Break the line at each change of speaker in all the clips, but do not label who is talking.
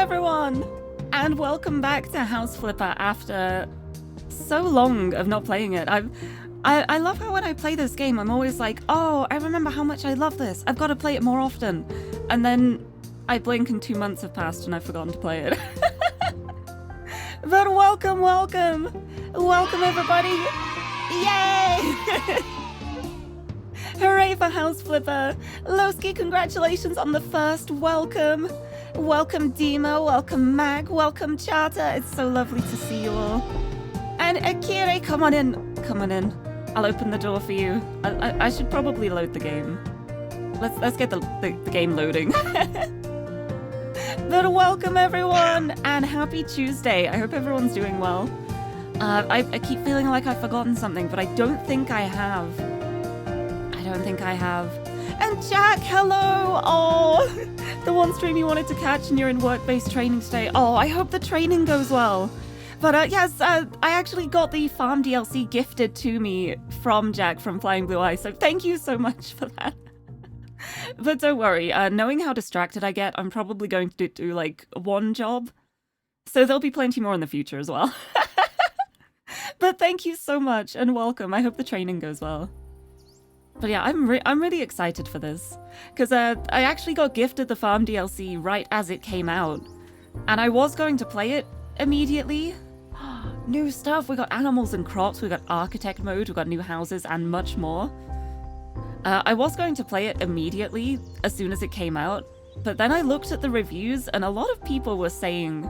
everyone, and welcome back to House Flipper after so long of not playing it. I love how when I play this game, I'm always like, oh, I remember how much I love this. I've got to play it more often. And then I blink and 2 months have passed and I've forgotten to play it. But welcome everybody. Yay! Hooray for House Flipper. Lowski, congratulations on the first welcome. Welcome Dima, welcome Mag, welcome Charter. It's so lovely to see you all. And Akira, come on in. I'll open the door for you. I should probably load the game. Let's get the game loading. But welcome everyone, and happy Tuesday. I hope everyone's doing well. I keep feeling like I've forgotten something, but I don't think I have. And Jack, hello! Oh, the one stream you wanted to catch and you're in work-based training today. Oh, I hope the training goes well. But yes, I actually got the farm DLC gifted to me from Jack from Flying Blue Eye, so thank you so much for that. But don't worry, knowing how distracted I get, I'm probably going to do like one job. So there'll be plenty more in the future as well. But thank you so much and welcome. I hope the training goes well. But yeah, I'm really excited for this, because I actually got gifted the farm DLC right as it came out, and I was going to play it immediately. New stuff, we got animals and crops, we got architect mode, we got new houses and much more. I was going to play it immediately as soon as it came out, but then I looked at the reviews and a lot of people were saying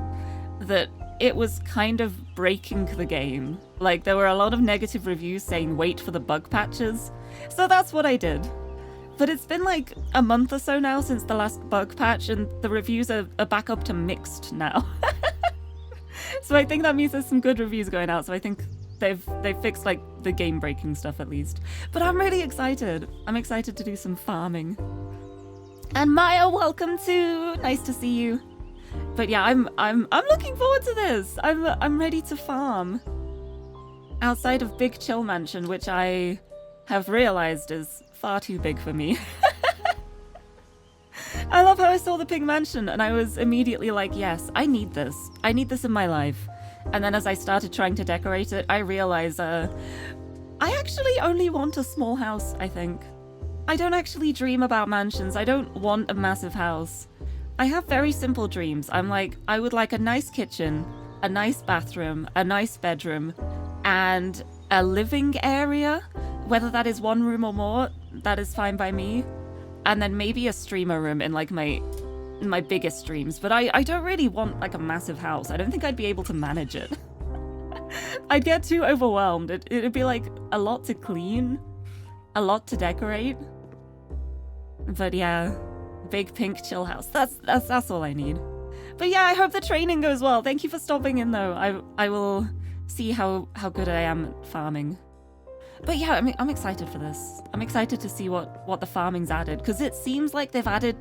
that it was kind of breaking the game. Like, there were a lot of negative reviews saying wait for the bug patches. So that's what I did. But it's been like a month or so now since the last bug patch, and the reviews are back up to mixed now. So I think that means there's some good reviews going out, so I think they've fixed like the game breaking stuff at least. But I'm really excited. I'm excited to do some farming. And Maya, welcome too. Nice to see you. But yeah, I'm looking forward to this. I'm ready to farm. Outside of Big Chill Mansion, which I have realized is far too big for me. I love how I saw the Pig Mansion and I was immediately like, yes, I need this. I need this in my life. And then as I started trying to decorate it, I realized I actually only want a small house, I think. I don't actually dream about mansions. I don't want a massive house. I have very simple dreams. I'm like, I would like a nice kitchen, a nice bathroom, a nice bedroom, and a living area. Whether that is one room or more, that is fine by me. And then maybe a streamer room in like my biggest streams. But I don't really want like a massive house. I don't think I'd be able to manage it. I'd get too overwhelmed. It'd be like a lot to clean, a lot to decorate. But yeah, big pink chill house. That's all I need. But yeah, I hope the training goes well. Thank you for stopping in though. I will see how good I am at farming. But yeah, I mean, I'm excited for this. I'm excited to see what the farming's added, because it seems like they've added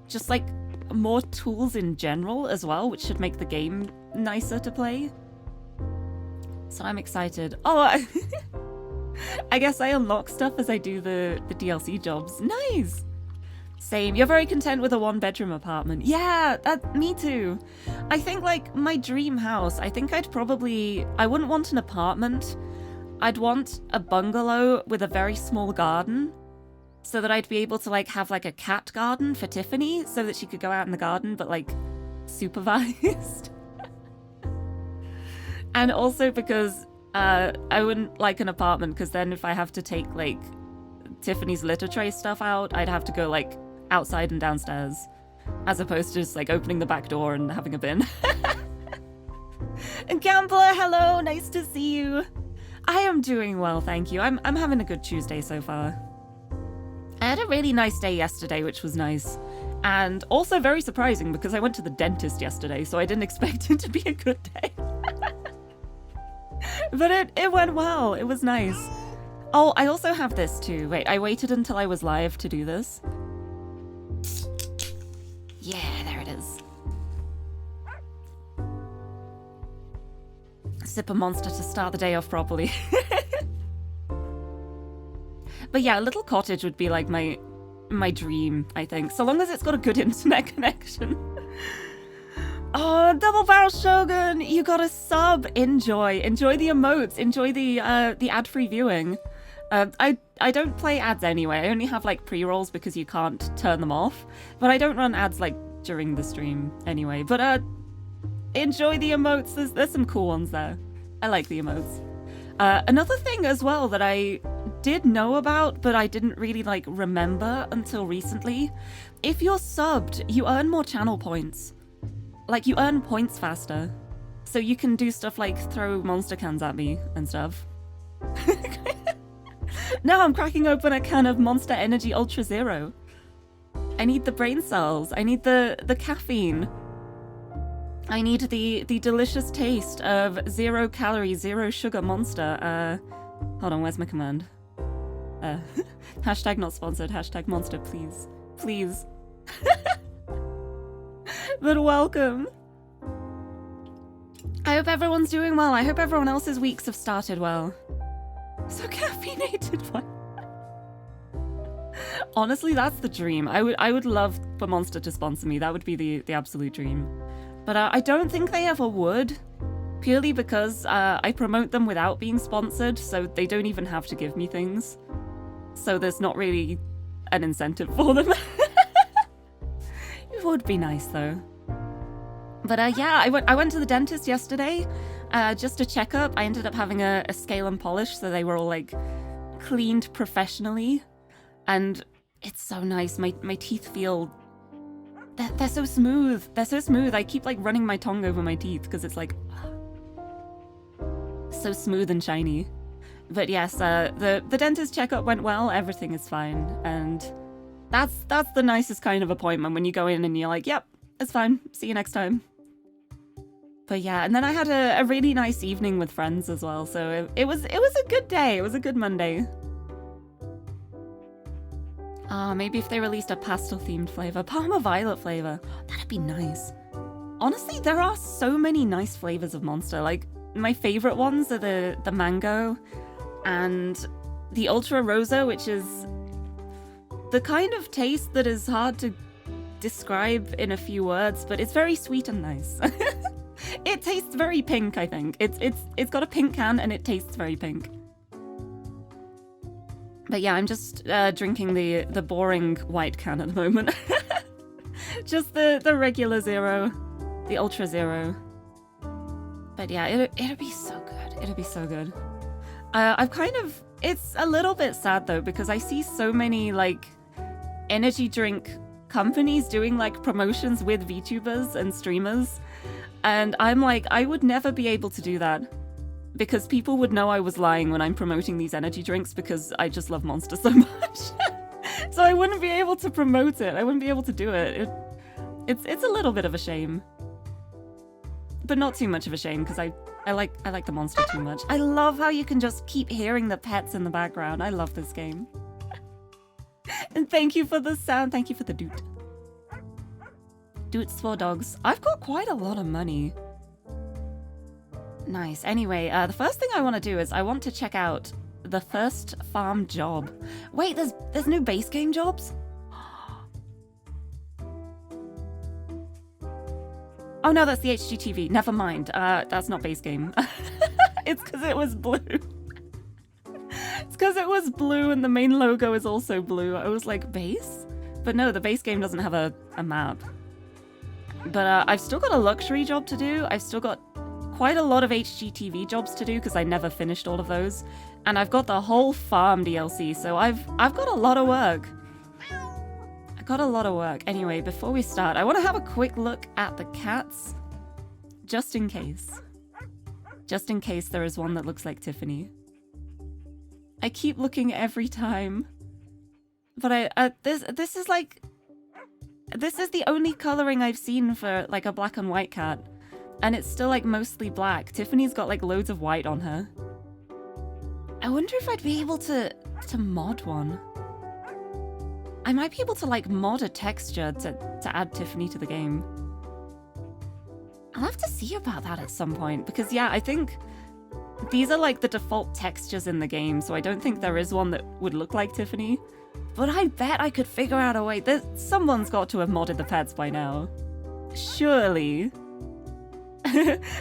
just like more tools in general as well, which should make the game nicer to play. So I'm excited. Oh, I guess I unlock stuff as I do the DLC jobs. Nice! Same. You're very content with a one-bedroom apartment. Yeah, me too. I think like my dream house, I think I wouldn't want an apartment. I'd want a bungalow with a very small garden, so that I'd be able to like have like a cat garden for Tiffany, so that she could go out in the garden, but like supervised. And also because I wouldn't like an apartment, because then if I have to take like Tiffany's litter tray stuff out, I'd have to go like outside and downstairs, as opposed to just like opening the back door and having a bin. And Gambler, hello, nice to see you. I am doing well, thank you. I'm having a good Tuesday so far. I had a really nice day yesterday, which was nice. And also very surprising, because I went to the dentist yesterday, so I didn't expect it to be a good day. But it went well. It was nice. Oh, I also have this too. Wait, I waited until I was live to do this. Yeah, there it is. Sip a monster to start the day off properly. But yeah, a little cottage would be like my dream, I think. So long as it's got a good internet connection. Oh, Double Barrel Shogun, you got a sub. Enjoy the emotes. Enjoy the ad-free viewing. I don't play ads anyway. I only have like pre-rolls because you can't turn them off. But I don't run ads like during the stream anyway. But enjoy the emotes. There's some cool ones there. I like the emotes. Another thing as well that I did know about, but I didn't really like remember until recently. If you're subbed, you earn more channel points. Like, you earn points faster. So you can do stuff like throw monster cans at me and stuff. Now I'm cracking open a can of Monster Energy Ultra Zero. I need the brain cells. I need the caffeine. I need the delicious taste of 0 calorie, 0 sugar Monster. Hold on, where's my command? Hashtag not sponsored, hashtag monster, please. Please. But welcome. I hope everyone's doing well. I hope everyone else's weeks have started well. So caffeinated one. Honestly, that's the dream. I would love for Monster to sponsor me. That would be the absolute dream. But I don't think they ever would. Purely because I promote them without being sponsored, so they don't even have to give me things. So there's not really an incentive for them. It would be nice though. But yeah, I went to the dentist yesterday just to check up. I ended up having a scale and polish, so they were all like cleaned professionally. And it's so nice. My teeth feel... They're so smooth. They're so smooth. I keep like running my tongue over my teeth because it's like... so smooth and shiny. But yes, the dentist checkup went well. Everything is fine. And that's the nicest kind of appointment when you go in and you're like, yep, it's fine. See you next time. But yeah, and then I had a really nice evening with friends as well. So it was a good day. It was a good Monday. Maybe if they released a pastel-themed flavor. Parma Violet flavor. That'd be nice. Honestly, there are so many nice flavors of Monster. Like, my favorite ones are the mango and the Ultra Rosa, which is the kind of taste that is hard to describe in a few words, but it's very sweet and nice. It tastes very pink, I think. It's got a pink can and it tastes very pink. But yeah, I'm just drinking the boring white can at the moment. Just the regular zero, the Ultra Zero. But yeah, it'll be so good. It'll be so good. I've kind of... It's a little bit sad though, because I see so many like energy drink companies doing like promotions with VTubers and streamers. And I'm like, I would never be able to do that. Because people would know I was lying when I'm promoting these energy drinks because I just love Monster so much. So I wouldn't be able to promote it. I wouldn't be able to do it. It's a little bit of a shame. But not too much of a shame because I like the Monster too much. I love how you can just keep hearing the pets in the background. I love this game. And thank you for the sound. Thank you for the doot. Doots for dogs. I've got quite a lot of money. Nice. Anyway, the first thing I want to do is I want to check out the first farm job. Wait, there's new base game jobs? Oh no, that's the HGTV. Never mind. That's not base game. It's because it was blue. It's because it was blue and the main logo is also blue. I was like, base? But no, the base game doesn't have a map. But I've still got a luxury job to do. I've still got quite a lot of HGTV jobs to do because I never finished all of those. And I've got the whole farm DLC, so I've got a lot of work. I got a lot of work. Anyway, before we start, I want to have a quick look at the cats. Just in case. Just in case there is one that looks like Tiffany. I keep looking every time. But this is like... This is the only coloring I've seen for like a black and white cat. And it's still like mostly black. Tiffany's got like loads of white on her. I wonder if I'd be able to mod one. I might be able to like mod a texture to add Tiffany to the game. I'll have to see about that at some point because yeah, I think these are like the default textures in the game, so I don't think there is one that would look like Tiffany. But I bet I could figure out a way. Someone's got to have modded the pets by now. Surely.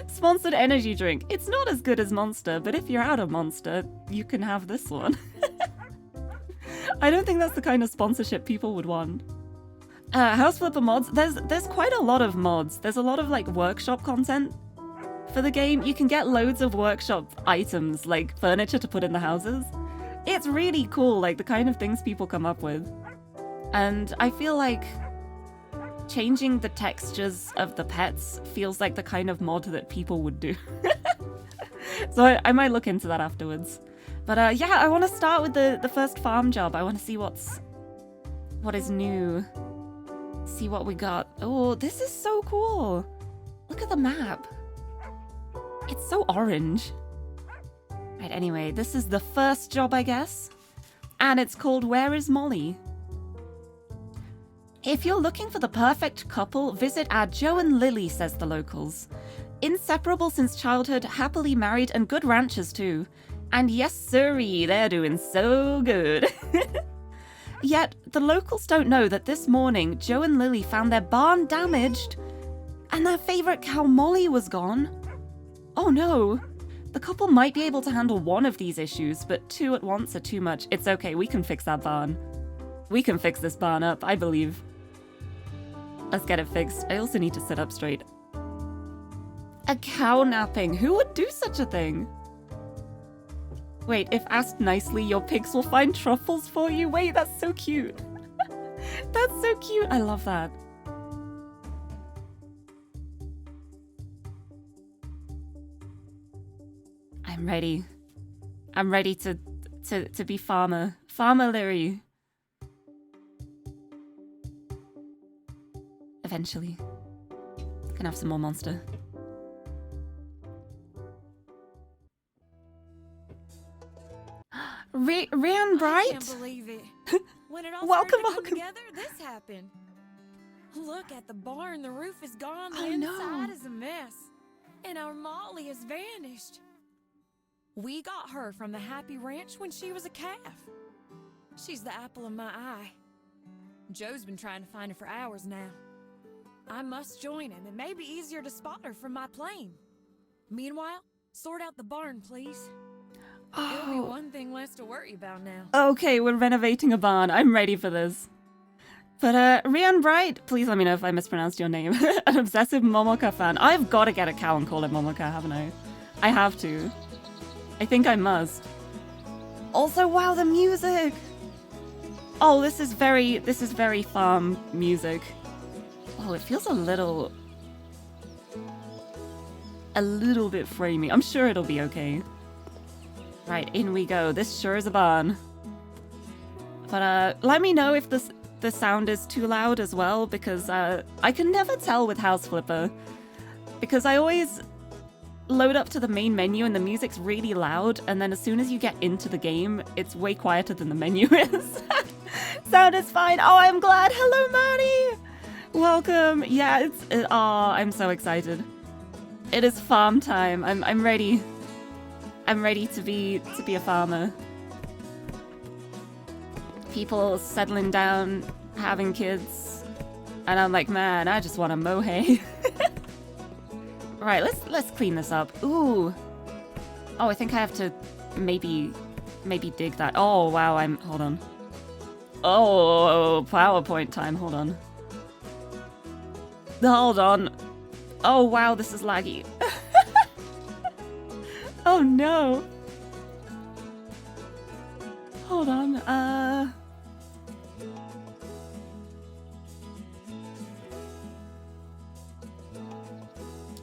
Sponsored energy drink. It's not as good as Monster, but if you're out of Monster, you can have this one. I don't think that's the kind of sponsorship people would want. House Flipper mods. There's quite a lot of mods. There's a lot of like workshop content for the game. You can get loads of workshop items, like furniture to put in the houses. It's really cool, like the kind of things people come up with. And I feel like changing the textures of the pets feels like the kind of mod that people would do. So I might look into that afterwards. But yeah, I want to start with the first farm job. I want to see what is new. See what we got. Oh, this is so cool. Look at the map. It's so orange. Right, anyway, this is the first job, I guess. And it's called Where is Molly? If you're looking for the perfect couple, visit our Joe and Lily, says the locals. Inseparable since childhood, happily married, and good ranchers too. And yes sirree, they're doing so good. Yet, the locals don't know that this morning, Joe and Lily found their barn damaged, and their favorite cow Molly was gone. Oh no. The couple might be able to handle one of these issues, but two at once are too much. It's okay, we can fix that barn. We can fix this barn up, I believe. Let's get it fixed. I also need to sit up straight. A cow napping. Who would do such a thing? Wait, if asked nicely, your pigs will find truffles for you? Wait, that's so cute. That's so cute. I love that. I'm ready. I'm ready to be farmer. Farmer Lirie. Eventually. Can have some more Monster. Rian Bright?
I can't believe it. When it all
Welcome,
started to come
welcome.
together, this happened. Look at the barn. The roof is gone. The
Oh,
inside
no.
is a mess. And our Molly has vanished. We got her from the Happy Ranch when she was a calf. She's the apple of my eye. Joe's been trying to find her for hours now. I must join him. It may be easier to spot her from my plane. Meanwhile, sort out the barn, please. It'll be one thing less to worry about now.
Okay, we're renovating a barn. I'm ready for this. But, Rian Bright, please let me know if I mispronounced your name. An obsessive Momoka fan. I've got to get a cow and call it Momoka, haven't I? I have to. I think I must. Also, wow, the music! Oh, this is very farm music. Oh, it feels a little bit framey. I'm sure it'll be okay. Right, in we go. This sure is a barn. But let me know if the sound is too loud as well, because I can never tell with House Flipper. Because I always load up to the main menu and the music's really loud, and then as soon as you get into the game, it's way quieter than the menu is. Sound is fine. Oh, I'm glad. Hello, Maddie. Welcome. Yeah, I'm so excited. It is farm time. I'm ready. I'm ready to be a farmer. People settling down, having kids, and I'm like, man, I just want to mow hay. Right, let's clean this up. Ooh. Oh, I think I have to maybe dig that. Oh wow, hold on. Oh, PowerPoint time. Hold on. Hold on. Oh wow, this is laggy. Oh no. Hold on.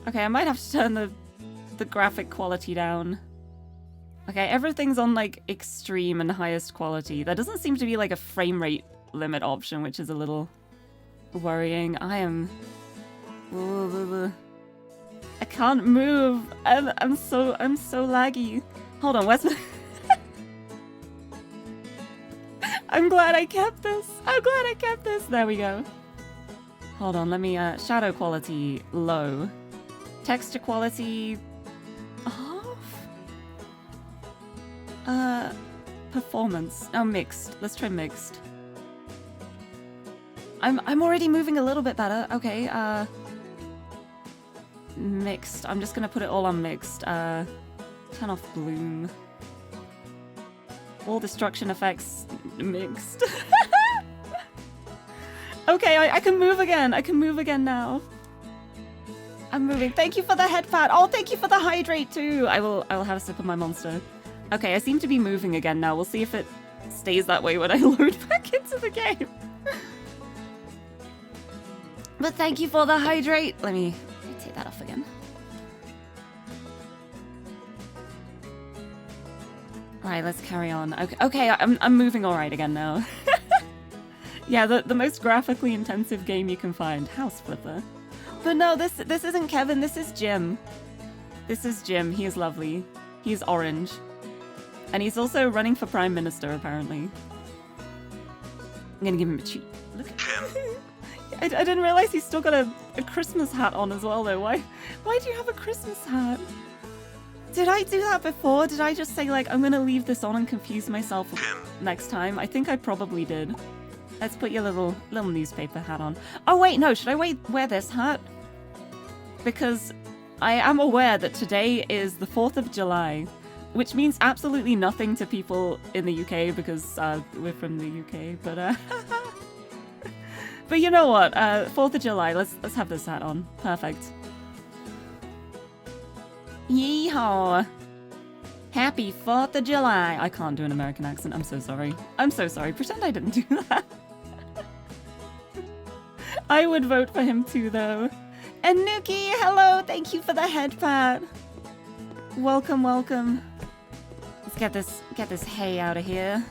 Okay, I might have to turn the graphic quality down. Okay, everything's on like extreme and highest quality. There doesn't seem to be like a frame rate limit option, which is a little worrying. I can't move. I'm so laggy. Hold on, where's my... I'm glad I kept this. There we go. Hold on, let me shadow quality low. Texture quality off. Performance. Oh, mixed. Let's try mixed. I'm already moving a little bit better. Okay, mixed. I'm just gonna put it all on mixed. Turn off bloom. All destruction effects mixed. Okay, I can move again. I can move again now. I'm moving. Thank you for the head pat. Oh, thank you for the hydrate too. I will have a sip of my monster. Okay, I seem to be moving again now. We'll see if it stays that way when I load back into the game. But thank you for the hydrate. Let me take that off again. Alright, let's carry on. Okay, I'm moving alright again now. Yeah, the most graphically intensive game you can find. House flipper. But no, this isn't Kevin, this is Jim. This is Jim. He is lovely. He's orange. And he's also running for Prime Minister, apparently. I'm gonna give him a treat. Look. I didn't realize he's still got a Christmas hat on as well, though. Why do you have a Christmas hat? Did I do that before? Did I just say, like, I'm gonna leave this on and confuse myself next time? I think I probably did. Let's put your little newspaper hat on. Oh, wait, no. Should I wear this hat? Because I am aware that today is the 4th of July, which means absolutely nothing to people in the UK because we're from the UK. But but you know what? 4th of July. Let's have this hat on. Perfect. Yeehaw! Happy 4th of July! I can't do an American accent. I'm so sorry. I'm so sorry. Pretend I didn't do that. I would vote for him too, though. And Nuki, hello! Thank you for the head pat. Welcome, welcome. Let's get this hay out of here.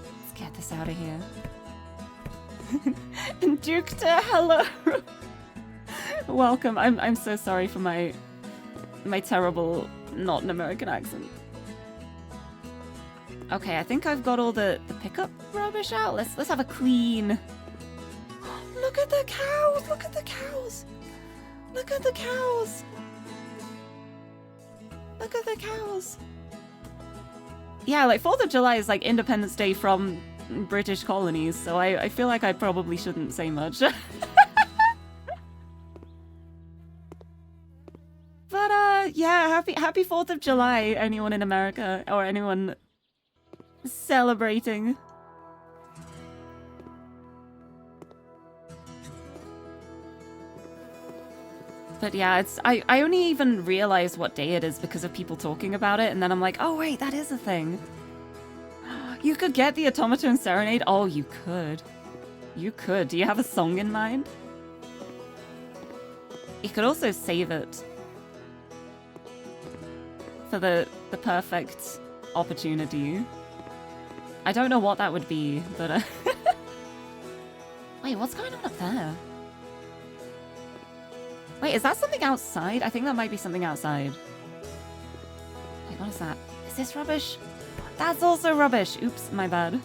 Let's get this out of here. And Dukta, hello! Welcome. I'm so sorry for my terrible not an American accent. Okay, I think I've got all the pickup rubbish out. Let's have a clean. Look at the cows! Look at the cows! Look at the cows! Look at the cows! Yeah, like 4th of July is like Independence Day from British colonies, so I feel like I probably shouldn't say much. But yeah, happy 4th of July, anyone in America or anyone celebrating. But yeah, I only even realize what day it is because of people talking about it, and then I'm like, oh wait, that is a thing. You could get the Automaton Serenade. Oh, you could. You could. Do you have a song in mind? You could also save it for the perfect opportunity. I don't know what that would be, but wait, what's going on up there? Wait, is that something outside? I think that might be something outside. Wait, what is that? Is this rubbish? That's also rubbish. Oops, my bad.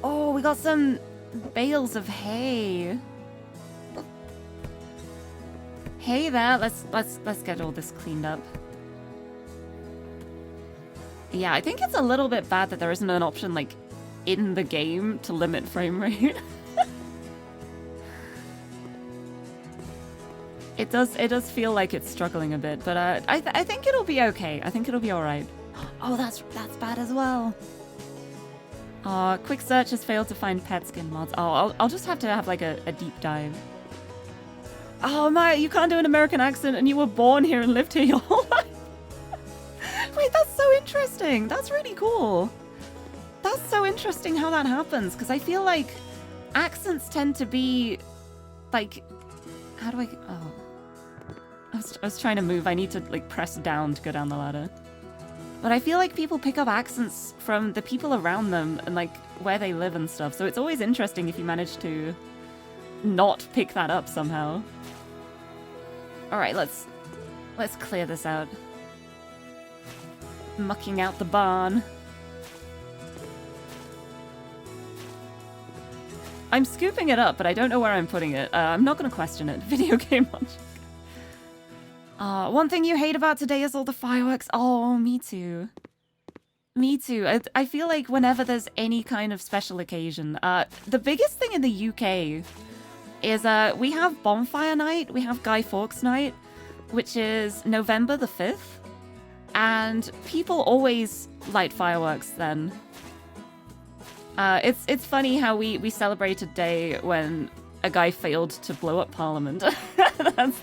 Oh, we got some bales of hay. Hey there, let's get all this cleaned up. Yeah, I think it's a little bit bad that there isn't an option like in the game to limit frame rate. It does feel like it's struggling a bit, but I think it'll be okay. I think it'll be all right. Oh, that's bad as well. Quick search has failed to find pet skin mods. Oh, I'll just have to have like a deep dive. Oh my, you can't do an American accent and you were born here and lived here your whole life. Wait, that's so interesting. That's really cool. That's so interesting how that happens, because I feel like accents tend to be like, how do I, oh. I was trying to move. I need to like press down to go down the ladder. But I feel like people pick up accents from the people around them and like where they live and stuff. So it's always interesting if you manage to not pick that up somehow. All right, let's clear this out. Mucking out the barn. I'm scooping it up, but I don't know where I'm putting it. I'm not going to question it. Video game logic. One thing you hate about today is all the fireworks. Oh, me too. Me too. I feel like whenever there's any kind of special occasion, the biggest thing in the UK is we have Bonfire Night, we have Guy Fawkes Night, which is November the 5th, and people always light fireworks then. It's funny how we celebrate a day when a guy failed to blow up Parliament.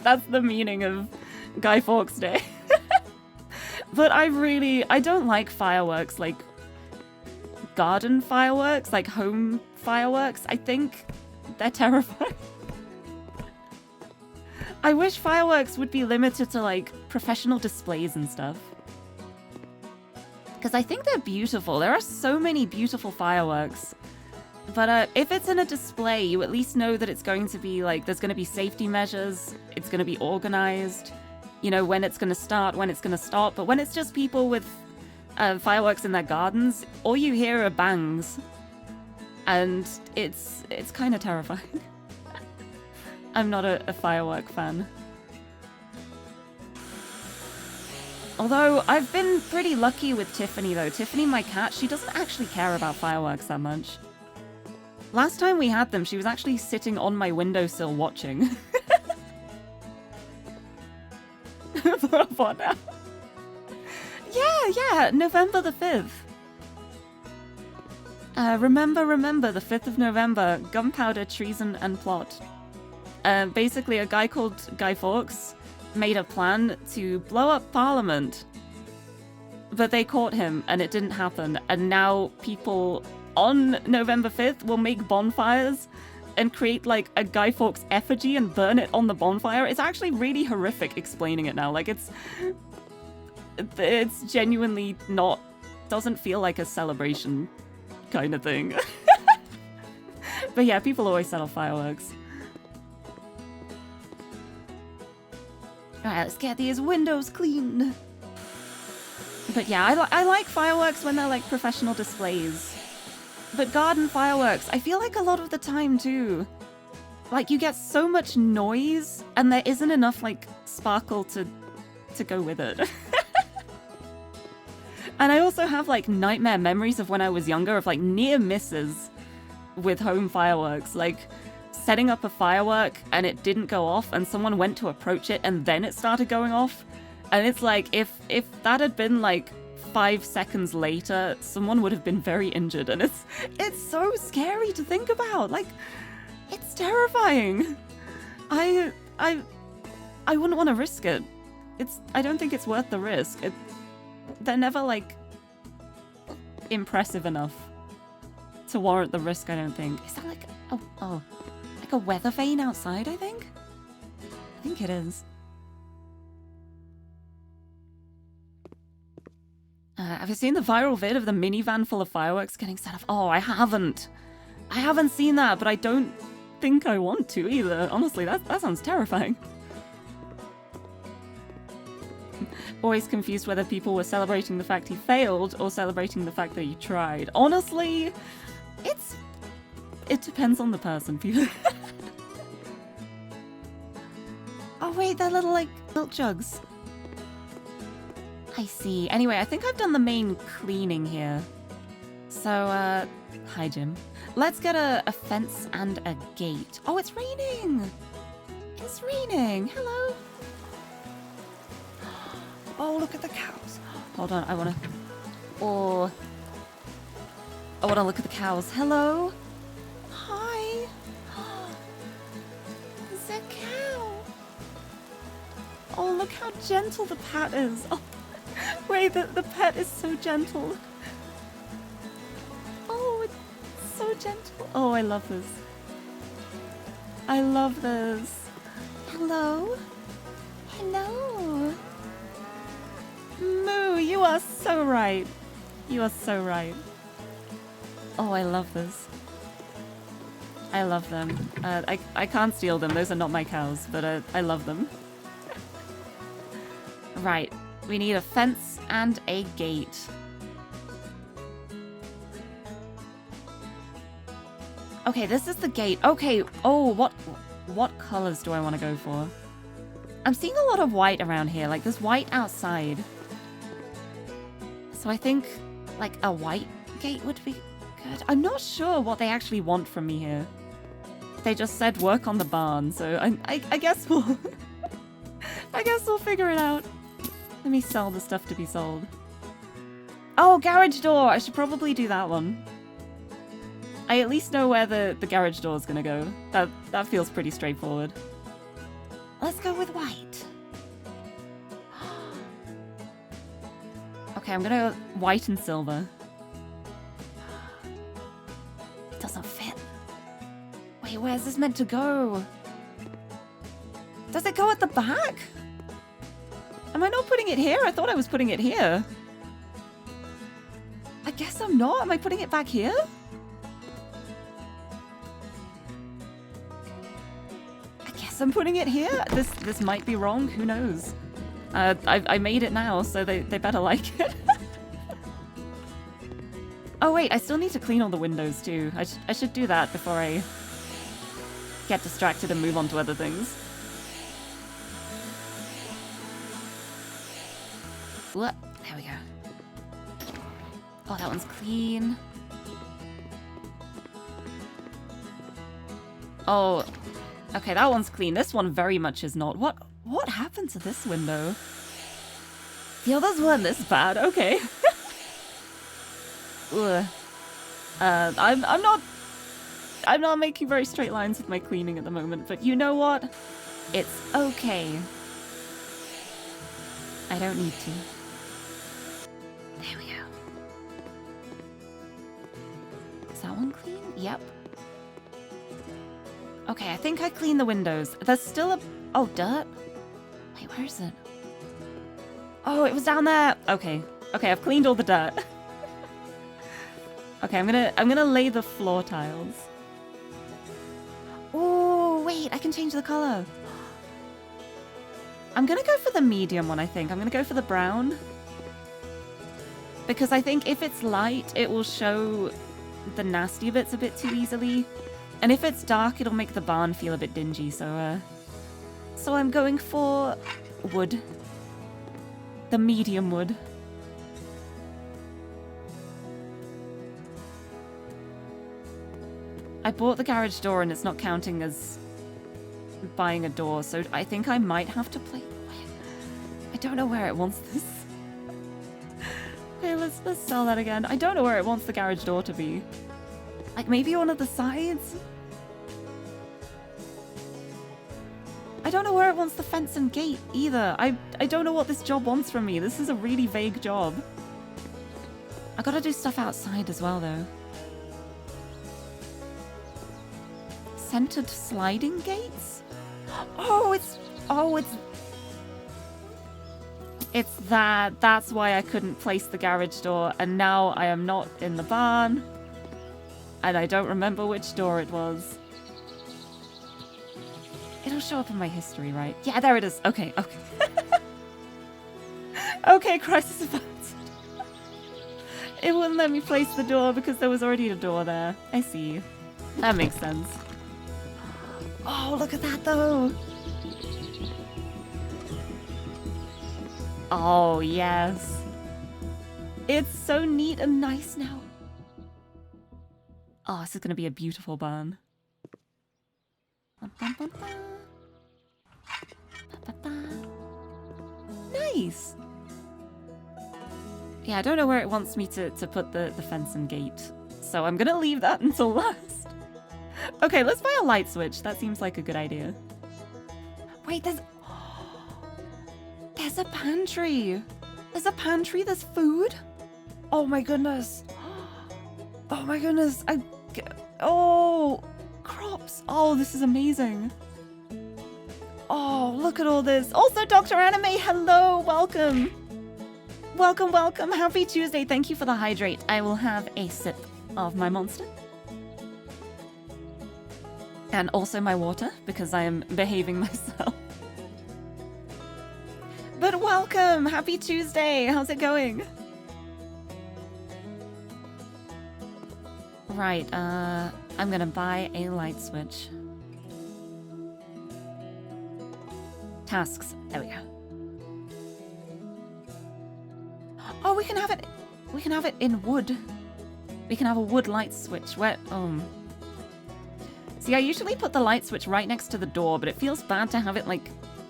that's the meaning of Guy Fawkes Day. But I don't like fireworks, like garden fireworks, like home fireworks. I think they're terrifying. I wish fireworks would be limited to like professional displays and stuff. Because I think they're beautiful. There are so many beautiful fireworks. But if it's in a display, you at least know that it's going to be like, there's going to be safety measures, it's going to be organized, you know, when it's going to start, when it's going to stop. But when it's just people with fireworks in their gardens, all you hear are bangs. And it's kind of terrifying. I'm not a firework fan. Although, I've been pretty lucky with Tiffany, though. Tiffany, my cat, she doesn't actually care about fireworks that much. Last time we had them, she was actually sitting on my windowsill watching. What now? Yeah, November the 5th. Remember, the 5th of November, gunpowder, treason, and plot. Basically, a guy called Guy Fawkes made a plan to blow up Parliament. But they caught him, and it didn't happen. And now people on November 5th will make bonfires and create, like, a Guy Fawkes effigy and burn it on the bonfire. It's actually really horrific explaining it now. Like, it's genuinely not... doesn't feel like a celebration kind of thing. But yeah, people always set off fireworks. Alright, let's get these windows cleaned. But yeah, I like fireworks when they're like professional displays. But garden fireworks, I feel like a lot of the time too. Like you get so much noise and there isn't enough like sparkle to go with it. And I also have like nightmare memories of when I was younger of like near misses with home fireworks. Like setting up a firework and it didn't go off and someone went to approach it and then it started going off. And it's like, if that had been like 5 seconds later, someone would have been very injured. And it's so scary to think about. Like, it's terrifying. I wouldn't want to risk it. I don't think it's worth the risk. They're never like impressive enough to warrant the risk, I don't think. Is that like, oh. Like a weather vane outside, I think? I think it is. Have you seen the viral vid of the minivan full of fireworks getting set off? Oh, I haven't. I haven't seen that, but I don't think I want to either. Honestly, that sounds terrifying. Always confused whether people were celebrating the fact he failed or celebrating the fact that he tried. Honestly, it depends on the person. Oh wait, they're little like milk jugs. I see. Anyway, I think I've done the main cleaning here. So, hi Jim. Let's get a fence and a gate. Oh, it's raining! It's raining! Hello! Oh, look at the cows. Hold on, I wanna look at the cows. Hello? Hi! It's a cow! Oh, look how gentle the pet is. Oh, wait, the pet is so gentle. Oh, it's so gentle. Oh, I love this. I love this. Hello? Hello? Moo, you are so right. You are so right. Oh, I love this. I love them. I can't steal them. Those are not my cows, but I love them. Right. We need a fence and a gate. Okay, this is the gate. Okay. Oh, what colors do I want to go for? I'm seeing a lot of white around here. Like, there's white outside. So I think Like a white gate would be good. I'm not sure what they actually want from me here. They just said work on the barn, so I guess we'll... I guess we'll figure it out. Let me sell the stuff to be sold. Oh, garage door! I should probably do that one. I at least know where the garage door is gonna go. That feels pretty straightforward. Let's go with white. Okay, I'm gonna go white and silver. It doesn't fit. Wait, where's this meant to go? Does it go at the back? Am I not putting it here? I thought I was putting it here. I guess I'm not. Am I putting it back here? I guess I'm putting it here. This might be wrong. Who knows? I made it now, so they better like it. Oh wait, I still need to clean all the windows too. I should do that before I get distracted and move on to other things. What? There we go. Oh, that one's clean. Oh, okay, that one's clean. This one very much is not. What happened to this window? The others weren't this bad. Okay. Ugh. I'm not making very straight lines with my cleaning at the moment, but you know what? It's okay. I don't need to. There we go. Is that one clean? Yep. Okay, I think I cleaned the windows. There's still a... Oh, dirt? Wait, where is it? Oh, it was down there. Okay. Okay, I've cleaned all the dirt. Okay, I'm gonna lay the floor tiles. Oh, wait, I can change the color. I'm gonna go for the medium one, I think. I'm gonna go for the brown. Because I think if it's light, it will show the nasty bits a bit too easily. And if it's dark, it'll make the barn feel a bit dingy, so I'm going for wood. The medium wood. I bought the garage door and it's not counting as buying a door, so I think I might have to play... I don't know where it wants this. Okay, let's sell that again. I don't know where it wants the garage door to be. Like maybe one of the sides? I don't know where it wants the fence and gate either. I don't know what this job wants from me. This is a really vague job. I gotta do stuff outside as well though. Centered sliding gates? It's that. That's why I couldn't place the garage door, and now I am not in the barn. And I don't remember which door it was. It'll show up in my history, right? Yeah, there it is. Okay, okay. Okay, crisis advanced. It wouldn't let me place the door because there was already a door there. I see. That makes sense. Oh, look at that though. Oh, yes. It's so neat and nice now. Oh, this is going to be a beautiful barn. Nice. Yeah, I don't know where it wants me to put the fence and gate. So I'm going to leave that until last. Okay, let's buy a light switch. That seems like a good idea. Wait, there's a pantry. There's a pantry, there's food. Oh my goodness. Oh my goodness. Oh, crops. Oh, this is amazing. Oh, look at all this. Also, Dr. Anime, hello, welcome. Welcome, welcome. Happy Tuesday. Thank you for the hydrate. I will have a sip of my monster. And also my water, because I am behaving myself. But welcome! Happy Tuesday! How's it going? Right, I'm gonna buy a light switch. Tasks. There we go. Oh, we can have it... We can have it in wood. We can have a wood light switch. Where? See, I usually put the light switch right next to the door, but it feels bad to have it, like,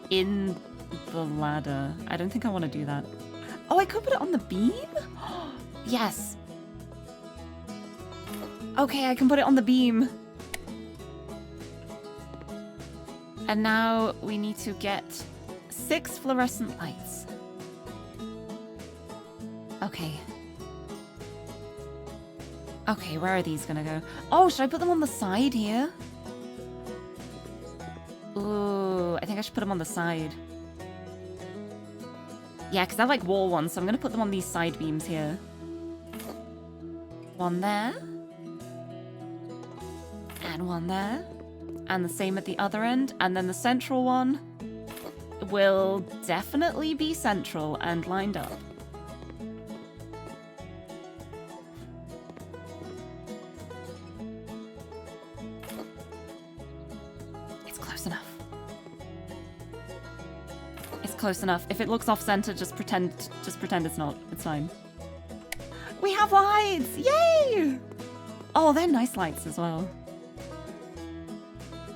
in the ladder. I don't think I want to do that. Oh, I could put it on the beam? Yes. Okay, I can put it on the beam. And now we need to get 6 fluorescent lights. Okay. Okay, where are these gonna go? Oh, should I put them on the side here? Ooh, I think I should put them on the side. Yeah, because I like wall ones, so I'm gonna put them on these side beams here. One there. And one there. And the same at the other end. And then the central one will definitely be central and lined up. Close enough. If it looks off-center, just pretend it's not. It's fine. We have lights! Yay! Oh, they're nice lights as well.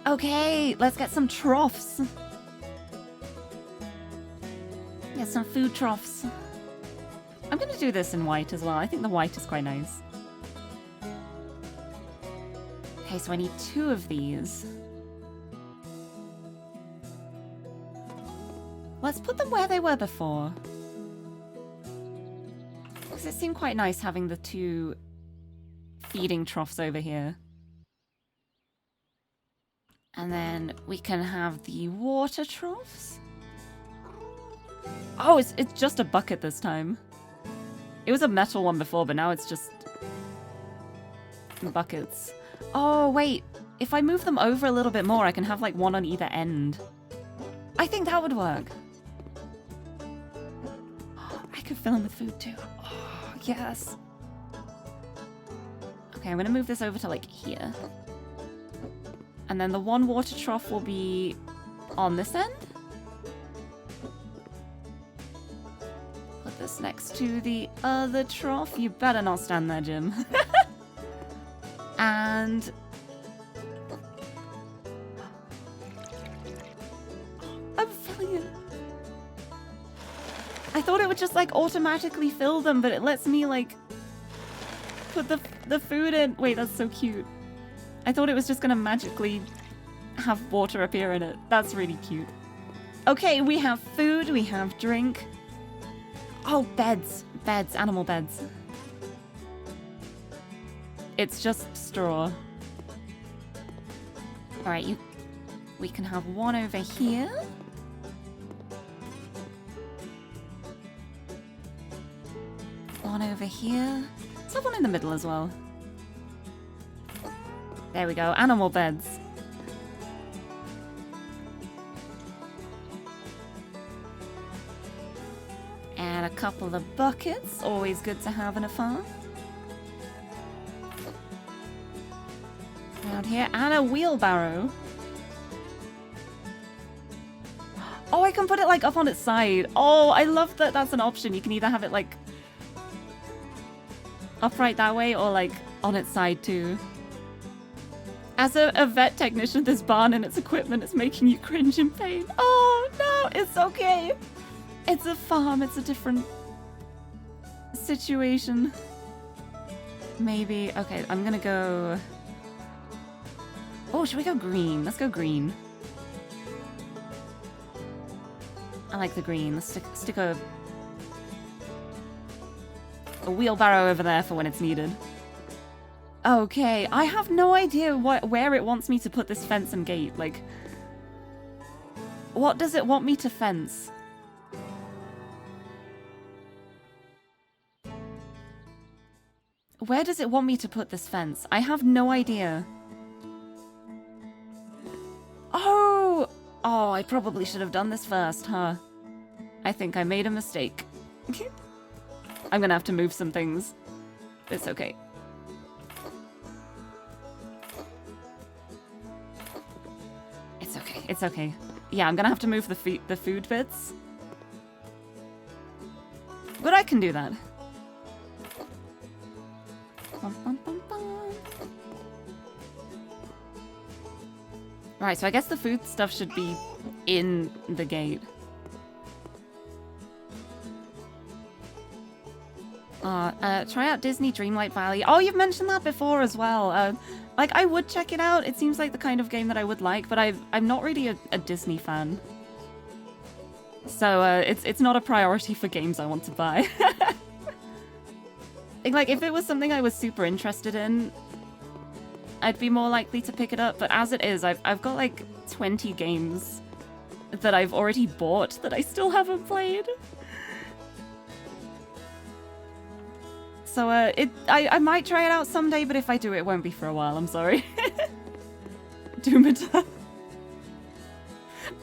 Okay, let's get some troughs. Get some food troughs. I'm gonna do this in white as well. I think the white is quite nice. Okay, so I need 2 of these. Let's put them where they were before. Because it seemed quite nice having the 2 feeding troughs over here. And then we can have the water troughs. Oh, it's just a bucket this time. It was a metal one before, but now it's just buckets. Oh, wait. If I move them over a little bit more, I can have like one on either end. I think that would work. I could fill in with food too. Oh, yes. Okay, I'm gonna move this over to like here. And then the one water trough will be on this end. Put this next to the other trough. You better not stand there, Jim. And I'm filling it. I thought it would just like automatically fill them, but it lets me like put the food in. Wait, that's so cute. I thought it was just gonna magically have water appear in it. That's really cute. Okay, we have food, we have drink. Oh, beds. Beds, animal beds. It's just straw. Alright, we can have one over here. One over here. Let's have one in the middle as well. There we go, animal beds. And a couple of buckets, always good to have in a farm. Around here, and a wheelbarrow. Oh, I can put it like up on its side. Oh, I love that that's an option. You can either have it like upright that way or like on its side too. As a vet technician, this barn and its equipment is making you cringe in pain. Oh no, it's okay. It's a farm, it's a different situation. Maybe, okay, I'm gonna go... Oh, should we go green? Let's go green. I like the green. Let's stick a wheelbarrow over there for when it's needed. Okay, I have no idea where it wants me to put this fence and gate. Like, what does it want me to fence? Where does it want me to put this fence? I have no idea. Oh! Oh, I probably should have done this first, huh? I think I made a mistake. I'm gonna have to move some things. It's okay. It's okay, it's okay. Yeah, I'm gonna have to move the food bits. But I can do that. Right, so I guess the food stuff should be in the gate. Try out Disney Dreamlight Valley. Oh, you've mentioned that before as well. Like, I would check it out. It seems like the kind of game that I would like, but I'm not really a Disney fan. So, it's not a priority for games I want to buy. Like, if it was something I was super interested in, I'd be more likely to pick it up. But as it is, I've got like 20 games that I've already bought that I still haven't played. So, I might try it out someday, but if I do, it won't be for a while. I'm sorry. Doom Eternal.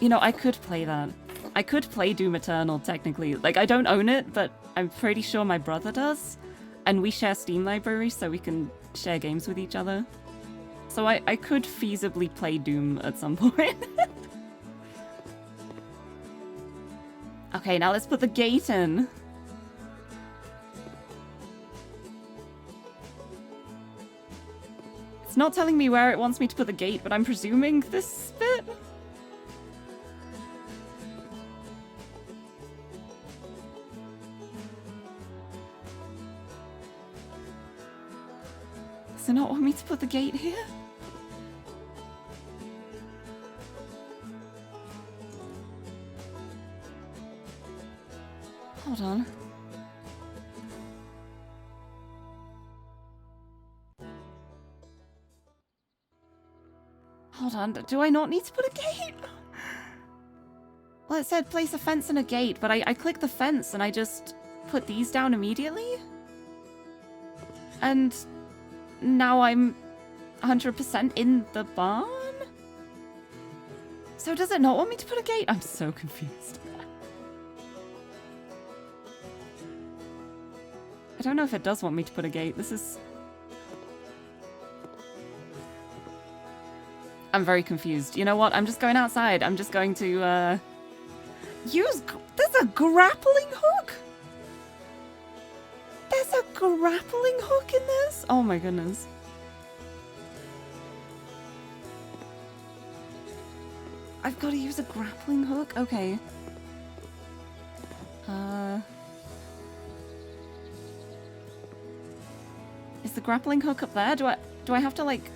You know, I could play that. I could play Doom Eternal, technically. Like, I don't own it, but I'm pretty sure my brother does. And we share Steam libraries, so we can share games with each other. So I could feasibly play Doom at some point. Okay, now let's put the gate in. It's not telling me where it wants me to put the gate, but I'm presuming this bit? Does it not want me to put the gate here? Hold on. Hold on, do I not need to put a gate? Well, it said place a fence and a gate, but I clicked the fence and I just put these down immediately. And now I'm 100% in the barn? So does it not want me to put a gate? I'm so confused. I don't know if it does want me to put a gate. This is... I'm very confused. You know what? I'm just going outside. I'm just going to, use... There's a grappling hook? There's a grappling hook in this? Oh my goodness. I've got to use a grappling hook? Okay. Is the grappling hook up there? Do I have to, like...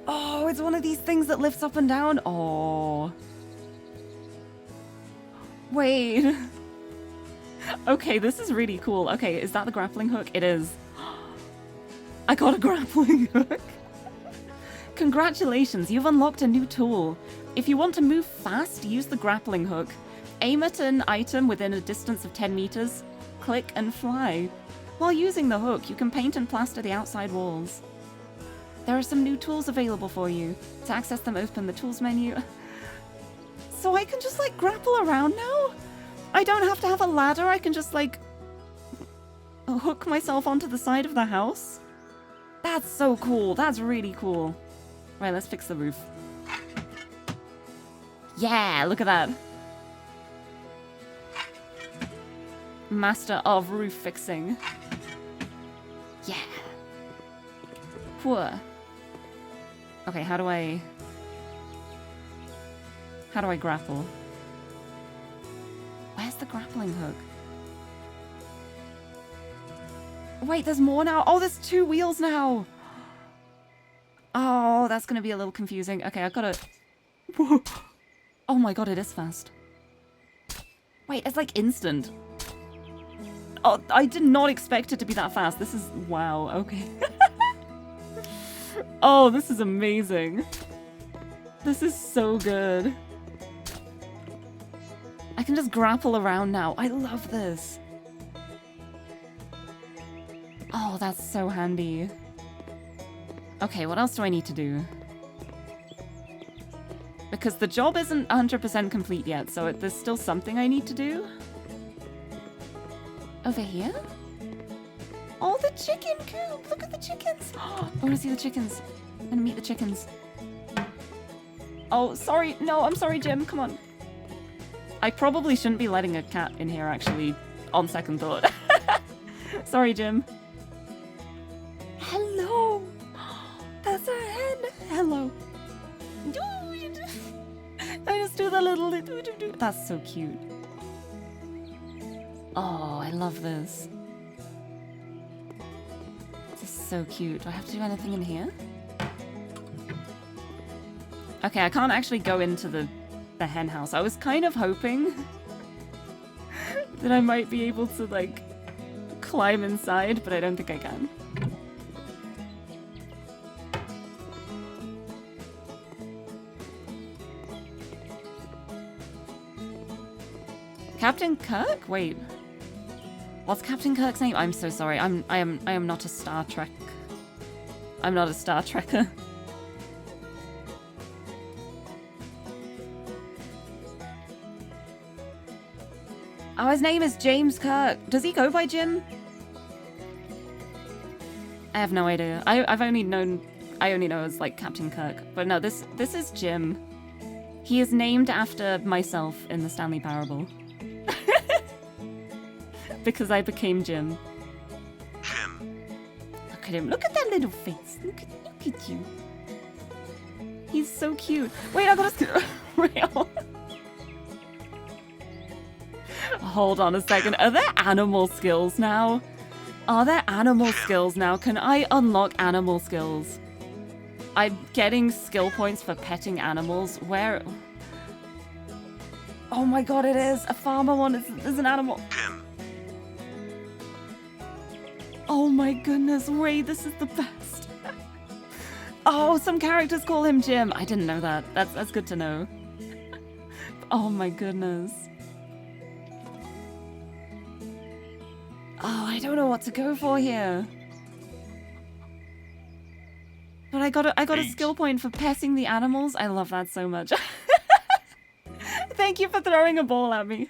Oh, it's one of these things that lifts up and down. Oh. Wait. Okay, this is really cool. Okay, is that the grappling hook? It is. I got a grappling hook. Congratulations, you've unlocked a new tool. If you want to move fast, use the grappling hook. Aim at an item within a distance of 10 meters, click and fly. While using the hook, you can paint and plaster the outside walls. There are some new tools available for you. To access them, open the tools menu. So I can just, like, grapple around now? I don't have to have a ladder, I can just, like, hook myself onto the side of the house? That's so cool, that's really cool. Right, let's fix the roof. Yeah, look at that. Master of roof fixing. Yeah. Whoa. Okay, how do I grapple? Where's the grappling hook? Wait, there's more now? Oh, there's 2 wheels now! Oh, that's gonna be a little confusing. Okay, I've gotta... Whoa. Oh my god, it is fast. Wait, it's like instant. Oh, I did not expect it to be that fast. This is... Wow, okay. Oh, this is amazing. This is so good. I can just grapple around now. I love this. Oh, that's so handy. Okay, what else do I need to do? Because the job isn't 100% complete yet, so there's still something I need to do. Over here? Oh, the chicken coop! Look at the chickens! I want to see the chickens. I'm gonna meet the chickens. Oh, sorry. No, I'm sorry, Jim. Come on. I probably shouldn't be letting a cat in here, actually, on second thought. Sorry, Jim. Hello! with a little... That's so cute. Oh, I love this. This is so cute. Do I have to do anything in here? Okay, I can't actually go into the hen house. I was kind of hoping that I might be able to, like, climb inside, but I don't think I can. Captain Kirk? Wait. What's Captain Kirk's name? I'm so sorry. I am not a Star Trek. I'm not a Star Trekker. Oh, his name is James Kirk. Does he go by Jim? I have no idea. I only know as like Captain Kirk. But no, this is Jim. He is named after myself in the Stanley Parable. Because I became Jim.
Jim.
Look at him. Look at that little face. Look at you. He's so cute. Wait, I gotta rail. Hold on a second. Are there animal skills now? Are there animal skills now? Can I unlock animal skills? I'm getting skill points for petting animals. Where? Oh my god, it is. A farmer one is an animal.
Jim.
Oh my goodness, wait, this is the best. Oh, some characters call him Jim. I didn't know that. That's good to know. Oh my goodness. Oh, I don't know what to go for here. But I got a skill point for petting the animals. I love that so much. Thank you for throwing a ball at me.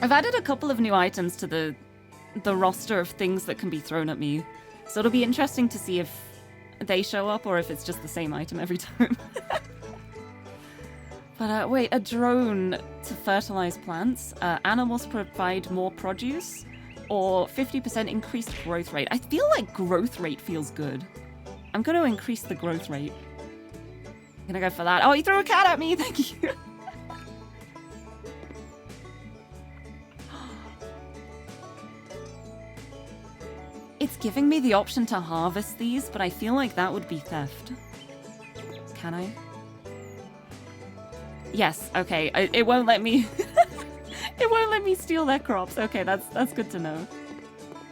I've added a couple of new items to the roster of things that can be thrown at me. So it'll be interesting to see if they show up or if it's just the same item every time. But wait, a drone to fertilize plants. Animals provide more produce or 50% increased growth rate. I feel like growth rate feels good. I'm going to increase the growth rate. I'm going to go for that. Oh, you threw a cat at me. Thank you. It's giving me the option to harvest these, but I feel like that would be theft. Can I? Yes, okay. It won't let me... It won't let me steal their crops. Okay, that's good to know.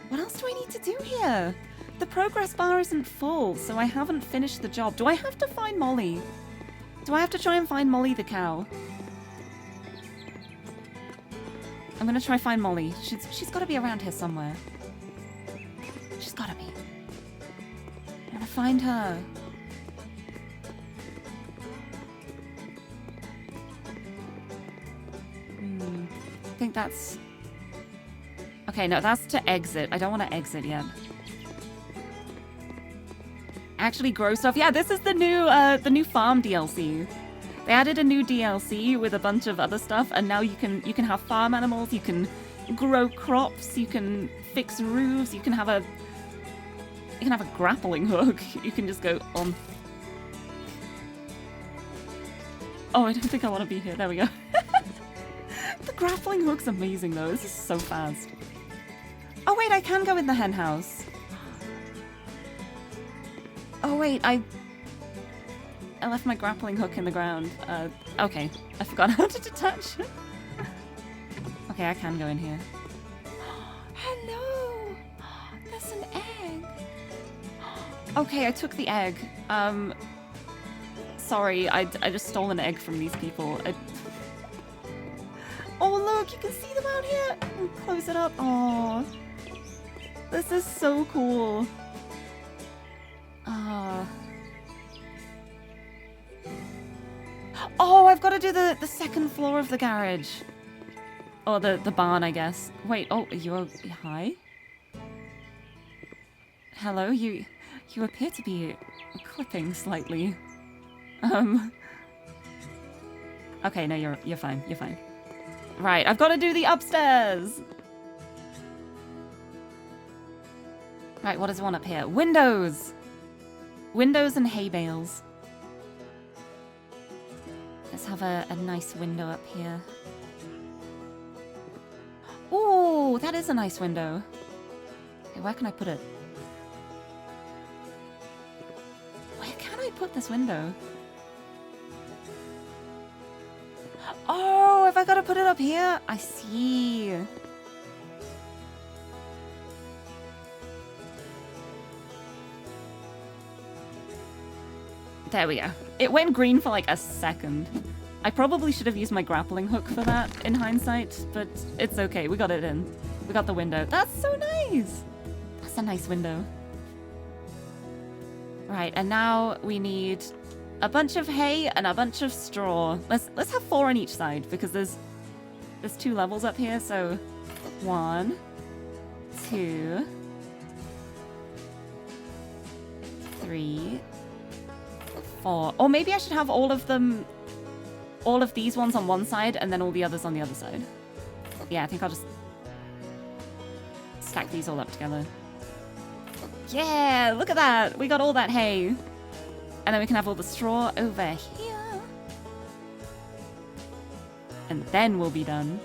What else do I need to do here? The progress bar isn't full, so I haven't finished the job. Do I have to find Molly? Do I have to try and find Molly the cow? I'm gonna try find Molly. She's gotta be around here somewhere. She's gotta be. I'm gonna find her. I think that's... Okay, no, that's to exit. I don't want to exit yet. Actually grow stuff. Yeah, this is the new farm DLC. They added a new DLC with a bunch of other stuff, and now you can have farm animals, you can grow crops, you can fix roofs, you can have a grappling hook. You can just go on. Oh, I don't think I want to be here. There we go. The grappling hook's amazing though. This is so fast. Oh wait, I can go in the hen house. Oh wait, I left my grappling hook in the ground. Okay, I forgot how to detach it. Okay, I can go in here. Hello! That's an egg. Okay, I took the egg. Sorry, I just stole an egg from these people. Oh look, you can see them out here. Close it up. Oh, this is so cool. Oh, I've got to do the second floor of the garage. Or the barn, I guess. Wait, oh, you're... Hi? Hello, you appear to be clipping slightly. Okay, no, you're fine, you're fine. Right, I've got to do the upstairs! Right, what does one up here? Windows! Windows and hay bales. Let's have a nice window up here. Ooh, that is a nice window. Okay, where can I put it? Where can I put this window? Oh, have I got to put it up here? I see. There we go. It went green for like a second. I probably should have used my grappling hook for that in hindsight, but it's okay. We got it in. We got the window. That's so nice. That's a nice window. Right, and now we need a bunch of hay and a bunch of straw. Let's have 4 on each side because there's 2 levels up here. So 1, 2, 3, 4. Or maybe I should have all of these ones on one side and then all the others on the other side. Yeah, I think I'll just stack these all up together. Yeah, look at that. We got all that hay. And then we can have all the straw over here. And then we'll be done.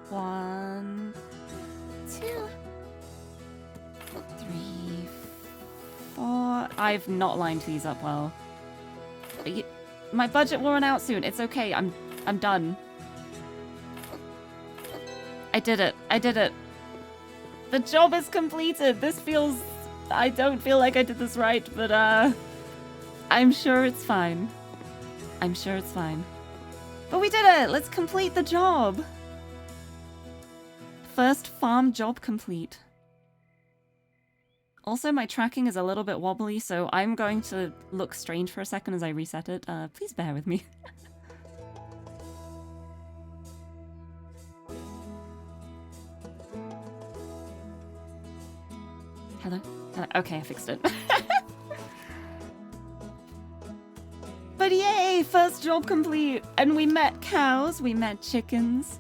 One, 2, 3, 4. I've not lined these up well. My budget will run out soon. It's okay. I'm done. I did it. I did it. The job is completed. This feels... I don't feel like I did this right, but I'm sure it's fine. I'm sure it's fine. But we did it! Let's complete the job! First farm job complete. Also, my tracking is a little bit wobbly, so I'm going to look strange for a second as I reset it. Please bear with me. Hello? Okay, I fixed it. But yay! First job complete! And we met cows, we met chickens,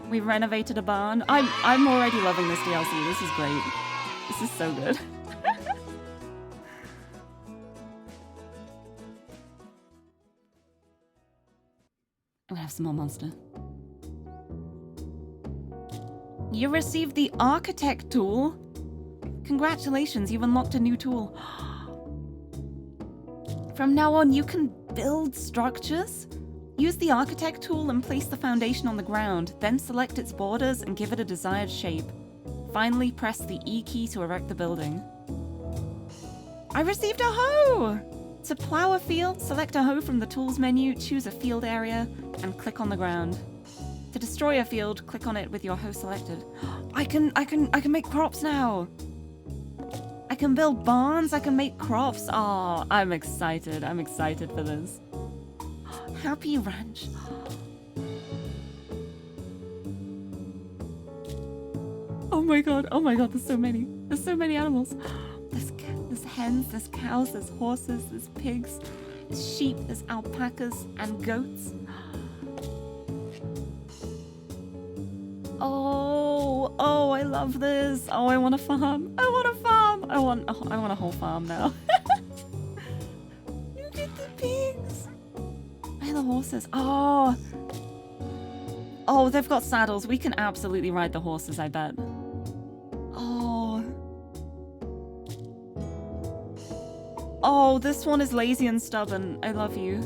we renovated a barn. I'm already loving this DLC. This is great. This is so good. I'm gonna have some more monster. You received the architect tool. Congratulations, you've unlocked a new tool. From now on, you can build structures. Use the architect tool and place the foundation on the ground, then select its borders and give it a desired shape. Finally, press the E key to erect the building. I received a hoe! To plow a field, select a hoe from the tools menu, choose a field area, and click on the ground. To destroy a field, click on it with your hoe selected. I can make crops now! I can build barns, I can make crops. Oh, I'm excited. I'm excited for this. Happy Ranch. Oh my god, there's so many. There's so many animals. There's hens, there's cows, there's horses, there's pigs, there's sheep, there's alpacas and goats. Oh, I love this. Oh, I want a farm. I want a farm. I want a whole farm now. Look at the pigs. Where are the horses? Oh, they've got saddles. We can absolutely ride the horses, I bet. Oh, this one is lazy and stubborn. I love you.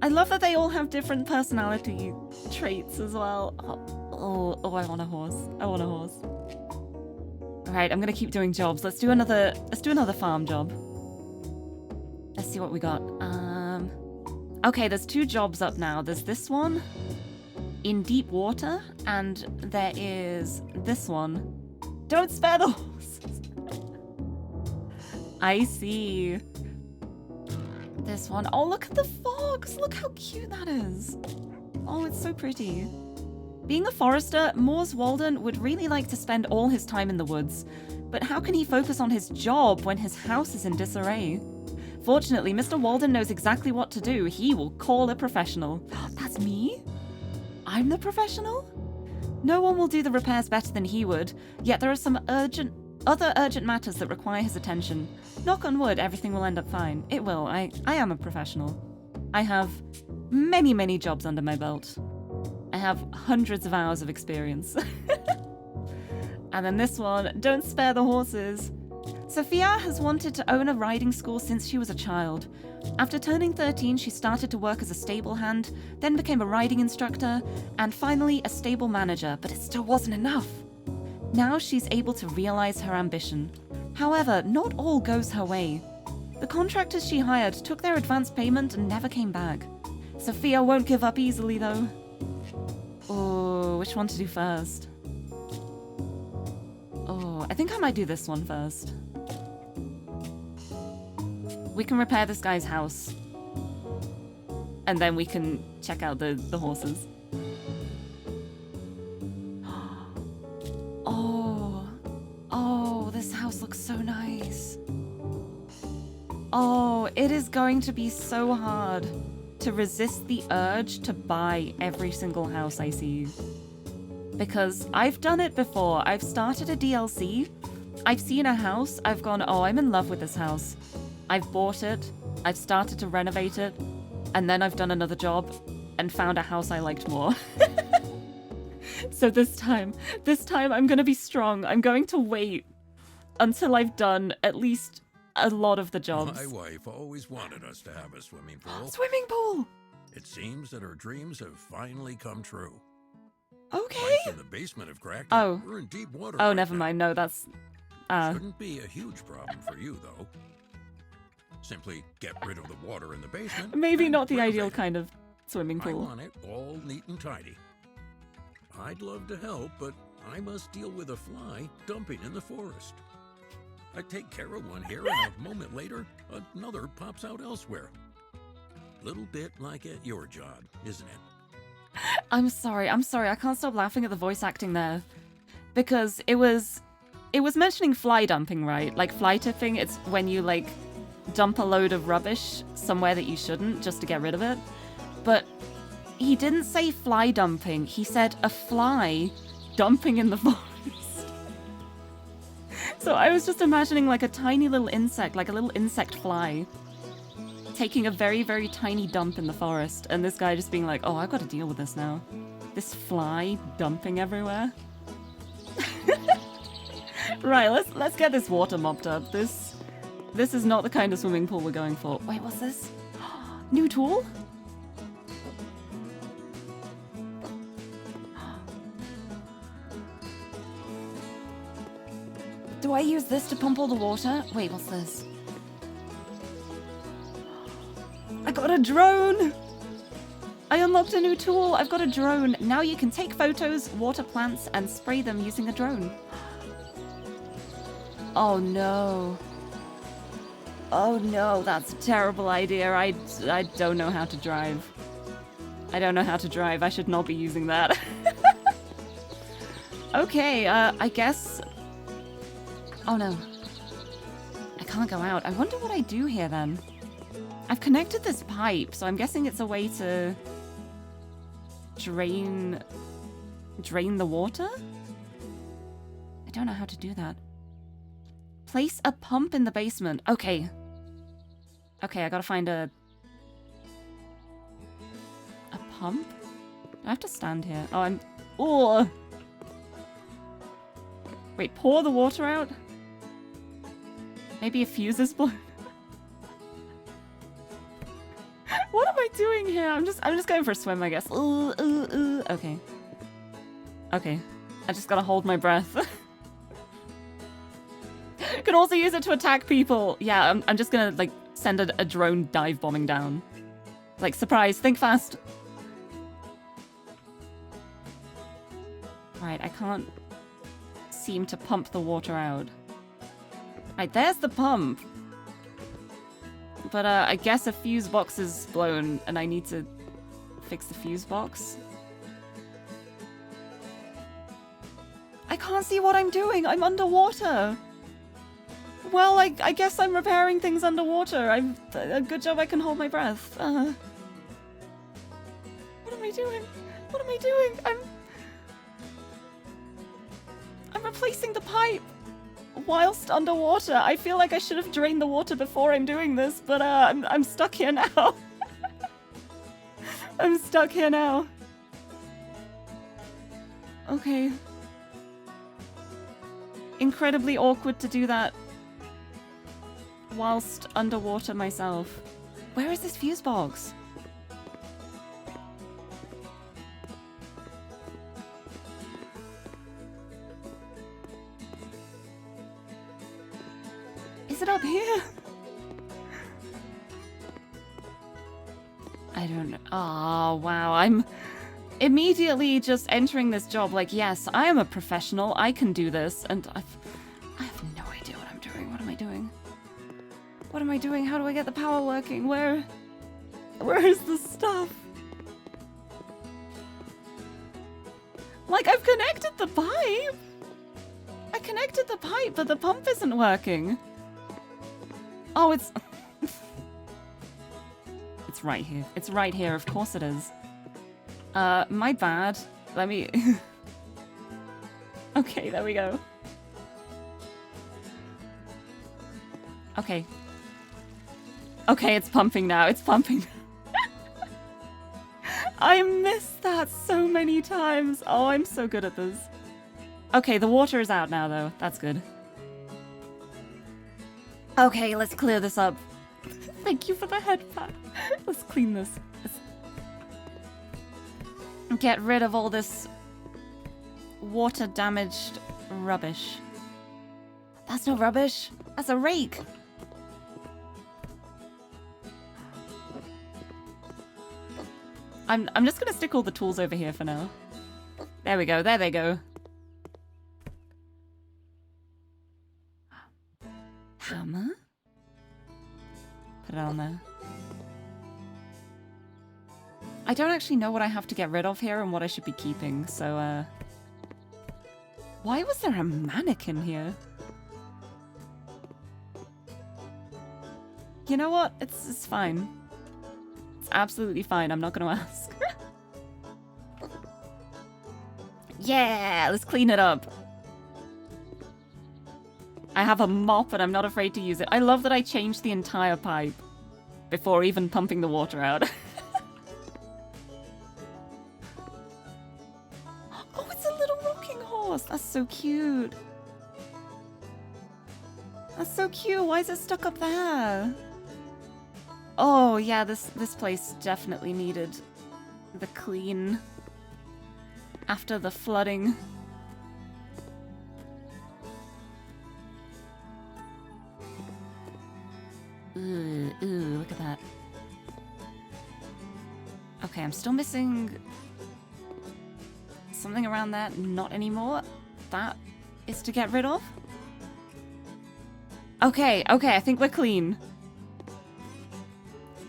I love that they all have different personality traits as well. Oh, I want a horse. I want a horse. All right, I'm gonna keep doing jobs. Let's do another farm job. Let's see what we got. Okay, there's 2 jobs up now. There's this one in deep water, and there is this one. Don't spare the horses. I see. This one. Oh, look at the fox. Look how cute that is. Oh, it's so pretty. Being a forester, Moors Walden would really like to spend all his time in the woods. But how can he focus on his job when his house is in disarray? Fortunately, Mr. Walden knows exactly what to do. He will call a professional. That's me? I'm the professional? No one will do the repairs better than he would, yet there are some urgent Other urgent matters that require his attention. Knock on wood, everything will end up fine. It will. I am a professional. I have many, many jobs under my belt. I have hundreds of hours of experience. And then this one, don't spare the horses. Sophia has wanted to own a riding school since she was a child. After turning 13, she started to work as a stable hand, then became a riding instructor, and finally a stable manager, but it still wasn't enough. Now she's able to realize her ambition. However, not all goes her way. The contractors she hired took their advance payment and never came back. Sophia won't give up easily, though. Oh, which one to do first? Oh, I think I might do this one first. We can repair this guy's house. And then we can check out the horses. Oh, this house looks so nice. Oh, it is going to be so hard to resist the urge to buy every single house I see. Because I've done it before. I've started a DLC. I've seen a house. I've gone, oh, I'm in love with this house. I've bought it. I've started to renovate it. And then I've done another job and found a house I liked more. So this time I'm going to be strong. I'm going to wait until I've done at least a lot of the jobs.
My wife always wanted us to have a swimming pool.
Swimming pool!
It seems that her dreams have finally come true.
Okay.
Pipes in the basement have cracked.
Oh.
We're in deep water.
Oh,
right
never
now.
mind. No, that's...
Shouldn't be a huge problem for you, though. Simply get rid of the water in the basement.
Maybe
and
not the
renovate
ideal
it.
kind of swimming
I
pool.
want it all neat and tidy. I'd love to help, but I must deal with a fly dumping in the forest. I take care of one here, and a moment later, another pops out elsewhere. Little bit like at your job, isn't it?
I'm sorry. I can't stop laughing at the voice acting there. Because it was mentioning fly dumping, right? Like fly tipping, it's when you like dump a load of rubbish somewhere that you shouldn't just to get rid of it. But he didn't say fly dumping. He said a fly dumping in the forest. So I was just imagining like a tiny little insect, like a little insect fly, taking a very, very tiny dump in the forest, and this guy just being like, oh, I've got to deal with this now. This fly dumping everywhere. Right, let's get this water mopped up. This is not the kind of swimming pool we're going for. Wait, what's this? New tool? Do I use this to pump all the water? Wait, what's this? I got a drone! I unlocked a new tool. I've got a drone. Now you can take photos, water plants, and spray them using a drone. Oh no. Oh no, that's a terrible idea. I don't know how to drive. I don't know how to drive. I should not be using that. Okay, I guess... Oh no. I can't go out. I wonder what I do here then. I've connected this pipe, so I'm guessing it's a way to drain the water? I don't know how to do that. Place a pump in the basement. Okay. Okay, I gotta find a pump? Do I have to stand here? Oh, oh! Wait, pour the water out? Maybe a fuse is blown? What am I doing here? I'm just going for a swim, I guess. Okay. Okay. I just gotta hold my breath. Can also use it to attack people. Yeah, I'm just gonna, like, send a drone dive bombing down. Like, surprise, think fast. Right, I can't seem to pump the water out. Right, there's the pump. But I guess a fuse box is blown and I need to fix the fuse box. I can't see what I'm doing. I'm underwater. Well, I guess I'm repairing things underwater. A good job I can hold my breath. What am I doing? What am I doing? I'm replacing the pipe. whilst underwater. I feel like I should have drained the water before I'm doing this, but I'm stuck here now. I'm stuck here now. Okay. Incredibly awkward to do that whilst underwater myself. Where is this fuse box? Is it up here? I don't know. Oh, wow. I'm immediately just entering this job like, yes, I am a professional. I can do this. And I have no idea what I'm doing. What am I doing? What am I doing? How do I get the power working? Where is the stuff? Like, I've connected the pipe. I connected the pipe, but the pump isn't working. Oh, it's... It's right here. It's right here. Of course it is. My bad. Let me... Okay, there we go. Okay. Okay, it's pumping now. It's pumping. I missed that so many times. Oh, I'm so good at this. Okay, the water is out now, though. That's good. Okay, let's clear this up. Thank you for the head pat. Let's clean this. Let's get rid of all this water-damaged rubbish. That's no rubbish. That's a rake. I'm just gonna stick all the tools over here for now. There we go. There they go. Hammer. Put it on there. I don't actually know what I have to get rid of here and what I should be keeping, so, why was there a mannequin here? You know what? It's fine. It's absolutely fine. I'm not gonna ask. Yeah! Let's clean it up. I have a mop and I'm not afraid to use it. I love that I changed the entire pipe before even pumping the water out. Oh, it's a little rocking horse. That's so cute. That's so cute. Why is it stuck up there? Oh, yeah, this place definitely needed the clean after the flooding. Ooh, look at that. Okay, I'm still missing something around that. Not anymore. That is to get rid of. Okay, I think we're clean.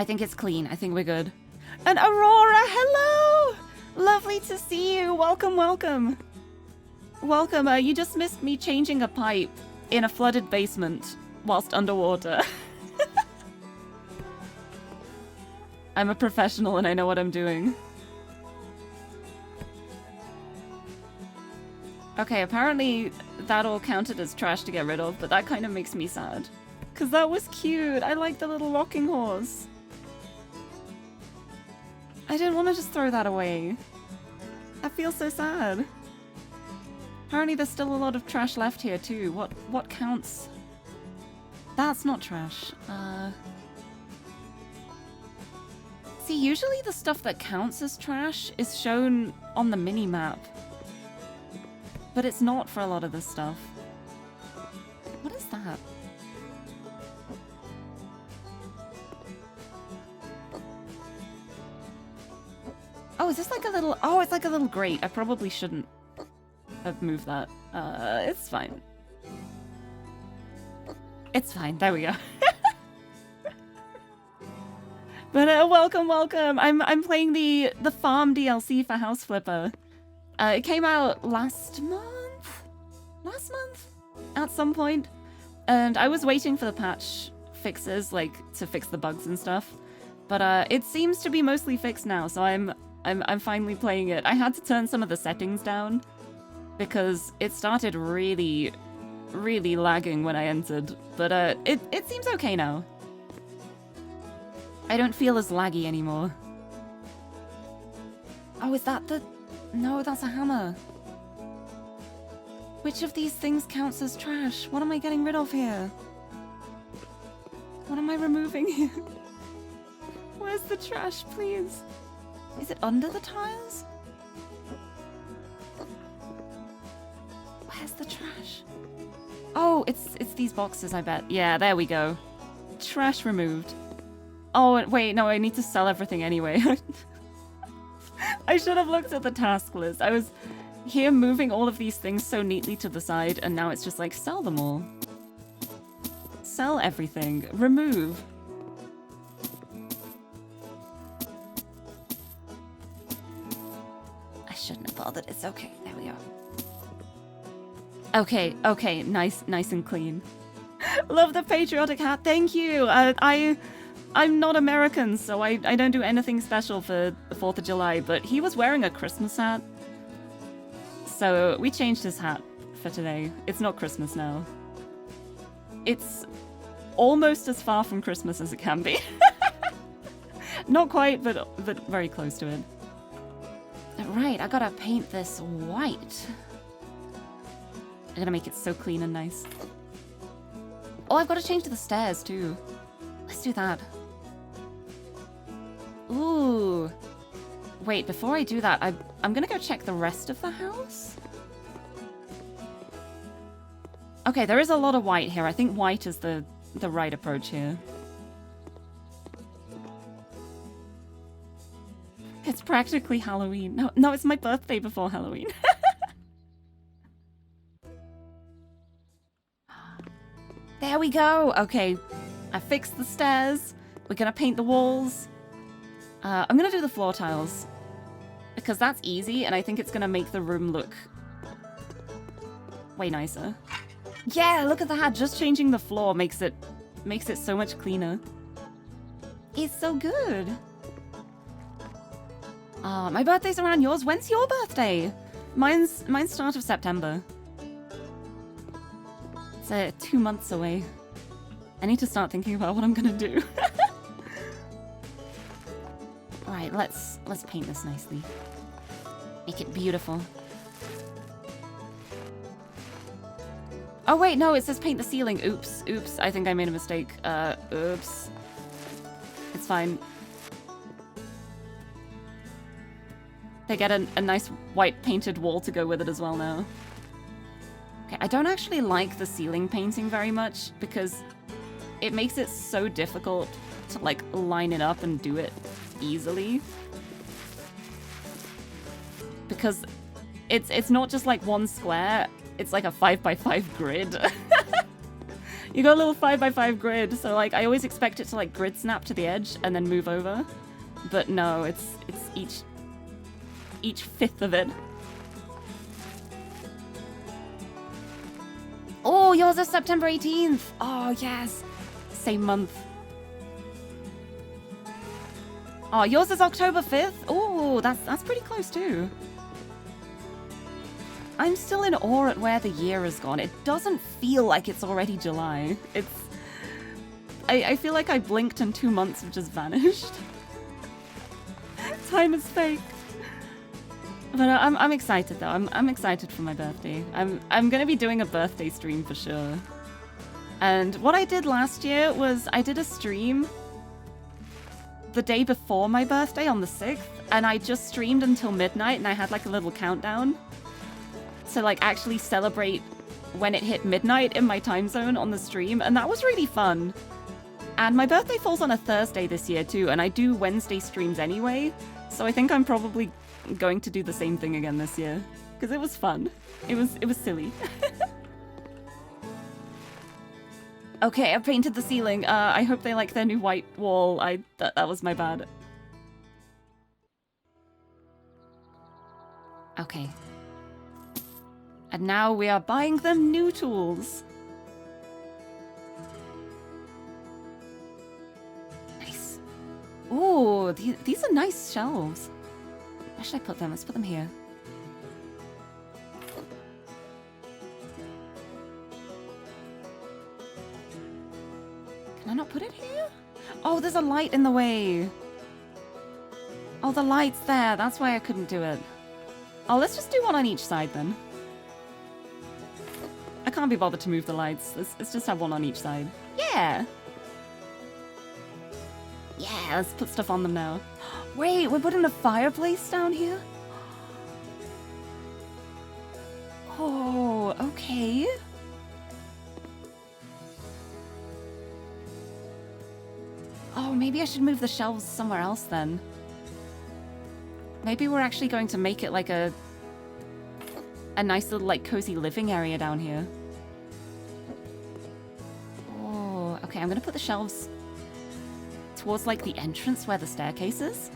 I think it's clean. I think we're good. And Aurora, hello! Lovely to see you. Welcome, welcome. Welcome. You just missed me changing a pipe in a flooded basement whilst underwater. I'm a professional and I know what I'm doing. Okay, apparently that all counted as trash to get rid of, but that kind of makes me sad. Because that was cute. I like the little rocking horse. I didn't want to just throw that away. I feel so sad. Apparently there's still a lot of trash left here too. What counts? That's not trash. See, usually the stuff that counts as trash is shown on the mini-map. But it's not for a lot of this stuff. What is that? Oh, is this like a little... Oh, it's like a little grate. I probably shouldn't have moved that. It's fine. It's fine. There we go. But welcome, welcome. I'm playing the farm DLC for House Flipper. It came out last month at some point, and I was waiting for the patch fixes, like to fix the bugs and stuff. But it seems to be mostly fixed now, so I'm finally playing it. I had to turn some of the settings down because it started really really lagging when I entered, but it seems okay now. I don't feel as laggy anymore. Oh, is that the... No, that's a hammer. Which of these things counts as trash? What am I getting rid of here? What am I removing here? Where's the trash, please? Is it under the tiles? Where's the trash? Oh, it's these boxes, I bet. Yeah, there we go. Trash removed. Oh, wait, no, I need to sell everything anyway. I should have looked at the task list. I was here moving all of these things so neatly to the side, and now it's just like, sell them all. Sell everything. Remove. I shouldn't have bothered. It's okay. There we go. Okay, nice and clean. Love the patriotic hat. Thank you. I'm not American, so I don't do anything special for the 4th of July, but he was wearing a Christmas hat. So we changed his hat for today. It's not Christmas now. It's almost as far from Christmas as it can be. Not quite, but very close to it. Right, I gotta paint this white. I'm gonna make it so clean and nice. Oh, I've got to change to the stairs too. Let's do that. Ooh. Wait, before I do that, I'm gonna go check the rest of the house. Okay, there is a lot of white here. I think white is the right approach here. It's practically Halloween. No, it's my birthday before Halloween. There we go. Okay, I fixed the stairs. We're gonna paint the walls. I'm gonna do the floor tiles because that's easy, and I think it's gonna make the room look way nicer. Yeah, look at that. Just changing the floor makes it so much cleaner. It's so good. My birthday's around yours. When's your birthday? Mine's start of September. It's 2 months away. I need to start thinking about what I'm gonna do. Alright, let's paint this nicely. Make it beautiful. Oh wait, no, it says paint the ceiling. Oops, I think I made a mistake. Oops. It's fine. They get a nice white painted wall to go with it as well now. Okay, I don't actually like the ceiling painting very much because it makes it so difficult to like line it up and do it easily. Because it's not just like one square, it's like a 5x5 grid. You got a little 5x5 grid, so like I always expect it to like grid snap to the edge and then move over. But no, it's each fifth of it. Oh, yours is September 18th. Oh, yes. Same month. Oh, yours is October 5th. Oh, that's pretty close too. I'm still in awe at where the year has gone. It doesn't feel like it's already July. I feel like I blinked and 2 months have just vanished. Time is fake. But I'm excited though. I'm excited for my birthday. I'm gonna be doing a birthday stream for sure. And what I did last year was I did a stream the day before my birthday on the 6th, and I just streamed until midnight and I had like a little countdown. So like actually celebrate when it hit midnight in my time zone on the stream, and that was really fun. And my birthday falls on a Thursday this year too, and I do Wednesday streams anyway, so I think I'm probably going to do the same thing again this year because it was fun. It was silly. Okay, I painted the ceiling. I hope they like their new white wall. That was my bad. Okay. And now we are buying them new tools. Nice. Ooh, these are nice shelves. Where should I put them? Let's put them here. Can I not put it here? Oh, there's a light in the way. Oh, the light's there. That's why I couldn't do it. Oh, let's just do one on each side then. I can't be bothered to move the lights. Let's just have one on each side. Yeah. Yeah, let's put stuff on them now. Wait, we're putting a fireplace down here? Oh, okay. Oh, maybe I should move the shelves somewhere else then. Maybe we're actually going to make it like a nice little like cozy living area down here. Oh, okay, I'm gonna put the shelves towards like the entrance where the staircase is.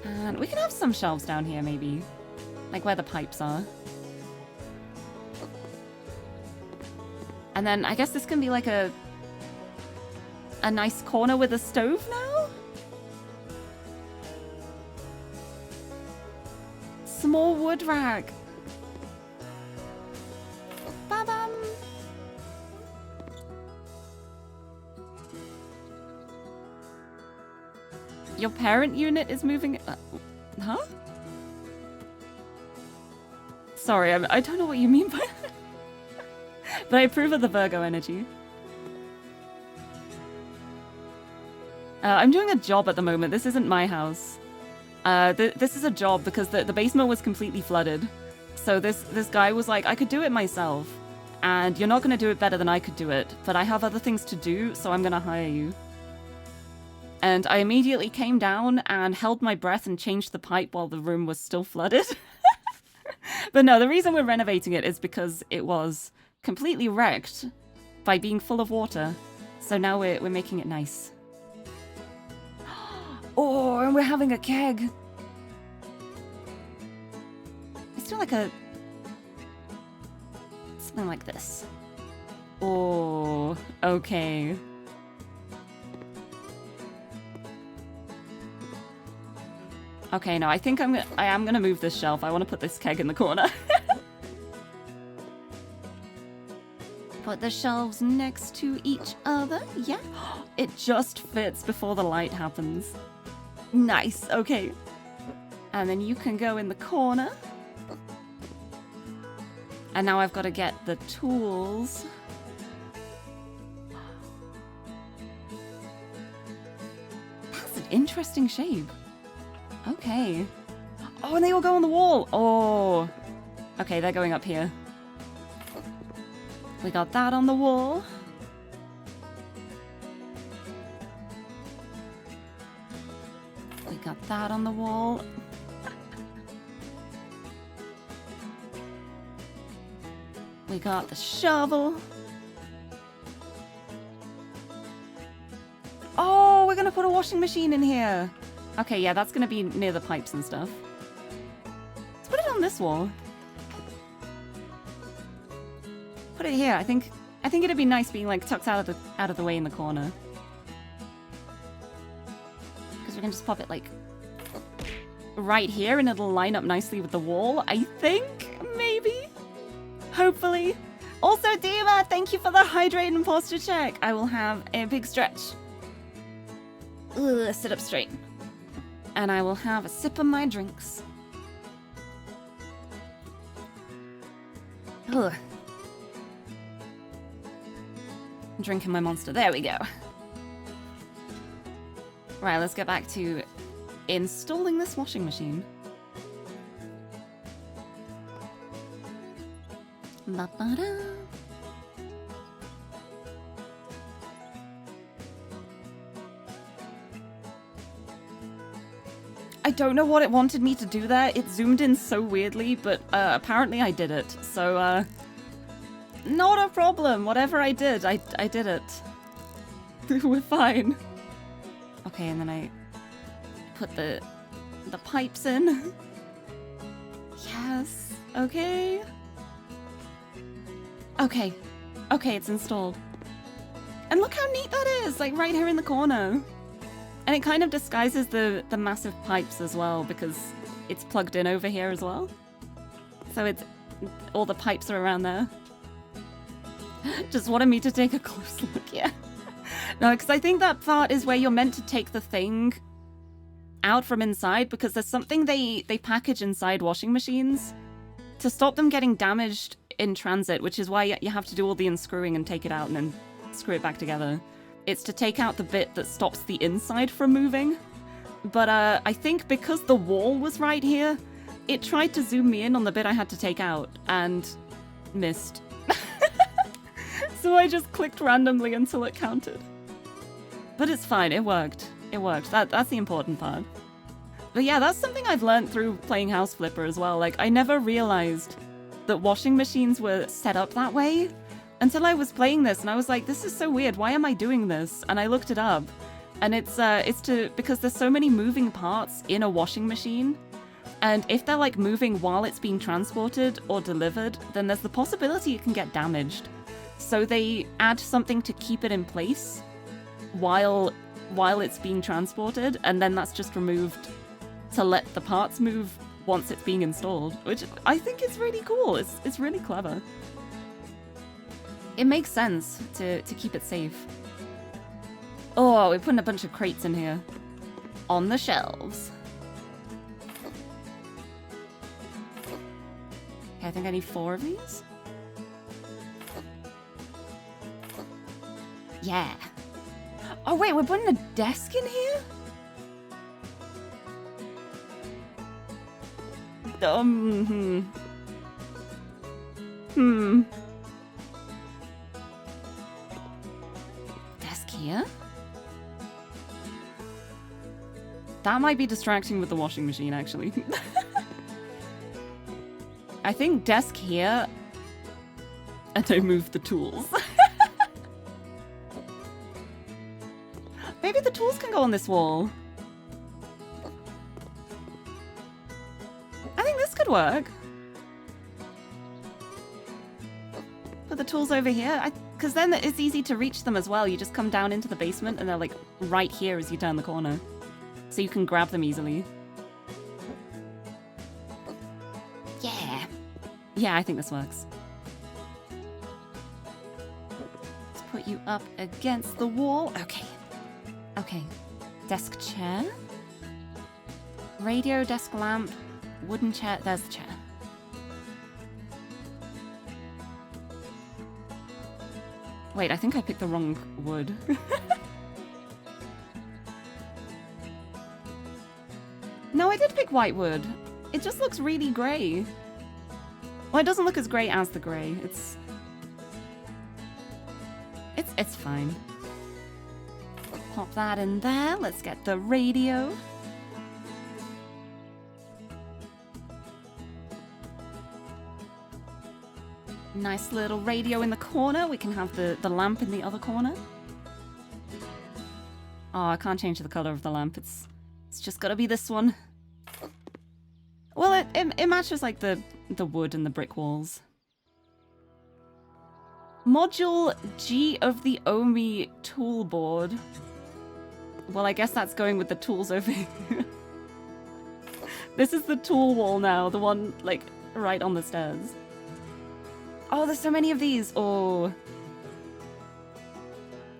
And we can have some shelves down here maybe, like where the pipes are. And then I guess this can be like a nice corner with a stove now? Small wood rack. Ba-bam. Your parent unit is moving... huh? Sorry, I don't know what you mean by that. But I approve of the Virgo energy. I'm doing a job at the moment. This isn't my house. This is a job because the basement was completely flooded. So this guy was like, I could do it myself. And you're not going to do it better than I could do it. But I have other things to do, so I'm going to hire you. And I immediately came down and held my breath and changed the pipe while the room was still flooded. But no, the reason we're renovating it is because it was completely wrecked by being full of water. So now we're making it nice. Oh, and we're having a keg. Let's do like a... something like this. Oh, okay. Okay, no, I think I am gonna move this shelf. I want to put this keg in the corner. Put the shelves next to each other. Yeah, it just fits before the light happens. Nice, okay. And then you can go in the corner. And now I've got to get the tools. That's an interesting shape. Okay. Oh, and they all go on the wall. Oh. Okay, they're going up here. We got that on the wall. We got that on the wall. We got the shovel. Oh, we're gonna put a washing machine in here. Okay, yeah, that's gonna be near the pipes and stuff. Let's put it on this wall. Put it here. I think it'd be nice being like tucked out of the way in the corner. Because we can just pop it like right here and it'll line up nicely with the wall, I think, maybe. Hopefully. Also, Dima, thank you for the hydrate and posture check. I will have a big stretch. Ugh, sit up straight. And I will have a sip of my drinks. Ugh. I'm drinking my monster. There we go. Right, let's get back to installing this washing machine. Ba-ba-da. I don't know what it wanted me to do there. It zoomed in so weirdly, but apparently I did it. So, not a problem. Whatever I did, I did it. We're fine. Okay, and then I put the pipes in. Yes. Okay. Okay. Okay, it's installed. And look how neat that is, like right here in the corner. And it kind of disguises the massive pipes as well because it's plugged in over here as well. So it's all the pipes are around there. Just wanted me to take a close look, yeah. No, because I think that part is where you're meant to take the thing out from inside, because there's something they package inside washing machines to stop them getting damaged in transit, which is why you have to do all the unscrewing and take it out and then screw it back together. It's to take out the bit that stops the inside from moving. But I think because the wall was right here, it tried to zoom me in on the bit I had to take out and missed. So I just clicked randomly until it counted. But it's fine, it worked. It worked. That's the important part. But yeah, that's something I've learned through playing House Flipper as well. Like, I never realized that washing machines were set up that way until I was playing this, and I was like, this is so weird, why am I doing this? And I looked it up, and it's because there's so many moving parts in a washing machine, and if they're like moving while it's being transported or delivered, then there's the possibility it can get damaged. So they add something to keep it in place while it's being transported, and then that's just removed to let the parts move once it's being installed, which I think is really cool. It's really clever. It makes sense to keep it safe. Oh, we're putting a bunch of crates in here. On the shelves. Okay, I think I need 4 of these. Yeah. Oh wait, we're putting a desk in here? Desk here? That might be distracting with the washing machine, actually. I think desk here, and I move the tools. Maybe the tools can go on this wall. I think this could work. Put the tools over here, because then it's easy to reach them as well. You just come down into the basement and they're like right here as you turn the corner. So you can grab them easily. Yeah. Yeah, I think this works. Let's put you up against the wall. Okay. Okay. Desk chair. Radio, desk lamp, wooden chair. There's the chair. Wait, I think I picked the wrong wood. No, I did pick white wood. It just looks really grey. Well, it doesn't look as grey as the grey. It's fine. Pop that in there. Let's get the radio. Nice little radio in the corner. We can have the lamp in the other corner. Oh, I can't change the color of the lamp. It's just gotta be this one. Well, it matches like the wood and the brick walls. Module G of the Omi toolboard. Well, I guess that's going with the tools over here. This is the tool wall now, the one like right on the stairs. Oh, there's so many of these. Oh.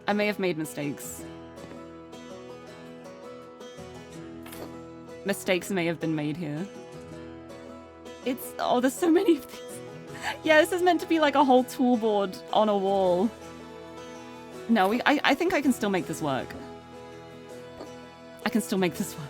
I may have made mistakes. Mistakes may have been made here. Oh, there's so many of these. Yeah, this is meant to be like a whole tool board on a wall. No, I think I can still make this work. I can still make this work.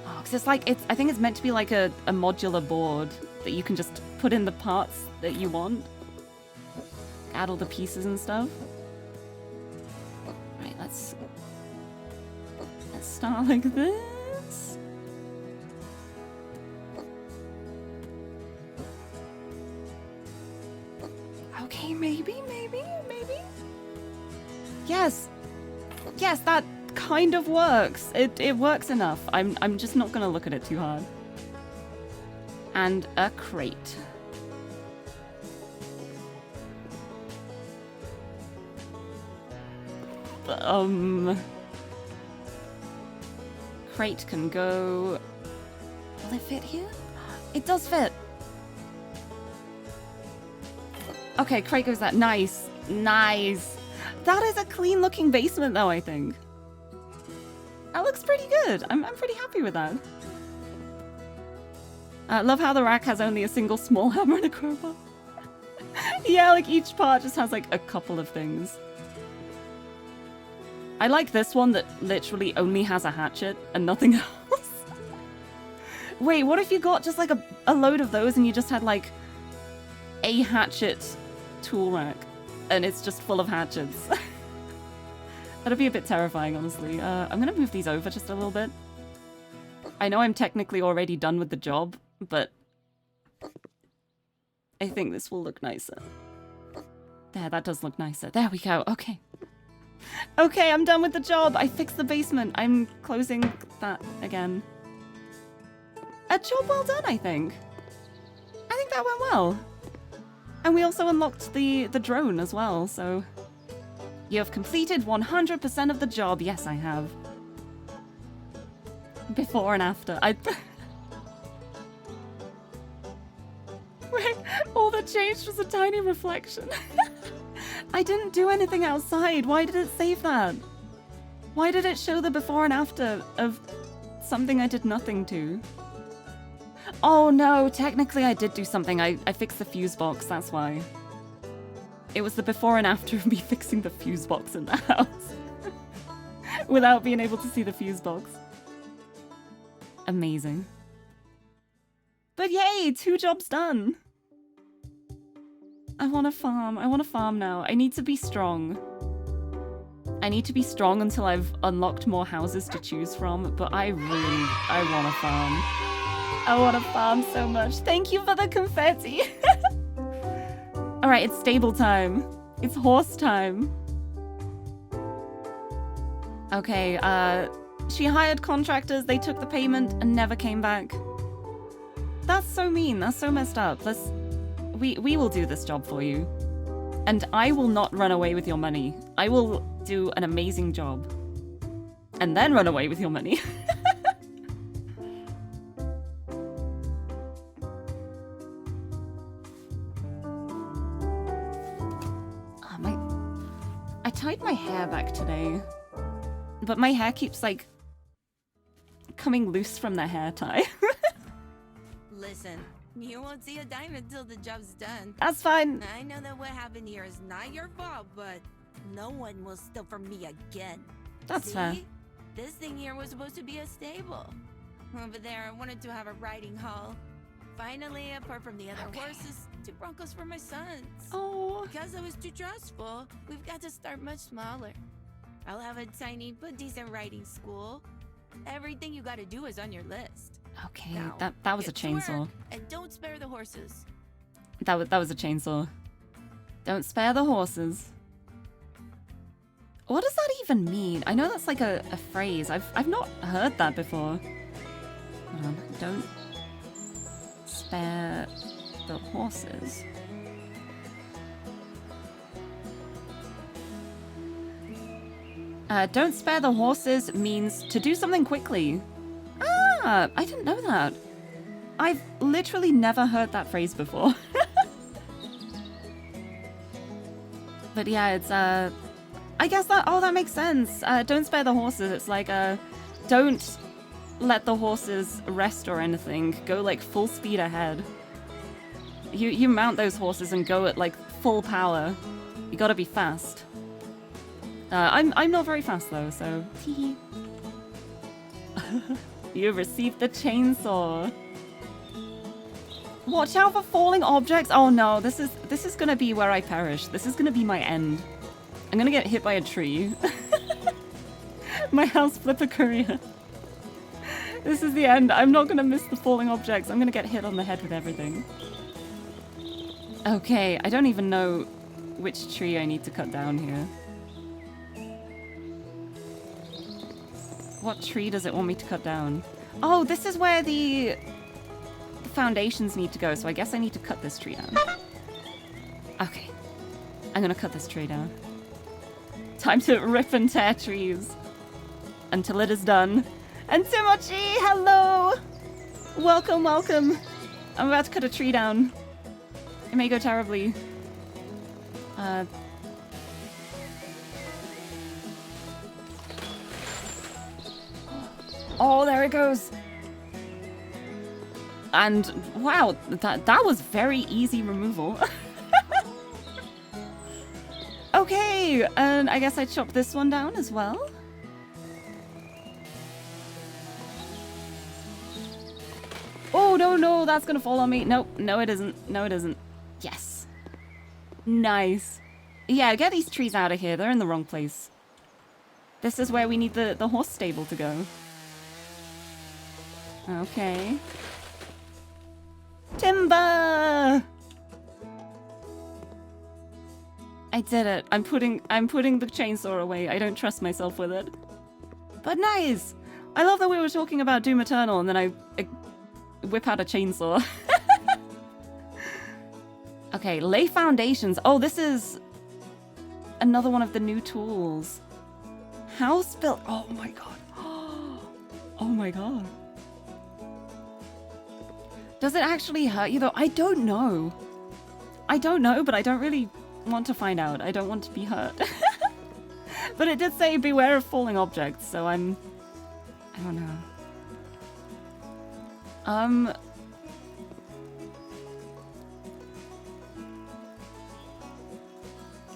Oh, because it's like, I think it's meant to be like a modular board that you can just put in the parts that you want. Add all the pieces and stuff. Right, let's start like this. Okay, maybe. Yes, that kind of works. It works enough. I'm just not gonna look at it too hard. And a crate. Crate can go Will it fit here? It does fit. Okay, Craig goes that. Nice. Nice. That is a clean looking basement though, I think. That looks pretty good. I'm pretty happy with that. Love how the rack has only a single small hammer and a crowbar. Yeah, like each part just has like a couple of things. I like this one that literally only has a hatchet and nothing else. Wait, what if you got just like a load of those and you just had like a hatchet tool rack and it's just full of hatchets? That'd be a bit terrifying, honestly. I'm gonna move these over just a little bit. I know I'm technically already done with the job, but I think this will look nicer. There, that does look nicer. There we go. Okay. Okay, I'm done with the job. I fixed the basement. I'm closing that again. A job well done, I think. I think that went well. And we also unlocked the drone as well, so... You have completed 100% of the job. Yes, I have. Before and after. Wait, all that changed was a tiny reflection. I didn't do anything outside. Why did it save that? Why did it show the before and after of something I did nothing to? Oh no, technically I did do something. I fixed the fuse box, that's why. It was the before and after of me fixing the fuse box in the house. Without being able to see the fuse box. Amazing. But yay, 2 jobs done. I want to farm. I want to farm now. I need to be strong. I need to be strong until I've unlocked more houses to choose from, but I want to farm. I want to farm so much. Thank you for the confetti. All right, it's stable time. It's horse time. Okay, she hired contractors, they took the payment and never came back. That's so mean, that's so messed up. We will do this job for you. And I will not run away with your money. I will do an amazing job. And then run away with your money. I tied my hair back today. But my hair keeps, like, coming loose from the hair tie.
Listen, you won't see a dime until the job's done.
That's fine.
I know that what happened here is not your fault, but no one will steal from me again.
That's
See?
fair.
This thing here was supposed to be a stable. Over there, I wanted to have a riding hall. Finally, apart from the other horses, 2 broncos for my sons.
Oh.
Because it was too trustful, we've got to start much smaller. I'll have a tiny but decent riding school. Everything you gotta do is on your list.
Okay,
Now,
that was a
get to work,
chainsaw.
and don't spare the horses.
That was a chainsaw. Don't spare the horses. What does that even mean? I know that's like a phrase. I've not heard that before. Hold on. Don't spare the horses. Don't spare the horses means to do something quickly. Ah, I didn't know that. I've literally never heard that phrase before. But yeah, it's, I guess that makes sense. Don't spare the horses. It's like, don't let the horses rest or anything. Go, like, full speed ahead. You mount those horses and go at, like, full power. You gotta be fast. I'm not very fast, though, so... Tee. You received the chainsaw. Watch out for falling objects. Oh no, this is gonna be where I perish. This is gonna be my end. I'm gonna get hit by a tree. My house flipper career. This is the end. I'm not gonna miss the falling objects. I'm gonna get hit on the head with everything. Okay, I don't even know which tree I need to cut down here. What tree does it want me to cut down? Oh, this is where the foundations need to go, so I guess I need to cut this tree down. Okay. I'm gonna cut this tree down. Time to rip and tear trees. Until it is done. And Timochi, hello! Welcome, welcome. I'm about to cut a tree down. It may go terribly. Oh, there it goes. And wow, that was very easy removal. Okay, and I guess I chop this one down as well. Oh, no, that's gonna fall on me. Nope, no it isn't. No it isn't. Yes. Nice. Yeah, get these trees out of here. They're in the wrong place. This is where we need the horse stable to go. Okay. Timber! I did it. I'm putting the chainsaw away. I don't trust myself with it. But nice! I love that we were talking about Doom Eternal and then I whip out a chainsaw. Okay, lay foundations. Oh, this is another one of the new tools. House built. Oh my god. Oh my god. Does it actually hurt you though? I don't know. I don't know, but I don't really want to find out. I don't want to be hurt. But it did say beware of falling objects, so I don't know.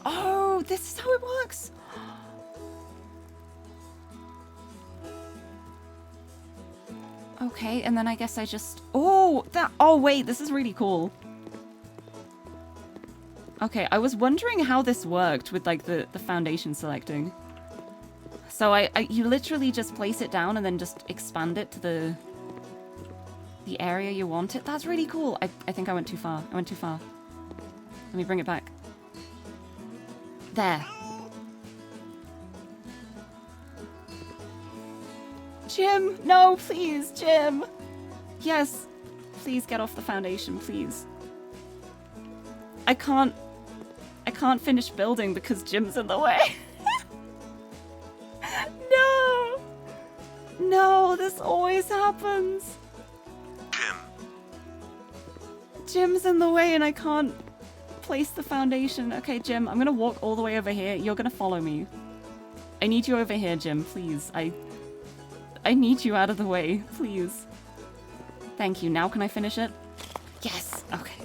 Oh, this is how it works. Okay, and then I guess I just... Oh, wait, this is really cool. Okay, I was wondering how this worked with, like, the foundation selecting. So you literally just place it down and then just expand it to the area you want it. That's really cool. I think I went too far. Let me bring it back. There. Jim! No, please, Jim! Yes. Please get off the foundation, please. I can't finish building because Jim's in the way. No! No, this always happens. Jim's in the way and I can't place the foundation. Okay, Jim, I'm gonna walk all the way over here. You're gonna follow me. I need you over here, Jim, please. I need you out of the way, please. Thank you. Now can I finish it? Yes! Okay.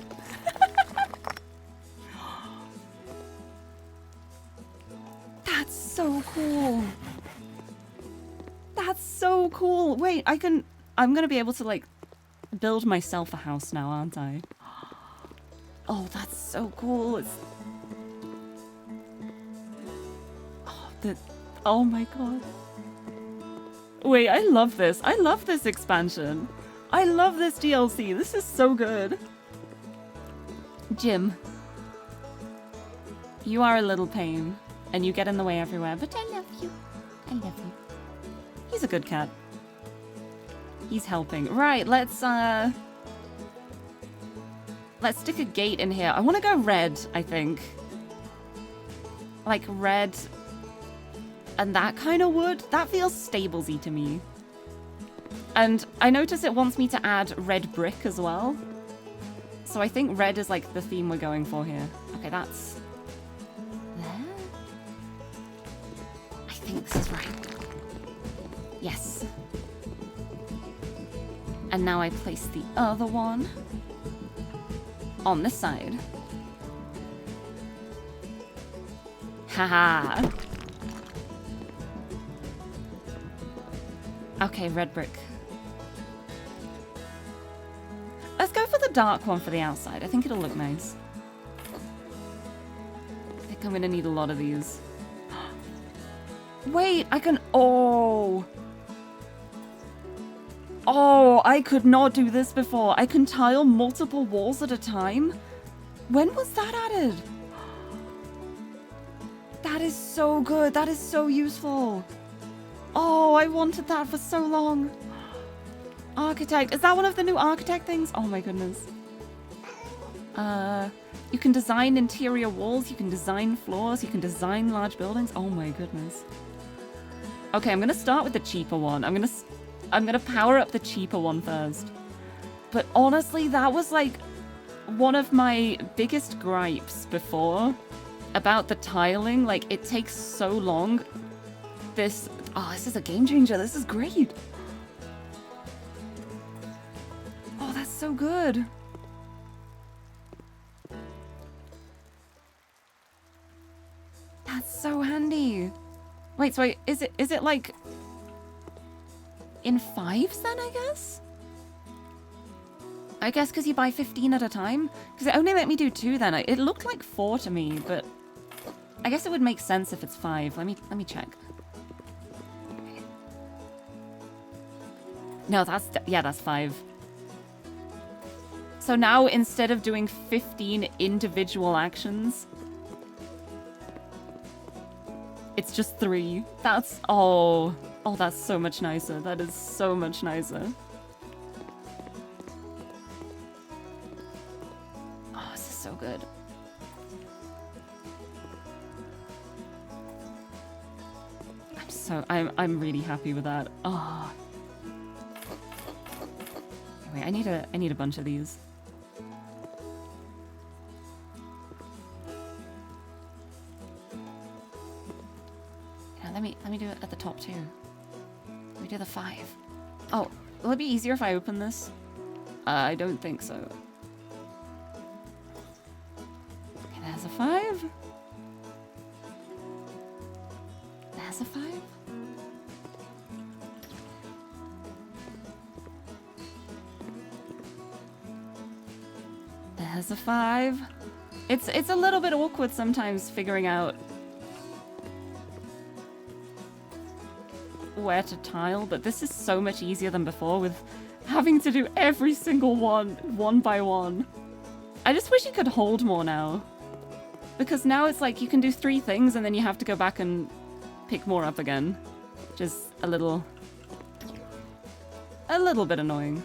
That's so cool. That's so cool. Wait, I'm gonna be able to, like, build myself a house now, aren't I? Oh, that's so cool. Oh my god. Wait, I love this. I love this expansion. I love this DLC. This is so good. Jim. You are a little pain, and you get in the way everywhere, but I love you. I love you. He's a good cat. He's helping. Right, let's stick a gate in here. I want to go red, I think. Like red and that kind of wood. That feels stablesy to me. And I notice it wants me to add red brick as well. So I think red is like the theme we're going for here. Okay, that's there. I think this is right. Yes. And now I place the other one on this side. Haha. Okay, red brick. Let's go for the dark one for the outside. I think it'll look nice. I think I'm gonna need a lot of these. Wait, I can... Oh! Oh, I could not do this before. I can tile multiple walls at a time. When was that added? That is so good. That is so useful. Oh, I wanted that for so long. Architect. Is that one of the new architect things? Oh my goodness. You can design interior walls. You can design floors. You can design large buildings. Oh my goodness. Okay, I'm going to start with the cheaper one. I'm gonna power up the cheaper one first. But honestly, that was like one of my biggest gripes before about the tiling. Like, it takes so long. This is a game changer. This is great. Oh, that's so good. That's so handy. Wait, so is it like in 5s then, I guess? I guess because you buy 15 at a time? Because it only let me do 2 then. It looked like 4 to me, but I guess it would make sense if it's 5. Let me check. No, that's 5. So now instead of doing 15 individual actions, it's just 3. That's that's so much nicer. That is so much nicer. Oh, this is so good. I'm really happy with that. Oh. Wait, I need a bunch of these. Yeah, let me do it at the top too. Let me do the 5. Oh, will it be easier if I open this? I don't think so. Okay, there's a 5. There's a 5. There's a 5. It's a little bit awkward sometimes figuring out where to tile, but this is so much easier than before with having to do every single one by one. I just wish you could hold more now. Because now it's like you can do 3 things and then you have to go back and pick more up again. Just a little bit annoying.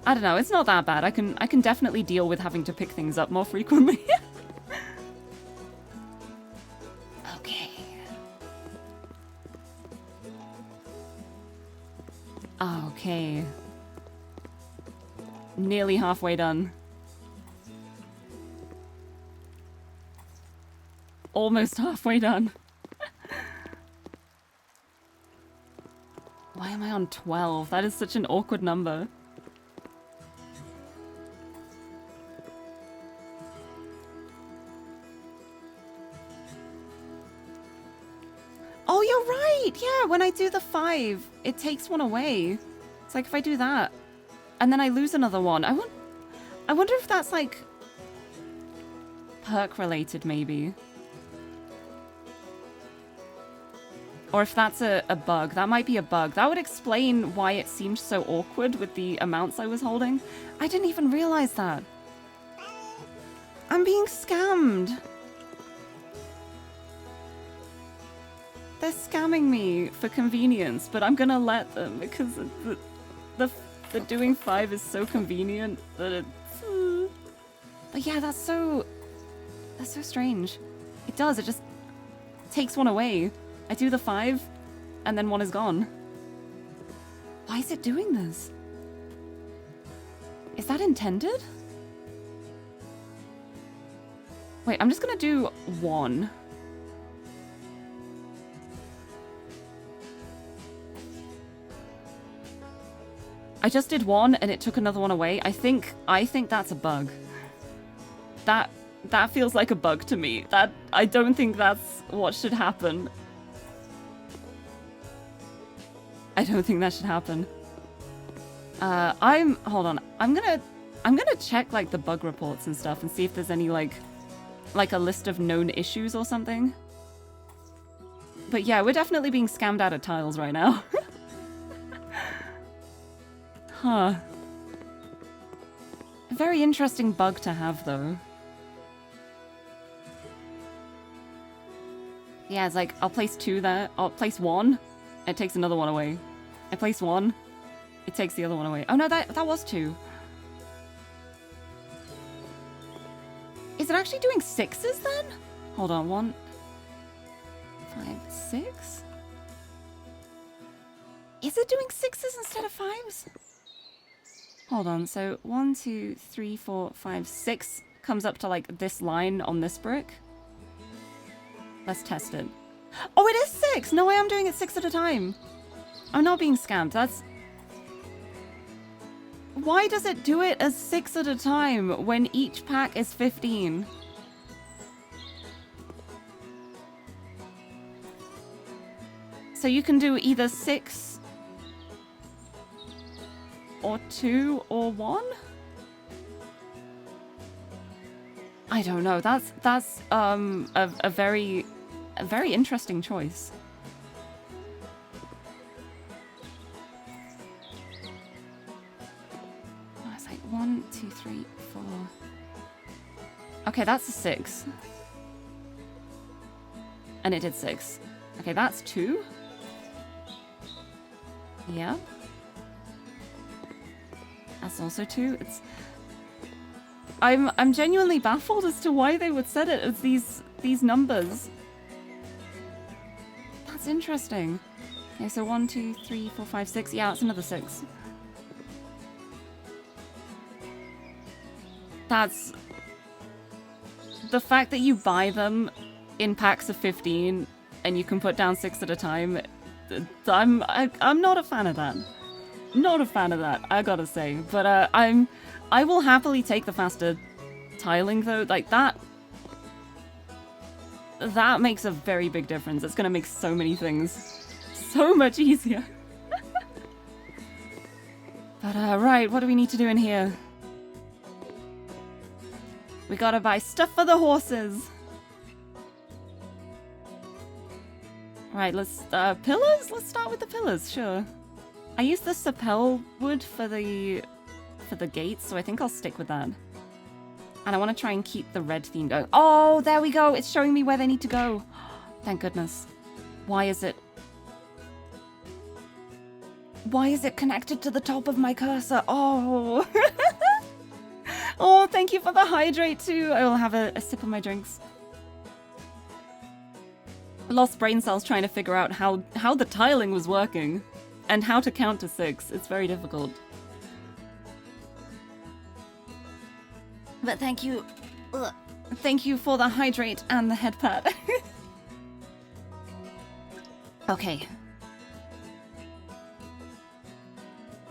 I don't know, it's not that bad. I can definitely deal with having to pick things up more frequently. Okay. Okay. Nearly halfway done. Almost halfway done. Why am I on 12? That is such an awkward number. Oh, you're right! Yeah, when I do the 5, it takes one away. It's like if I do that, and then I lose another one. I wonder if that's like perk related, maybe. Or if that's a bug. That might be a bug. That would explain why it seemed so awkward with the amounts I was holding. I didn't even realize that. I'm being scammed. They're scamming me for convenience, but I'm gonna let them because the doing 5 is so convenient that it's... But yeah, that's so strange. It does, it just takes one away. I do the 5, and then 1 is gone. Why is it doing this? Is that intended? Wait, I'm just gonna do 1. I just did 1 and it took another one away. I think that's a bug. That feels like a bug to me. I don't think that's what should happen. I don't think that should happen. Hold on. I'm gonna check like the bug reports and stuff and see if there's any like a list of known issues or something. But yeah, we're definitely being scammed out of tiles right now. Huh. A very interesting bug to have, though. Yeah, it's like, I'll place 2 there. I'll place 1. It takes another one away. I place 1. It takes the other one away. Oh no, that was 2. Is it actually doing 6s then? Hold on, 1, 5, 6? Is it doing 6s instead of 5s? Hold on, so 1, 2, 3, 4, 5, 6 comes up to like this line on this brick. Let's test it. Oh, it is 6! No way, I'm doing it 6 at a time. I'm not being scammed. That's... Why does it do it as 6 at a time when each pack is 15? So you can do either 6 or 2 or 1? I don't know. That's a very interesting choice. Oh, it's like 1, 2, 3, 4. Okay, that's a 6. And it did 6. Okay, that's 2. Yeah. That's also 2. It's... I'm genuinely baffled as to why they would set it as these numbers. That's interesting. Okay, so 1, 2, 3, 4, 5, 6. Yeah, it's another 6. That's... The fact that you buy them in packs of 15 and you can put down 6 at a time, I'm not a fan of that. Not a fan of that, I gotta say. But I will happily take the faster tiling though. Like that makes a very big difference. It's gonna make so many things so much easier. But right, what do we need to do in here? We gotta buy stuff for the horses. Right, let's pillars? Let's start with the pillars, sure. I used the sapel wood for the gates, so I think I'll stick with that. And I want to try and keep the red theme going. Oh, there we go. It's showing me where they need to go. Thank goodness. Why is it connected to the top of my cursor? Oh. Oh, thank you for the hydrate too. I will have a sip of my drinks. Lost brain cells trying to figure out how the tiling was working and how to count to 6. It's very difficult. But thank you. Ugh. Thank you for the hydrate and the head pad. Okay.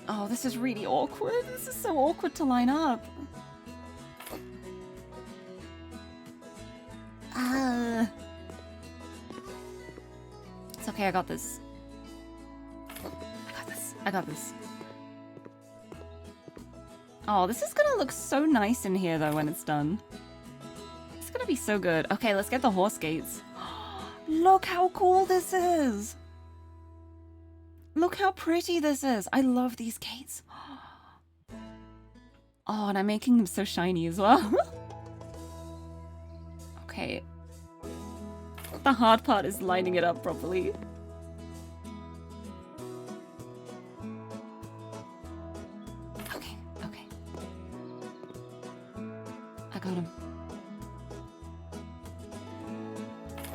Oh, this is really awkward. This is so awkward to line up. It's okay, I got this. I got this. Oh, this is gonna look so nice in here though when it's done. It's gonna be so good. Okay, let's get the horse gates. Look how cool this is! Look how pretty this is! I love these gates. Oh, and I'm making them so shiny as well. Okay. The hard part is lining it up properly. Okay. I got him.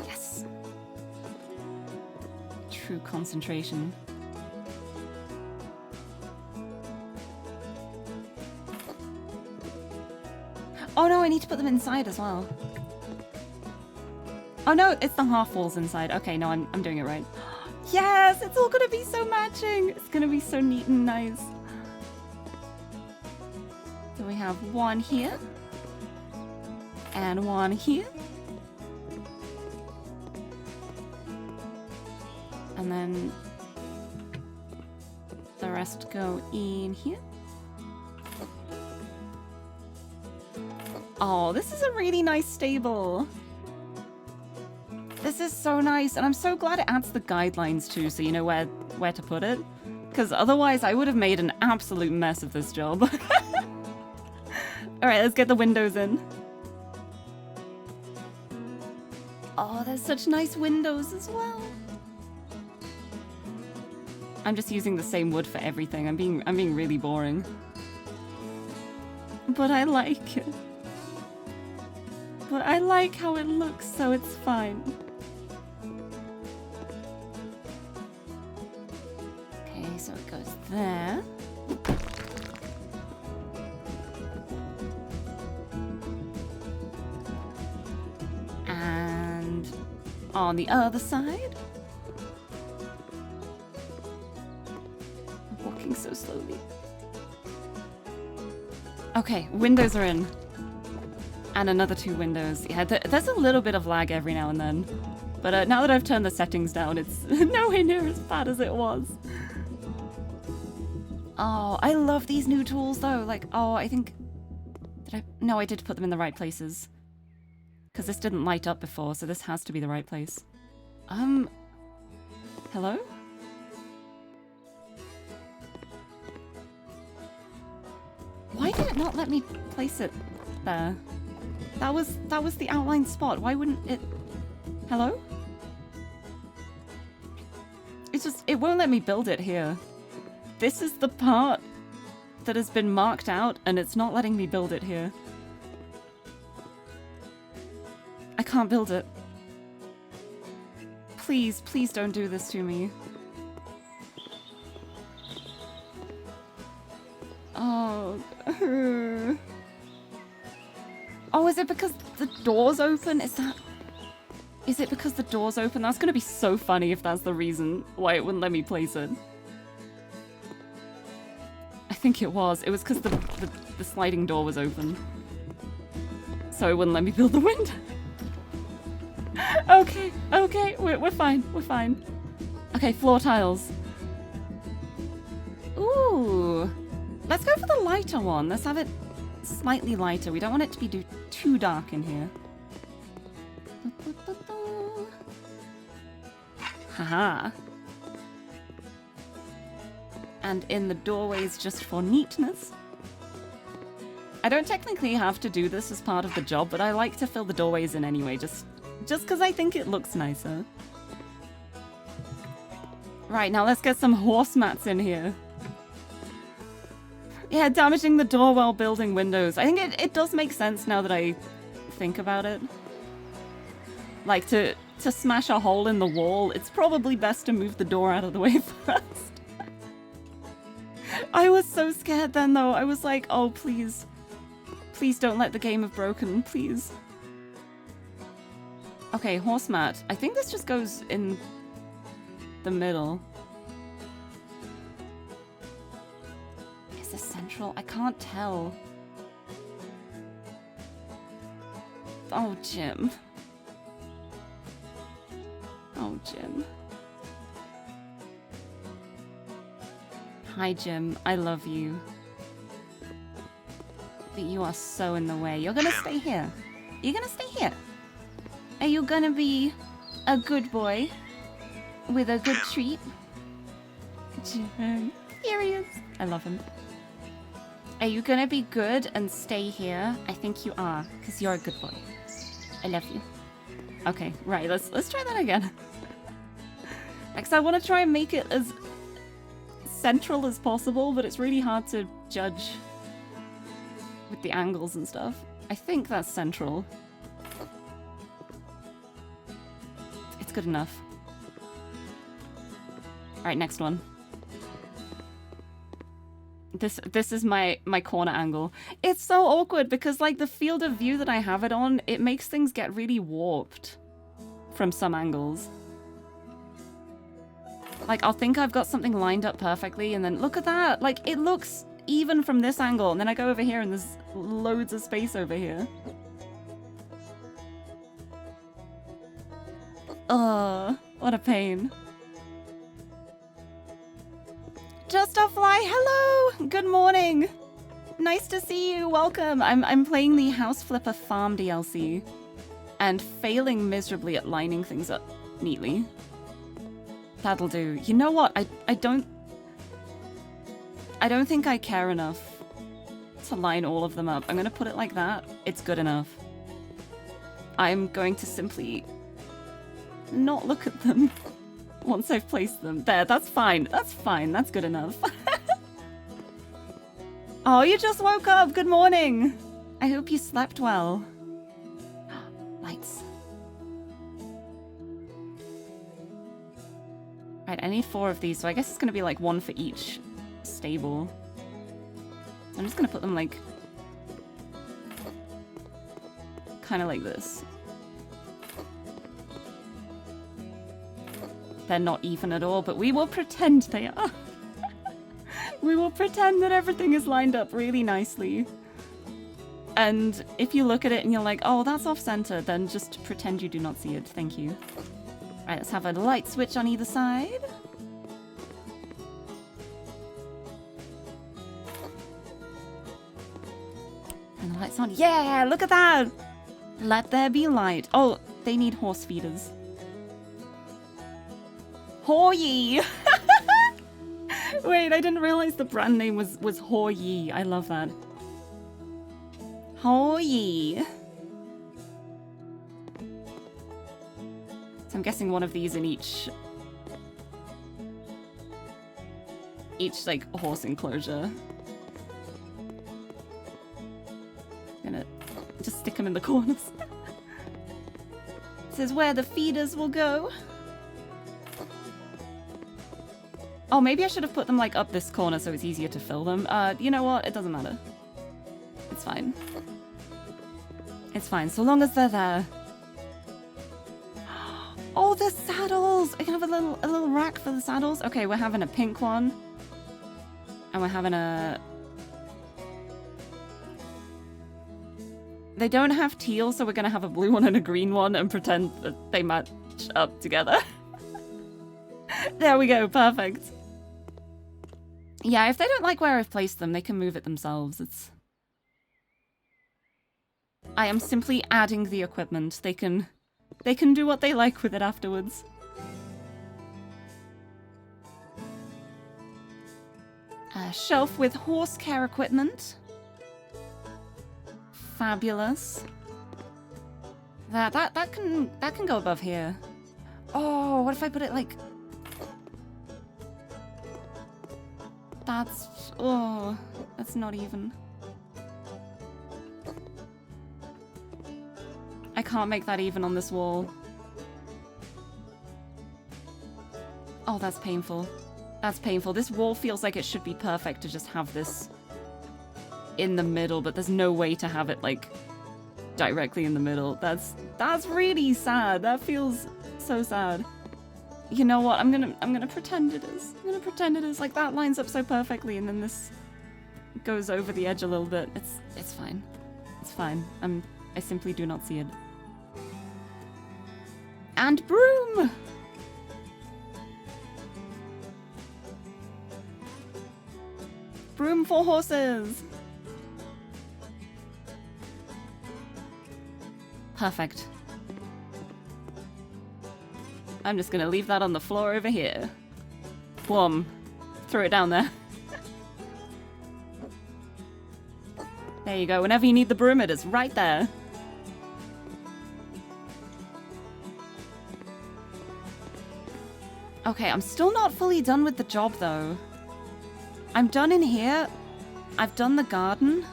Yes. True concentration. Oh no, I need to put them inside as well. Oh no, it's the half walls inside. Okay, no, I'm doing it right. Yes, it's all gonna be so matching. It's gonna be so neat and nice. So we have one here. And one here. And then the rest go in here. Oh, this is a really nice stable. This is so nice, and I'm so glad it adds the guidelines too, so you know where to put it. Because otherwise I would have made an absolute mess of this job. Alright, let's get the windows in. Oh, there's such nice windows as well. I'm just using the same wood for everything. I'm being really boring. But I like it. But I like how it looks, so it's fine. Okay, so it goes there. on the other side. I'm walking so slowly. Okay, windows are in. And another 2 windows. Yeah, there's a little bit of lag every now and then. But now that I've turned the settings down, it's nowhere near as bad as it was. Oh, I love these new tools though. Like, oh, I think... No, I did put them in the right places. Because this didn't light up before, so this has to be the right place. Hello? Why did it not let me place it there? That was the outlined spot. Why wouldn't it... Hello? It's just, it won't let me build it here. This is the part that has been marked out, and it's not letting me build it here. I can't build it. Please, please don't do this to me. Oh. Oh, is it because the door's open? Is it because the door's open? That's gonna be so funny if that's the reason why it wouldn't let me place it. I think it was. It was because the sliding door was open. So it wouldn't let me build the window. Okay, okay, we're fine, we're fine. Okay, floor tiles. Ooh. Let's go for the lighter one. Let's have it slightly lighter. We don't want it to be too dark in here. Haha. And in the doorways just for neatness. I don't technically have to do this as part of the job, but I like to fill the doorways in anyway, just because I think it looks nicer. Right, now let's get some horse mats in here. Yeah, damaging the door while building windows. I think it does make sense now that I think about it. Like, to smash a hole in the wall, it's probably best to move the door out of the way first. I was so scared then, though. I was like, oh, please. Please don't let the game have broken, please. Okay, horse mat. I think this just goes in the middle. Is this central? I can't tell. Oh, Jim. Oh, Jim. Hi, Jim. I love you. But you are so in the way. You're gonna stay here. You're gonna stay here. Are you gonna be a good boy with a good treat? Jim. Here he is. I love him. Are you gonna be good and stay here? I think you are, because you're a good boy. I love you. Okay, right, let's try that again. Because I want to try and make it as central as possible, but it's really hard to judge with the angles and stuff. I think that's central. It's good enough. Alright, next one. This is my corner angle. It's so awkward because, like, the field of view that I have it on, it makes things get really warped from some angles. Like, I'll think I've got something lined up perfectly, and then look at that! Like, it looks even from this angle, and then I go over here and there's loads of space over here. Ugh, what a pain. Just a fly, hello! Good morning! Nice to see you, welcome! I'm playing the House Flipper Farm DLC and failing miserably at lining things up neatly. That'll do. You know what? I don't think I care enough to line all of them up. I'm gonna put it like that. It's good enough. I'm going to simply not look at them once I've placed them. There, that's fine. That's fine. That's good enough. Oh, you just woke up. Good morning. I hope you slept well. Lights. Right, I need 4 of these, so I guess it's gonna be like 1 for each stable. I'm just gonna put them like kind of like this. they're not even at all, but we will pretend they are. We will pretend that everything is lined up really nicely. And if you look at it and you're like, oh, that's off-center, then just pretend you do not see it. Thank you. Alright, let's have a light switch on either side. And the light's on. Yeah, look at that! Let there be light. Oh, they need horse feeders. Hoyi! Wait, I didn't realize the brand name was Hoyi. I love that. Hoyi. So I'm guessing one of these in each like horse enclosure. Gonna just stick them in the corners. This is where the feeders will go. Oh, maybe I should have put them like up this corner so it's easier to fill them. You know what? It doesn't matter. It's fine. It's fine, so long as they're there. Oh, the saddles! I can have a little rack for the saddles. Okay, we're having a pink one. And we're having a... They don't have teal, so we're gonna have a blue one and a green one and pretend that they match up together. There we go, perfect. Yeah, if they don't like where I've placed them, they can move it themselves. I am simply adding the equipment. They can do what they like with it afterwards. A shelf with horse care equipment. Fabulous. That can go above here. Oh, what if I put it like... That's not even. I can't make that even on this wall. Oh, that's painful. That's painful. This wall feels like it should be perfect to just have this in the middle, but there's no way to have it, like, directly in the middle. That's really sad. That feels so sad. You know what? I'm gonna pretend it is. I'm gonna pretend it is. Like, that lines up so perfectly, and then this goes over the edge a little bit. It's fine. It's fine. I simply do not see it. And broom! Broom for horses! Perfect. I'm just gonna leave that on the floor over here. Boom. Throw it down there. There you go. Whenever you need the broom, it is right there. Okay, I'm still not fully done with the job, though. I'm done in here. I've done the garden.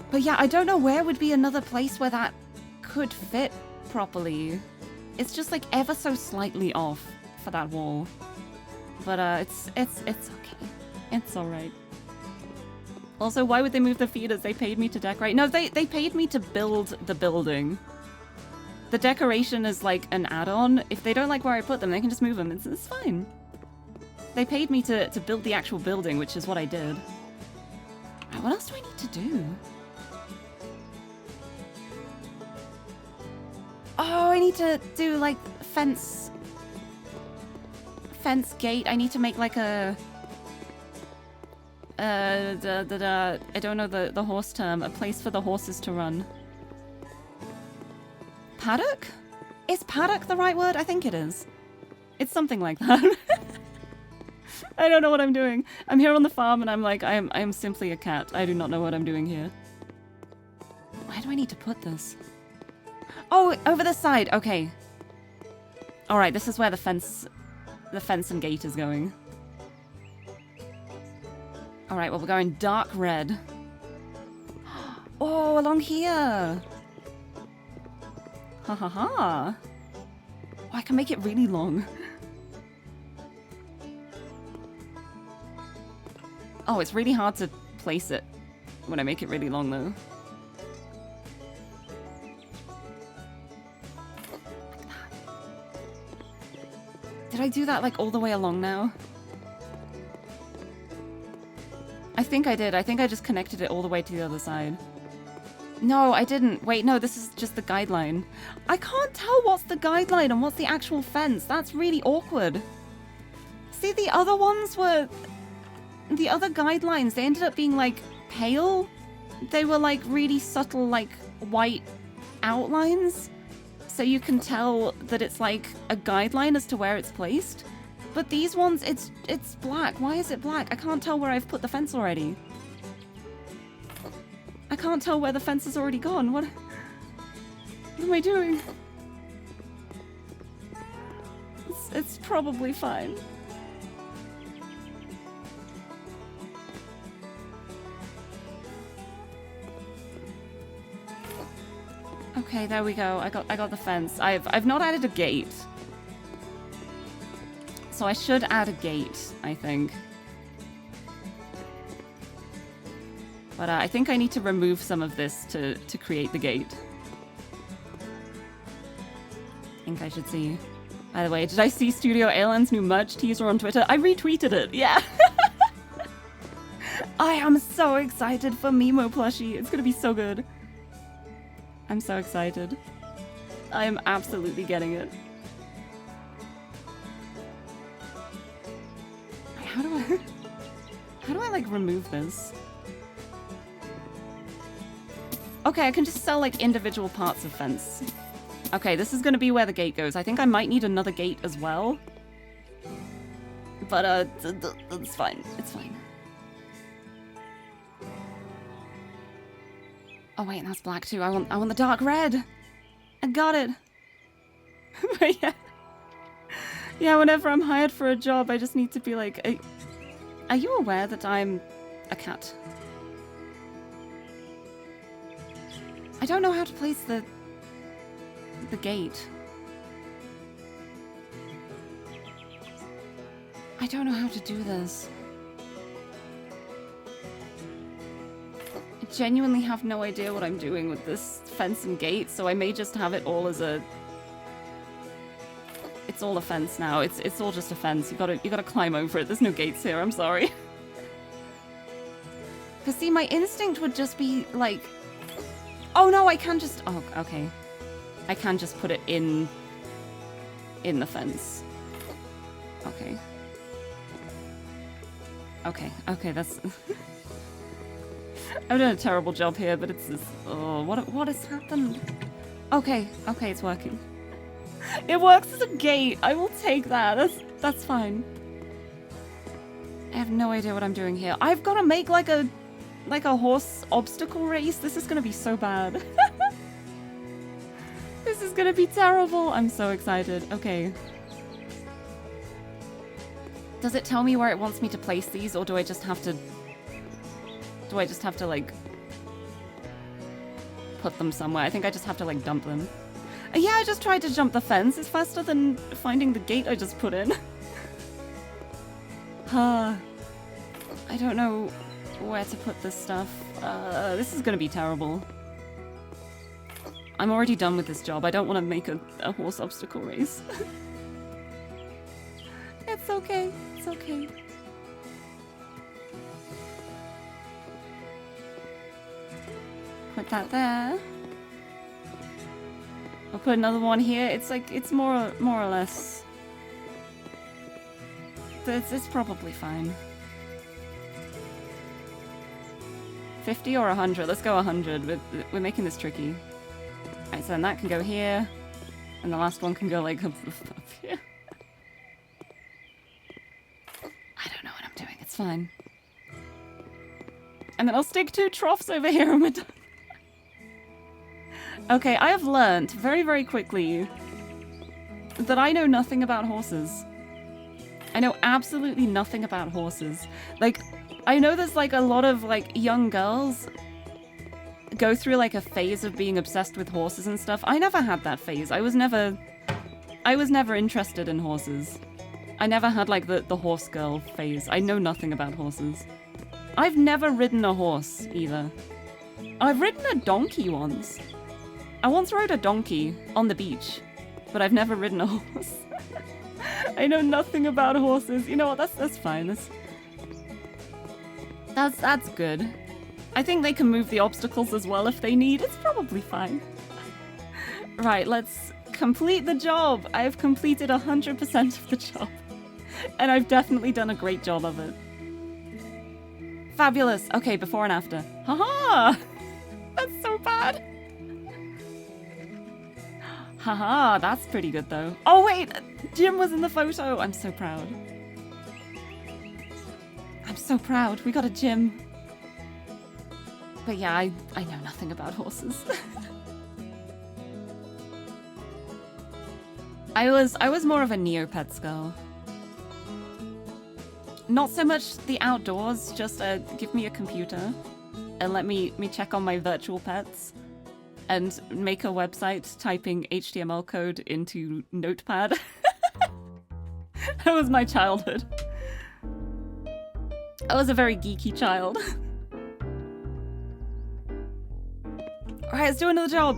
But yeah, I don't know where would be another place where that could fit properly. It's just like ever so slightly off for that wall. But it's okay. It's alright. Also, why would they move the feeders? They paid me to decorate. No, they paid me to build the building. The decoration is like an add-on. If they don't like where I put them, they can just move them. It's fine. They paid me to build the actual building, which is what I did. Right, what else do I need to do? Oh, I need to do like fence gate. I need to make like a I don't know the horse term. A place for the horses to run. Paddock? Is paddock the right word? I think it is. It's something like that. I don't know what I'm doing. I'm here on the farm and I'm like, I am simply a cat. I do not know what I'm doing here. Where do I need to put this? Oh, over the side. Okay. All right, this is where the fence and gate is going. All right, well, we're going dark red. Oh, along here. Ha ha ha. Oh, I can make it really long. Oh, it's really hard to place it when I make it really long, though. Did I do that like all the way along now? I think I did. I think I just connected it all the way to the other side. No, I didn't. Wait, no, this is just the guideline. I can't tell what's the guideline and what's the actual fence. That's really awkward. See, the other ones were... The other guidelines, they ended up being, like, pale. They were, like, really subtle, like, white outlines. So you can tell that it's, like, a guideline as to where it's placed. But these ones, it's black. Why is it black? I can't tell where I've put the fence already. I can't tell where the fence has already gone. What am I doing? It's probably fine. Okay, there we go. I got the fence. I've not added a gate. So I should add a gate, I think. But I think I need to remove some of this to create the gate. I think I should see. By the way, did I see Studio Aelan's new merch teaser on Twitter? I retweeted it, yeah! I am so excited for Mimo plushie. It's gonna be so good. I'm so excited. I am absolutely getting it. How do I like remove this? Okay, I can just sell like individual parts of fence. Okay, this is gonna be where the gate goes. I think I might need another gate as well. But it's fine. It's fine. Oh wait, that's black too. I want the dark red. I got it. But yeah. Yeah, whenever I'm hired for a job, I just need to be like, are you aware that I'm a cat? I don't know how to place the gate. I don't know how to do this. I genuinely have no idea what I'm doing with this fence and gate, so I may just have it all as a... It's all a fence now. It's all just a fence. You gotta climb over it. There's no gates here, I'm sorry. Cause see, my instinct would just be like... Oh no, I can just... Oh, okay. I can just put it in the fence. Okay. Okay, that's... I've done a terrible job here, but it's just... Oh, what has happened? Okay, it's working. It works as a gate. I will take that. That's fine. I have no idea what I'm doing here. I've got to make like a horse obstacle race. This is going to be so bad. This is going to be terrible. I'm so excited. Okay. Does it tell me where it wants me to place these, or do I just have to... Do I just have to, like... put them somewhere? I think I just have to, like, dump them. Yeah, I just tried to jump the fence. It's faster than finding the gate I just put in. I don't know where to put this stuff. This is gonna be terrible. I'm already done with this job. I don't want to make a horse obstacle race. It's okay. It's okay. Put that there. I'll put another one here. It's like, it's more or less... It's probably fine. 50 or 100? Let's go 100. We're making this tricky. Alright, so then that can go here. And the last one can go like up here. I don't know what I'm doing. It's fine. And then I'll stick 2 troughs over here and we're done. Okay, I have learnt very, very quickly that I know nothing about horses. I know absolutely nothing about horses. Like, I know there's like a lot of like young girls go through like a phase of being obsessed with horses and stuff. I never had that phase. I was never interested in horses. I never had like the horse girl phase. I know nothing about horses. I've never ridden a horse either. I've ridden a donkey once. I once rode a donkey on the beach, but I've never ridden a horse. I know nothing about horses. You know what? That's fine. That's good. I think they can move the obstacles as well if they need. It's probably fine. Right, let's complete the job. I've completed 100% of the job. And I've definitely done a great job of it. Fabulous. Okay, before and after. Haha! That's so bad. Haha, that's pretty good though. Oh wait, Jim was in the photo. I'm so proud. I'm so proud. We got a Jim. But yeah, I know nothing about horses. I was more of a Neopets girl. Not so much the outdoors, just give me a computer and let me check on my virtual pets and make a website typing HTML code into Notepad. That was my childhood. I was a very geeky child. Alright, let's do another job.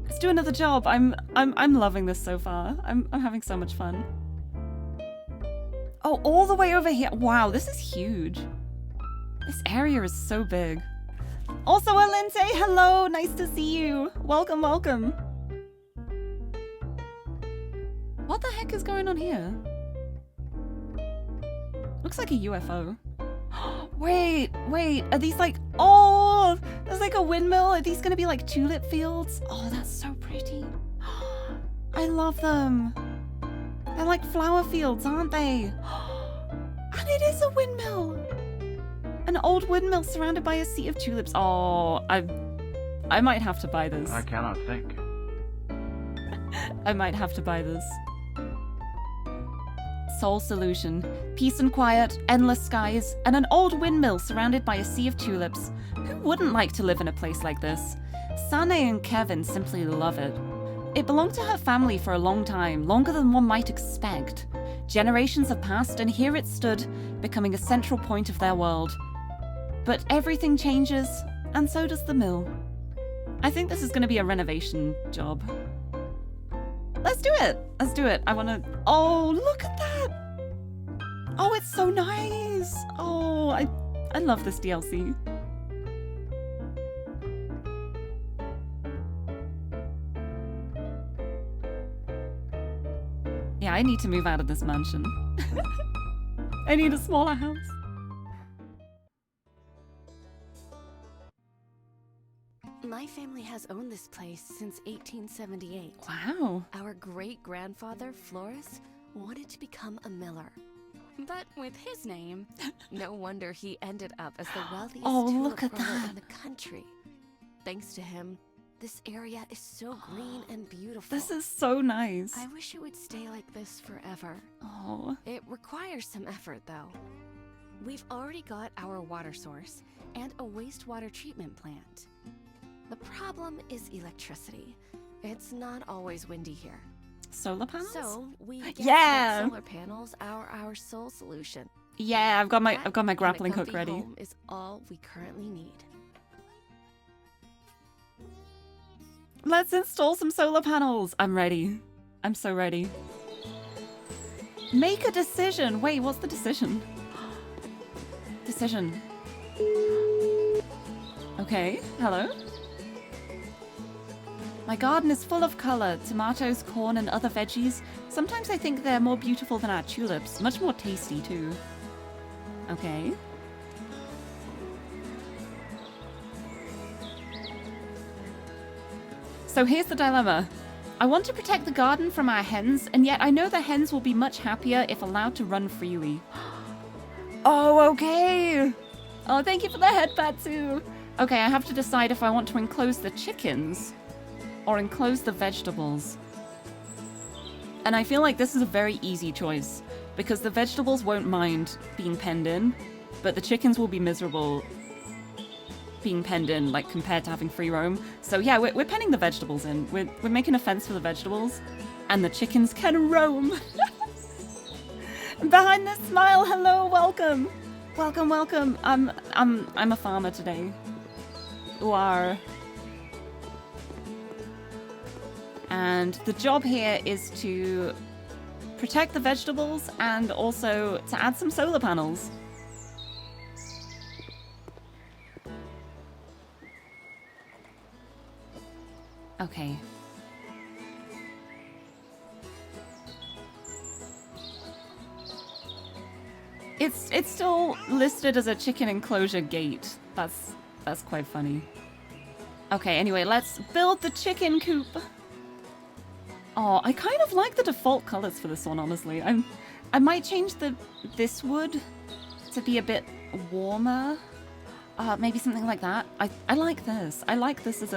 Let's do another job. I'm loving this so far. I'm having so much fun. Oh, all the way over here. Wow, this is huge. This area is so big. Also, Alente, hello. Nice to see you. Welcome, welcome. What the heck is going on here? Looks like a UFO. Wait. Are these like... Oh, there's like a windmill. Are these gonna be like tulip fields? Oh, that's so pretty. I love them. They're like flower fields, aren't they? And it is a windmill. An old windmill surrounded by a sea of tulips. Oh, I might have to buy this.
I cannot think.
I might have to buy this. Soul solution. Peace and quiet, endless skies, and an old windmill surrounded by a sea of tulips. Who wouldn't like to live in a place like this? Sane and Kevin simply love it. It belonged to her family for a long time, longer than one might expect. Generations have passed, and here it stood, becoming a central point of their world. But everything changes, and so does the mill. I think this is going to be a renovation job. Let's do it! Let's do it. I want to... Oh, look at that! Oh, it's so nice! Oh, I love this DLC. Yeah, I need to move out of this mansion. I need a smaller house.
My family has owned this place since 1878.
Wow.
Our great-grandfather, Flores, wanted to become a miller. But with his name, no wonder he ended up as the wealthiest
look
tulip
at
grower
that.
in the country. Thanks to him, this area is so green and beautiful.
This is so nice.
I wish it would stay like this forever.
Oh.
It requires some effort, though. We've already got our water source and a wastewater treatment plant. The problem is electricity. It's not always windy here.
Solar panels?
So we guess
Yeah.
that solar panels are our sole solution.
Yeah, I've got my
And a
grappling hook
comfy
ready.
home is all we currently need.
Let's install some solar panels. I'm ready. I'm so ready. Make a decision. Wait, what's the decision? Decision. Okay, hello. My garden is full of color, tomatoes, corn, and other veggies. Sometimes I think they're more beautiful than our tulips. Much more tasty, too. Okay. So here's the dilemma. I want to protect the garden from our hens, and yet I know the hens will be much happier if allowed to run freely. Oh, okay. Oh, thank you for the head pat, too. Okay, I have to decide if I want to enclose the chickens or enclose the vegetables. And I feel like this is a very easy choice, because the vegetables won't mind being penned in, but the chickens will be miserable being penned in, like, compared to having free roam. So yeah, we're penning the vegetables in. We're making a fence for the vegetables, and the chickens can roam. Behind this smile, hello, welcome. Welcome, welcome. I'm a farmer today. Uar. And the job here is to protect the vegetables and also to add some solar panels. Okay. It's still listed as a chicken enclosure gate. That's quite funny. Okay, anyway, let's build the chicken coop. Oh, I kind of like the default colors for this one, honestly. I might change this wood to be a bit warmer. Maybe something like that. I like this. I like this as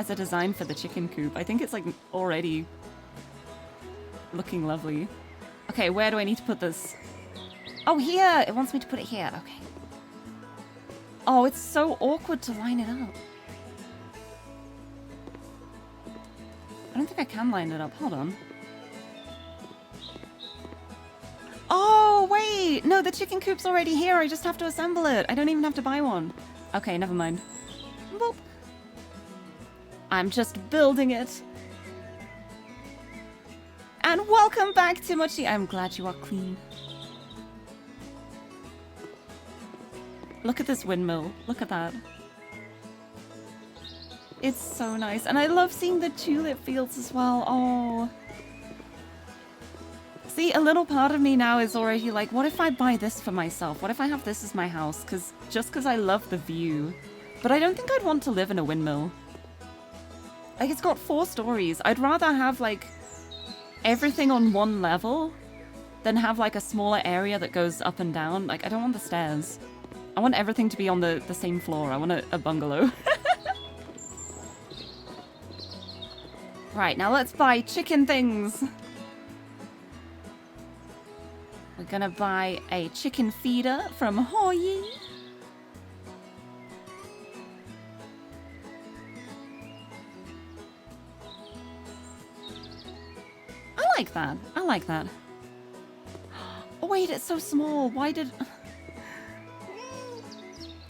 a design for the chicken coop. I think it's like already looking lovely. Okay, where do I need to put this? Oh, here! It wants me to put it here. Okay. Oh, it's so awkward to line it up. I don't think I can line it up. Hold on. Oh, wait! No, the chicken coop's already here. I just have to assemble it. I don't even have to buy one. Okay, never mind. Boop. I'm just building it. And welcome back, Timochi. I'm glad you are clean. Look at this windmill. Look at that. It's so nice. And I love seeing the tulip fields as well. Oh. See, a little part of me now is already like, what if I buy this for myself? What if I have this as my house? Just because I love the view. But I don't think I'd want to live in a windmill. Like, it's got 4 stories. I'd rather have, like, everything on one level than have, like, a smaller area that goes up and down. Like, I don't want the stairs. I want everything to be on the same floor. I want a bungalow. Right, now let's buy chicken things. We're gonna buy a chicken feeder from Hoyi. I like that. I like that. Oh wait, it's so small. Why did...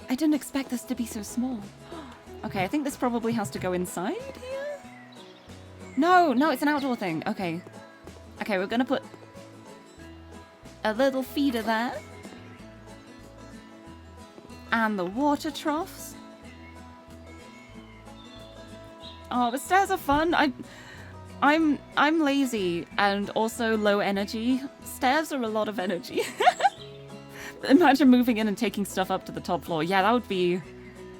I didn't expect this to be so small. Okay, I think this probably has to go inside here? No, it's an outdoor thing. Okay. Okay, we're gonna put a little feeder there. And the water troughs. Oh, the stairs are fun. I'm lazy and also low energy. Stairs are a lot of energy. Imagine moving in and taking stuff up to the top floor. Yeah, that would be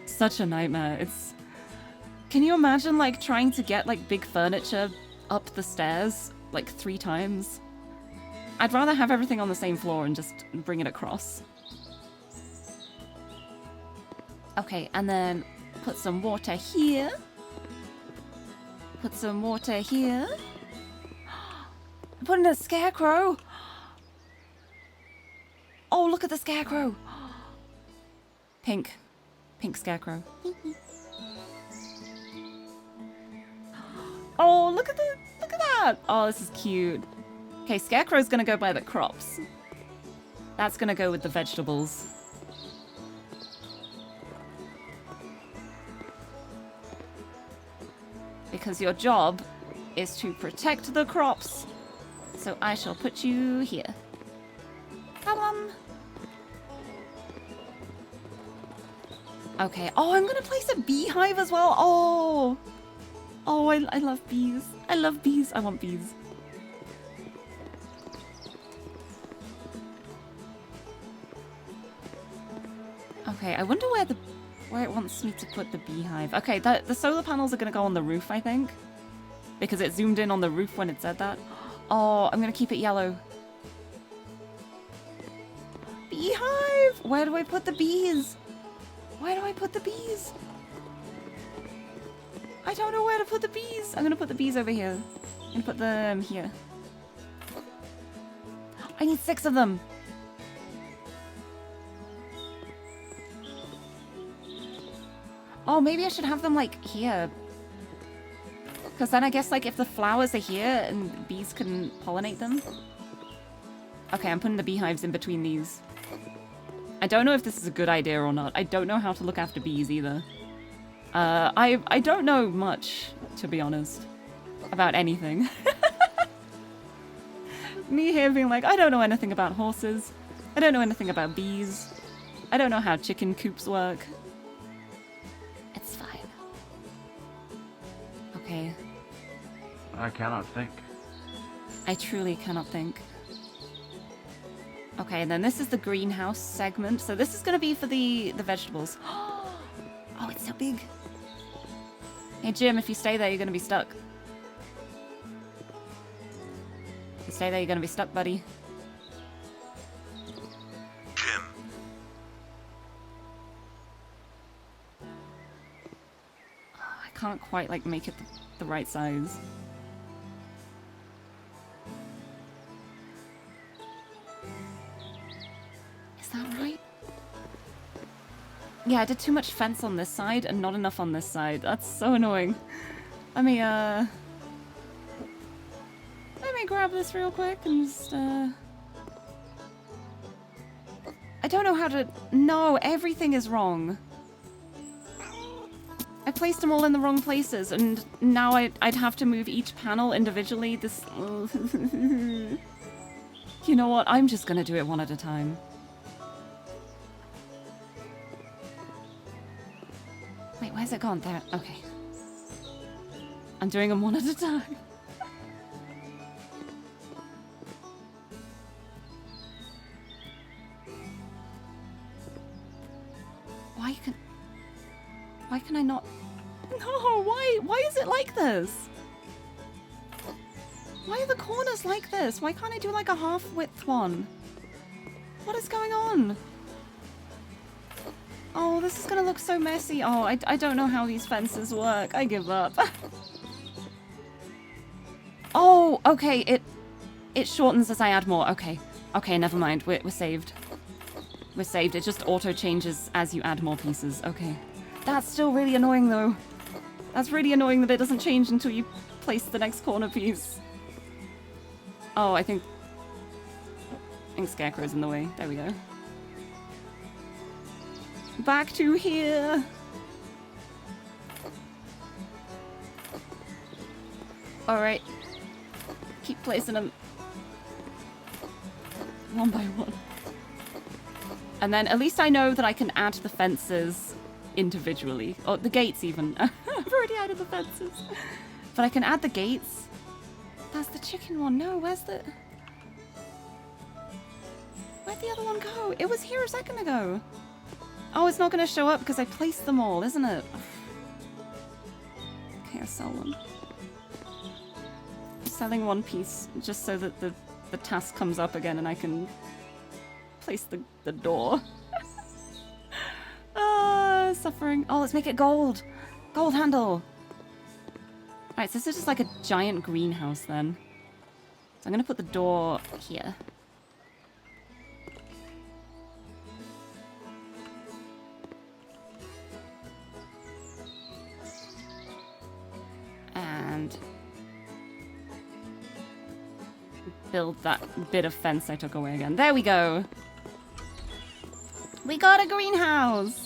such a nightmare. Can you imagine, like, trying to get, like, big furniture up the stairs, like, 3 times? I'd rather have everything on the same floor and just bring it across. Okay, and then put some water here. Put some water here. Put in a scarecrow. Oh, look at the scarecrow. Pink scarecrow. Oh, look at that. Oh, this is cute. Okay, scarecrow's gonna go by the crops. That's gonna go with the vegetables. Because your job is to protect the crops. So I shall put you here. Come. Okay. Oh, I'm gonna place a beehive as well. Oh, I love bees. I love bees. I want bees. Okay, I wonder where it wants me to put the beehive. Okay, the solar panels are gonna go on the roof, I think, because it zoomed in on the roof when it said that. Oh, I'm gonna keep it yellow. Beehive! Where do I put the bees? Where do I put the bees? I don't know where to put the bees. I'm gonna put the bees over here. I'm gonna put them here. I need 6 of them. Oh, maybe I should have them, like, here. Because then I guess, like, if the flowers are here and bees can pollinate them. Okay, I'm putting the beehives in between these. I don't know if this is a good idea or not. I don't know how to look after bees either. I don't know much, to be honest, about anything. Me here being like, I don't know anything about horses. I don't know anything about bees. I don't know how chicken coops work. It's fine. Okay.
I cannot think.
I truly cannot think. Okay, and then this is the greenhouse segment. So this is going to be for the vegetables. Oh, it's so big. Hey, Jim, if you stay there, you're going to be stuck. If you stay there, you're going to be stuck, buddy.
Jim,
Oh, I can't quite, like, make it the right size. Is that right? Yeah, I did too much fence on this side and not enough on this side. That's so annoying. Let me grab this real quick and just, I don't know how to... No, everything is wrong. I placed them all in the wrong places, and now I'd have to move each panel individually. This... You know what? I'm just gonna do it one at a time. Wait, where's it gone? There. Okay. I'm doing them one at a time. Why can I not? No, why is it like this? Why are the corners like this? Why can't I do like a half width one? What is going on? Oh, this is gonna look so messy. Oh, I don't know how these fences work. I give up. Oh, okay, it shortens as I add more. Okay, never mind. We're saved. We're saved. It just auto changes as you add more pieces. Okay. That's still really annoying though. That's really annoying that it doesn't change until you place the next corner piece. Oh, I think Scarecrow's in the way. There we go. Back to here. Alright. Keep placing them one by one. And then at least I know that I can add the fences individually. Or the gates even. I've already added the fences. But I can add the gates. That's the chicken one. No, where'd the other one go? It was here a second ago. Oh, it's not going to show up because I placed them all, isn't it? Okay, I'll sell one. Selling one piece just so that the task comes up again and I can place the door. Suffering. Oh, let's make it gold. Gold handle. Alright, so this is just like a giant greenhouse then. So I'm going to put the door here. And build that bit of fence I took away again. There we go. We got a greenhouse.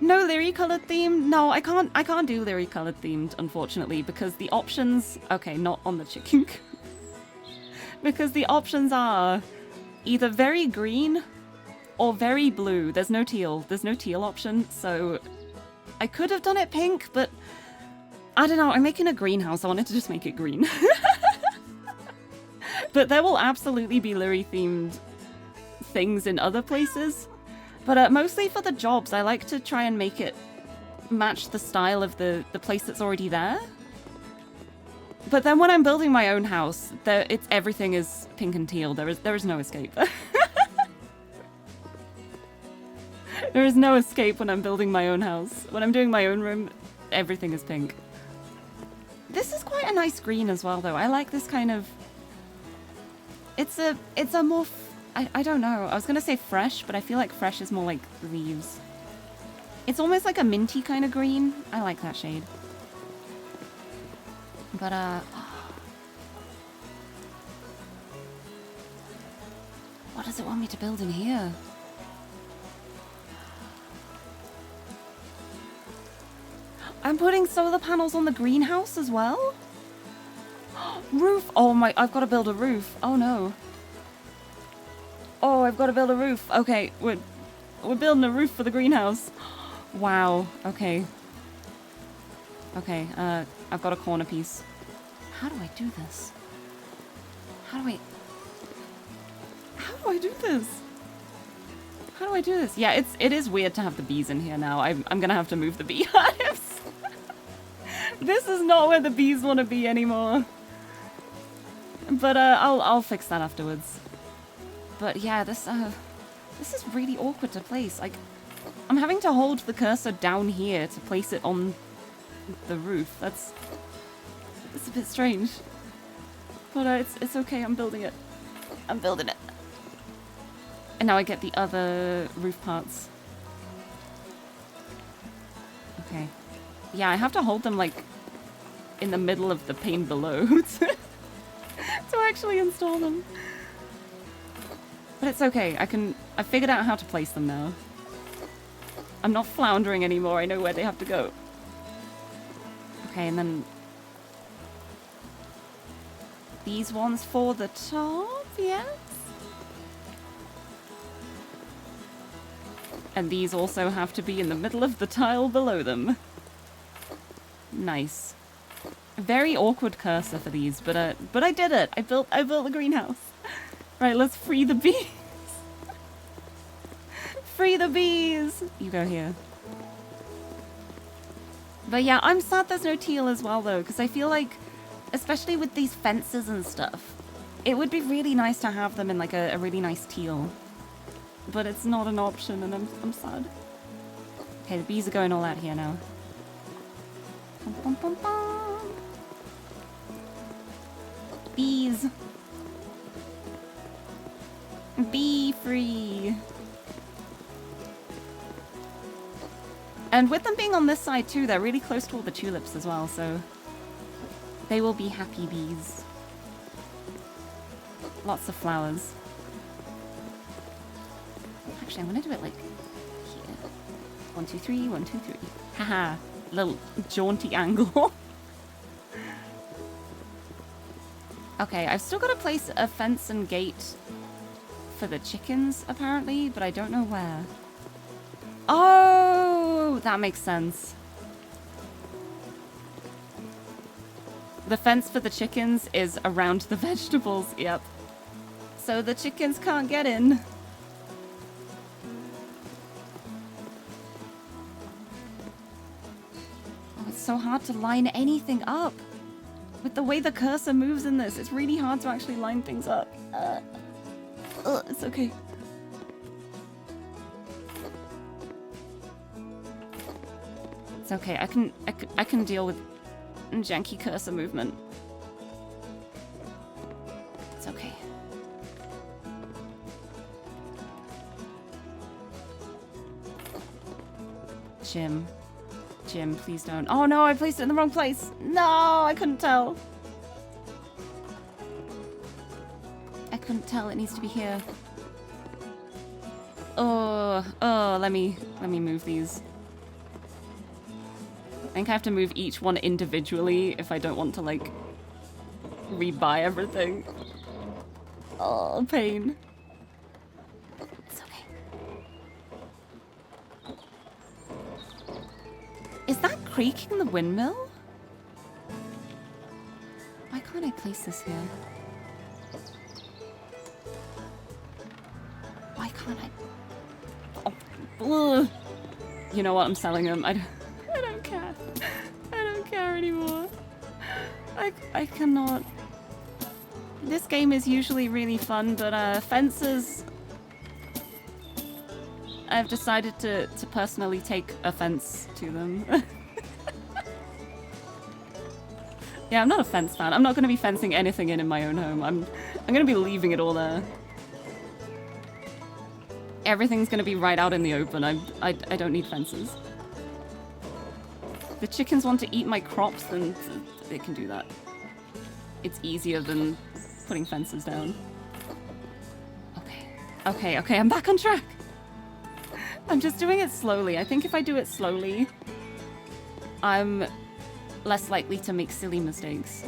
No Lirie colored theme? No, I can't do Lirie colored themed, unfortunately, because the options... Okay, not on the chicken coop. Because the options are either very green or very blue. There's no teal. There's no teal option, so I could have done it pink, but I don't know. I'm making a greenhouse. I wanted to just make it green. But there will absolutely be Lirie themed things in other places. But mostly for the jobs, I like to try and make it match the style of the place that's already there. But then when I'm building my own house, everything is pink and teal. There is no escape. There is no escape when I'm building my own house. When I'm doing my own room, everything is pink. This is quite a nice green as well, though. I like this kind of... It's a more... I don't know. I was going to say fresh, but I feel like fresh is more like leaves. It's almost like a minty kind of green. I like that shade. But, what does it want me to build in here? I'm putting solar panels on the greenhouse as well? Roof! Oh my, I've got to build a roof. Oh no. Oh, I've got to build a roof. Okay, we're building a roof for the greenhouse. Wow, okay. Okay, I've got a corner piece. How do I do this? How do I do this? How do I do this? Yeah, it is weird to have the bees in here now. I'm gonna have to move the beehives. This is not where the bees want to be anymore. But I'll fix that afterwards. But yeah, this is really awkward to place. Like, I'm having to hold the cursor down here to place it on the roof. It's a bit strange. But it's okay. I'm building it. I'm building it. And now I get the other roof parts. Okay. Yeah, I have to hold them like in the middle of the pane below to actually install them. But it's okay. I figured out how to place them now. I'm not floundering anymore. I know where they have to go. Okay, and then these ones for the top, yes. And these also have to be in the middle of the tile below them. Nice. Very awkward cursor for these, but I did it. I built the greenhouse. Right, let's free the bees. Free the bees. You go here. But yeah, I'm sad there's no teal as well though, because I feel like, especially with these fences and stuff, it would be really nice to have them in like a really nice teal. But it's not an option, and I'm sad. Okay, the bees are going all out here now. Bum, bum, bum, bum. Bees. Bee free. And with them being on this side too, they're really close to all the tulips as well, so they will be happy bees. Lots of flowers. Actually, I'm gonna do it like here. 1, 2, 3, 1, 2, 3. Haha, little jaunty angle. Okay, I've still got to place a fence and gate for the chickens, apparently, but I don't know where. Oh, that makes sense. The fence for the chickens is around the vegetables, yep. So the chickens can't get in. Oh, it's so hard to line anything up. With the way the cursor moves in this, it's really hard to actually line things up. It's okay. It's okay. I can deal with janky cursor movement. It's okay. Jim, please don't. Oh no, I placed it in the wrong place. No, I couldn't tell. I couldn't tell. It needs to be here. Oh, let me move these. I think I have to move each one individually if I don't want to, like, rebuy everything. Oh, pain. It's okay. Is that creaking the windmill? Why can't I place this here? Why can't I? Oh, ugh. You know what? I'm selling them. I don't care. I don't care anymore. I cannot. This game is usually really fun, but fences. I've decided to personally take offense to them. Yeah, I'm not a fence fan. I'm not going to be fencing anything in my own home. I'm going to be leaving it all there. Everything's going to be right out in the open. I don't need fences. If the chickens want to eat my crops, then they can do that. It's easier than putting fences down. Okay, I'm back on track. I'm just doing it slowly. I think if I do it slowly, I'm less likely to make silly mistakes.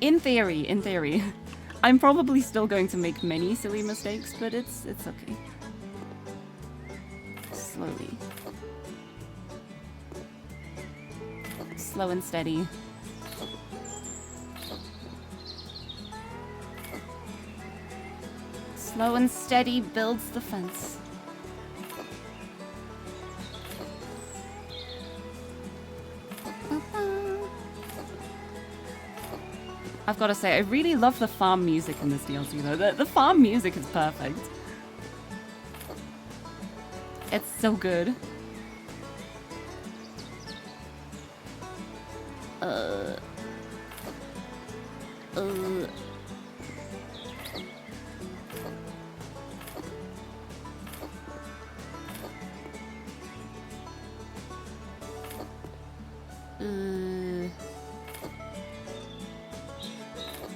In theory. I'm probably still going to make many silly mistakes, but it's okay. Slowly. Slow and steady. Slow and steady builds the fence. I've got to say, I really love the farm music in this DLC though. The farm music is perfect. It's so good.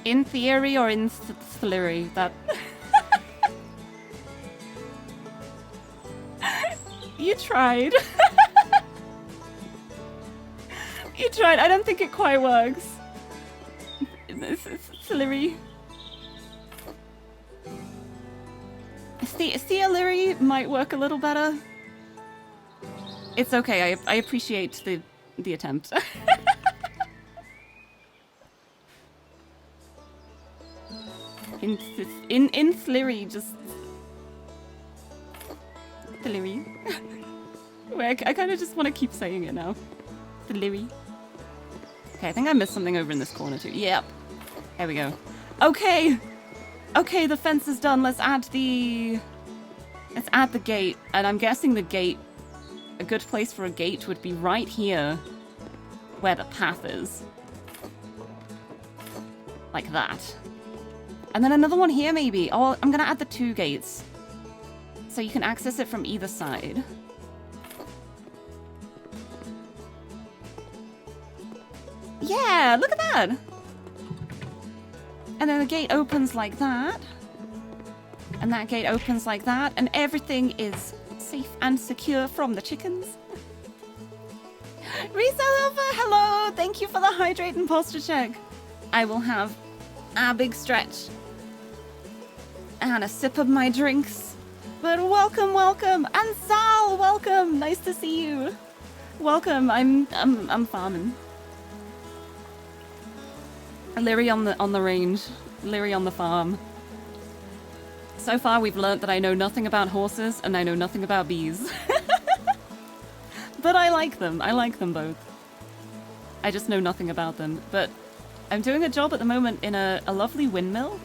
In theory or in Lirie? That you tried. You tried. I don't think it quite works. Lirie. Lirie might work a little better. It's okay. I appreciate the attempt. In Lirie, just Lirie. Wait, I kind of just want to keep saying it now. Lirie. Okay, I think I missed something over in this corner too. Yep. There we go. Okay. Okay, the fence is done. Let's add the gate. And I'm guessing the gate, a good place for a gate would be right here where the path is. Like that. And then another one here, maybe. Oh, I'm gonna add the 2 gates. So you can access it from either side. Yeah, look at that! And then the gate opens like that. And that gate opens like that. And everything is safe and secure from the chickens. Resell Alpha, hello! Thank you for the hydrate and posture check. I will have a big stretch. And a sip of my drinks. But welcome, welcome. And Sal, welcome. Nice to see you. Welcome. I'm farming. Lirie on the range. Lirie on the farm. So far we've learnt that I know nothing about horses and I know nothing about bees. But I like them. I like them both. I just know nothing about them. But I'm doing a job at the moment in a lovely windmill.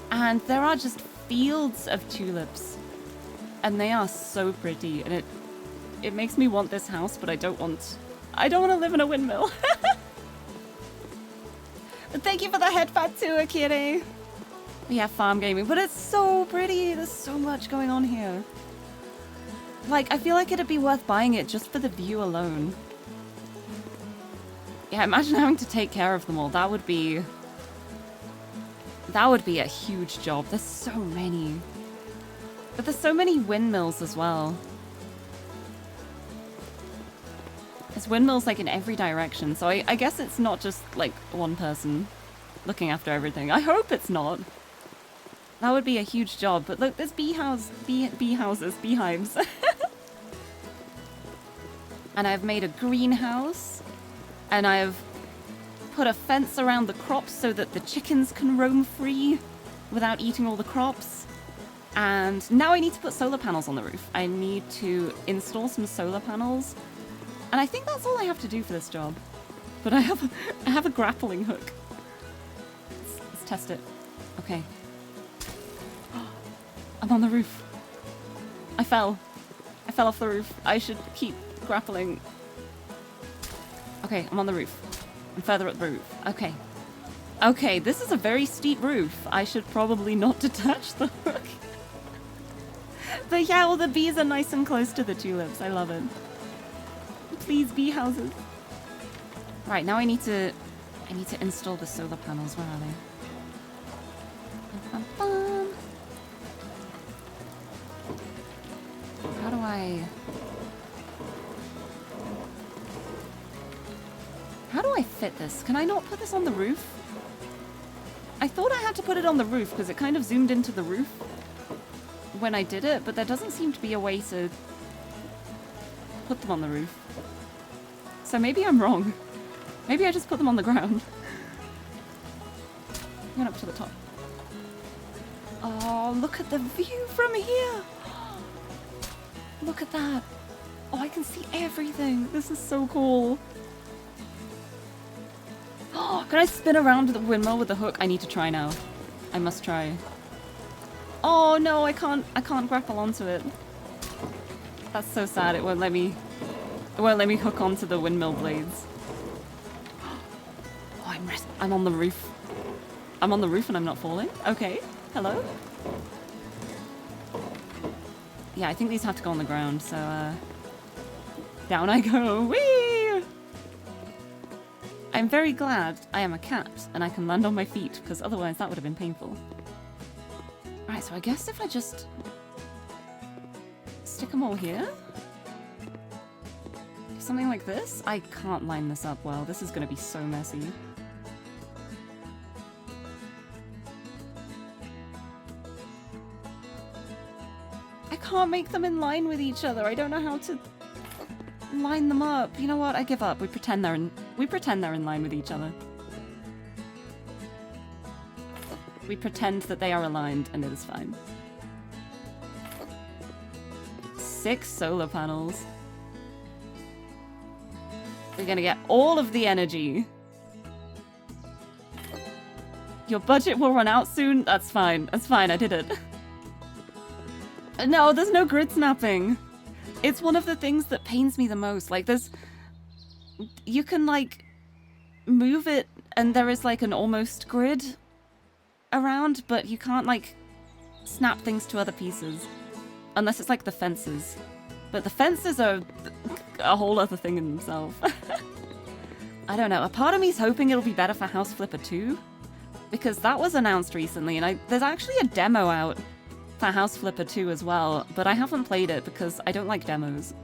And there are just fields of tulips. And they are so pretty. And it makes me want this house, but I don't want to live in a windmill. But thank you for the head pat too, Akire. Yeah, farm gaming. But it's so pretty. There's so much going on here. Like, I feel like it'd be worth buying it just for the view alone. Yeah, imagine having to take care of them all. That would be a huge job. There's so many. But there's so many windmills as well. There's windmills like in every direction. So I guess it's not just like one person looking after everything. I hope it's not. That would be a huge job. But look, there's beehives. And I've made a greenhouse. And I've put a fence around the crops so that the chickens can roam free without eating all the crops. And now I need to put solar panels on the roof. I need to install some solar panels. And I think that's all I have to do for this job. But I have a grappling hook. Let's test it. Okay. I'm on the roof. I fell off the roof. I should keep grappling. Okay, I'm on the roof. I'm further up the roof. Okay. Okay, this is a very steep roof. I should probably not detach the hook. But yeah, all the bees are nice and close to the tulips. I love it. Please, bee houses. Right, now I need to install the solar panels. Where are they? Bum, bum, bum. How do I fit this? Can I not put this on the roof? I thought I had to put it on the roof because it kind of zoomed into the roof when I did it, but there doesn't seem to be a way to put them on the roof. So maybe I'm wrong. Maybe I just put them on the ground. Going up to the top. Oh, look at the view from here. Look at that. Oh, I can see everything. This is so cool. Oh, can I spin around the windmill with the hook? I need to try now. I must try. Oh no, I can't grapple onto it. That's so sad. It won't let me hook onto the windmill blades. Oh, I'm on the roof. I'm on the roof and I'm not falling. Okay. Hello? Yeah, I think these have to go on the ground, so down I go. Whee! I'm very glad I am a cat and I can land on my feet, because otherwise that would have been painful. Alright, so I guess if I just stick them all here? Something like this? I can't line this up well. This is going to be so messy. I can't make them in line with each other. I don't know how to line them up. You know what? I give up. We pretend they're in line with each other. We pretend that they are aligned and it is fine. 6 solar panels. We're gonna get all of the energy. Your budget will run out soon. That's fine. That's fine. I did it. No, there's no grid snapping. It's one of the things that pains me the most. Like, you can, like, move it and there is, like, an almost grid around, but you can't, like, snap things to other pieces. Unless it's, like, the fences. But the fences are a whole other thing in themselves. I don't know. A part of me is hoping it'll be better for House Flipper 2. Because that was announced recently, and there's actually a demo out for House Flipper 2 as well, but I haven't played it because I don't like demos.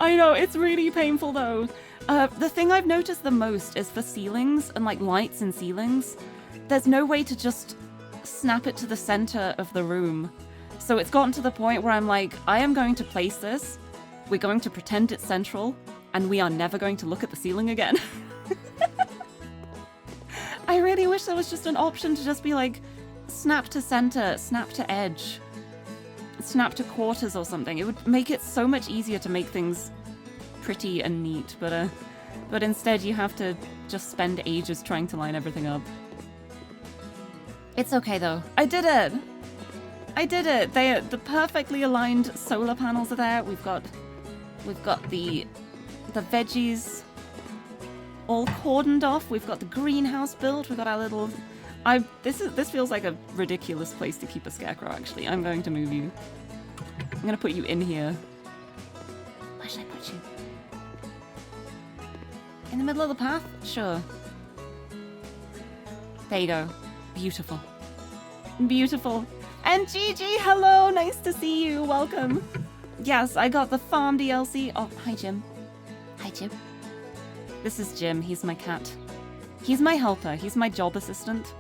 I know, it's really painful though. The thing I've noticed the most is for ceilings and like lights in ceilings. There's no way to just snap it to the center of the room. So it's gotten to the point where I'm like, I am going to place this, we're going to pretend it's central, and we are never going to look at the ceiling again. I really wish there was just an option to just be like, snap to center, snap to edge, snap to quarters or something. It would make it so much easier to make things pretty and neat, but instead you have to just spend ages trying to line everything up. It's okay though. I did it! I did it! The perfectly aligned solar panels are there. We've got the veggies all cordoned off. We've got the greenhouse built. We've got our little... This feels like a ridiculous place to keep a scarecrow, actually. I'm going to move you. I'm going to put you in here. Where should I put you? In the middle of the path? Sure. There you go. Beautiful. Beautiful. And Gigi, hello! Nice to see you. Welcome. Yes, I got the farm DLC. Oh, hi, Jim. Hi, Jim. This is Jim. He's my cat. He's my helper. He's my job assistant.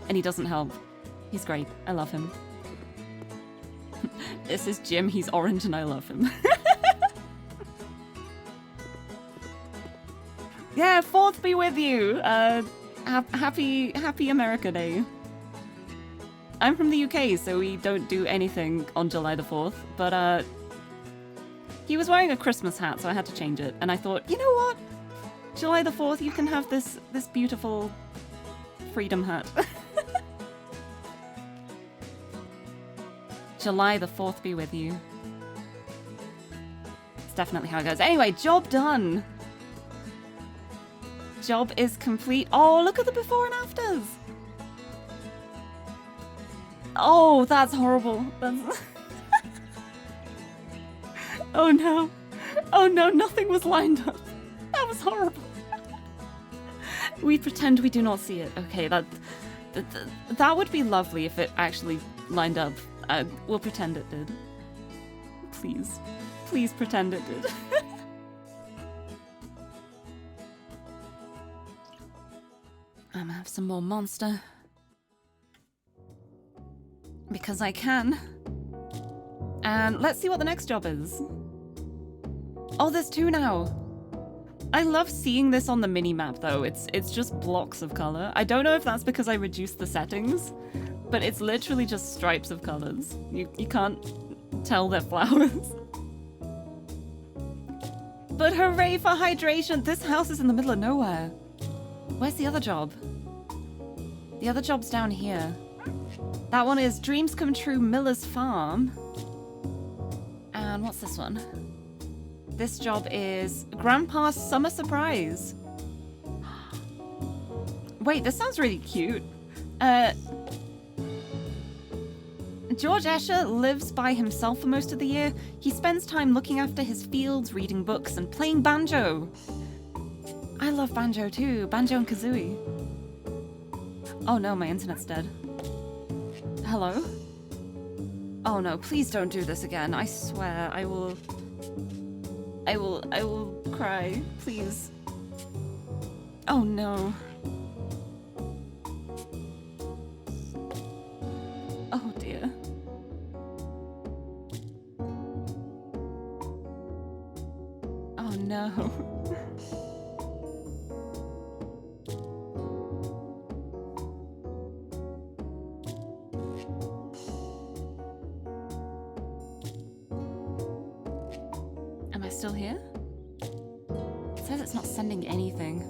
And he doesn't help. He's great. I love him. This is Jim. He's orange and I love him. Yeah, 4th be with you. Happy America Day. I'm from the UK, so we don't do anything on July the 4th. But he was wearing a Christmas hat, so I had to change it. And I thought, you know what? July the 4th, you can have this beautiful freedom hat. July the 4th be with you. It's definitely how it goes. Anyway, job done. Job is complete. Oh, look at the before and afters. Oh, that's horrible. That's... Oh no. Oh no, nothing was lined up. That was horrible. We pretend we do not see it. Okay, that would be lovely if it actually lined up. We'll pretend it did. Please. Please pretend it did. I'm gonna have some more monster. Because I can. And let's see what the next job is. Oh, there's 2 now. I love seeing this on the mini-map though. It's just blocks of color. I don't know if that's because I reduced the settings, but it's literally just stripes of colors. You can't tell they're flowers. But hooray for hydration! This house is in the middle of nowhere. Where's the other job? The other job's down here. That one is Dreams Come True Miller's Farm. And what's this one? This job is Grandpa's Summer Surprise. Wait, this sounds really cute. George Escher lives by himself for most of the year. He spends time looking after his fields, reading books, and playing banjo. I love banjo too. Banjo and Kazooie. Oh no, my internet's dead. Hello? Oh no, please don't do this again. I swear, I will cry. Please. Oh no. Oh dear. Oh no. Am I still here? It says it's not sending anything.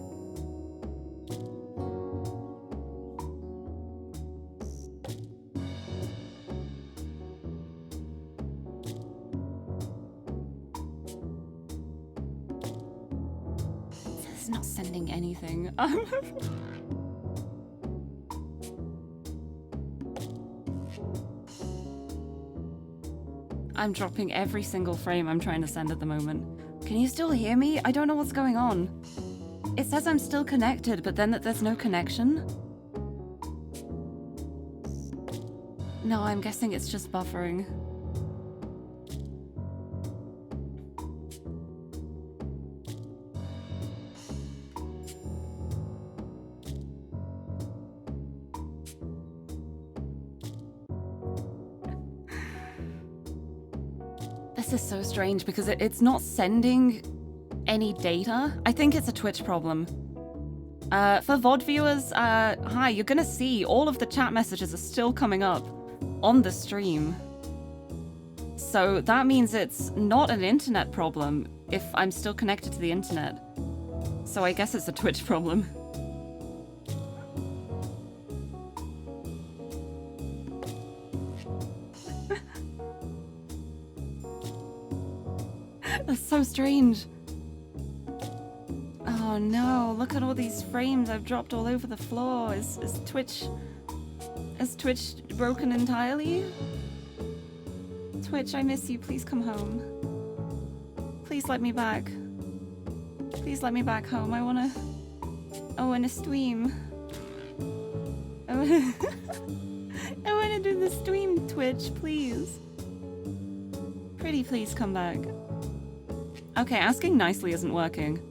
It says it's not sending anything. I'm dropping every single frame I'm trying to send at the moment. Can you still hear me? I don't know what's going on. It says I'm still connected, but then that there's no connection. No, I'm guessing it's just buffering. This is so strange because it's not sending any data. I think it's a Twitch problem. For VOD viewers, hi, you're gonna see all of the chat messages are still coming up on the stream. So that means it's not an internet problem if I'm still connected to the internet. So I guess it's a Twitch problem. That's so strange. Oh no, look at all these frames I've dropped all over the floor. Is Twitch broken entirely? Twitch, I miss you. Please come home. Please let me back. Please let me back home. I wanna stream. I wanna do the stream, Twitch, please. Pretty please come back. Okay, asking nicely isn't working.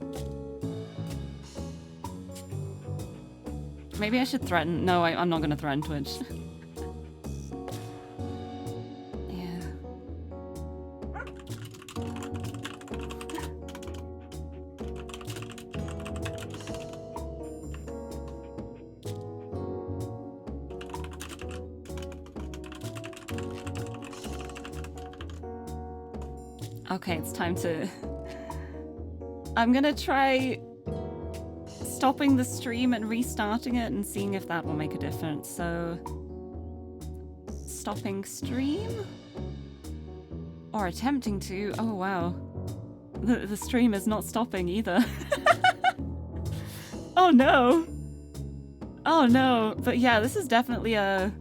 Maybe I should threaten. No, I'm not gonna threaten Twitch. Yeah. Okay, it's time to... I'm gonna try stopping the stream and restarting it and seeing if that will make a difference. So, stopping stream? Or attempting to. Oh wow. The stream is not stopping either. Oh no. Oh no. But yeah, this is definitely a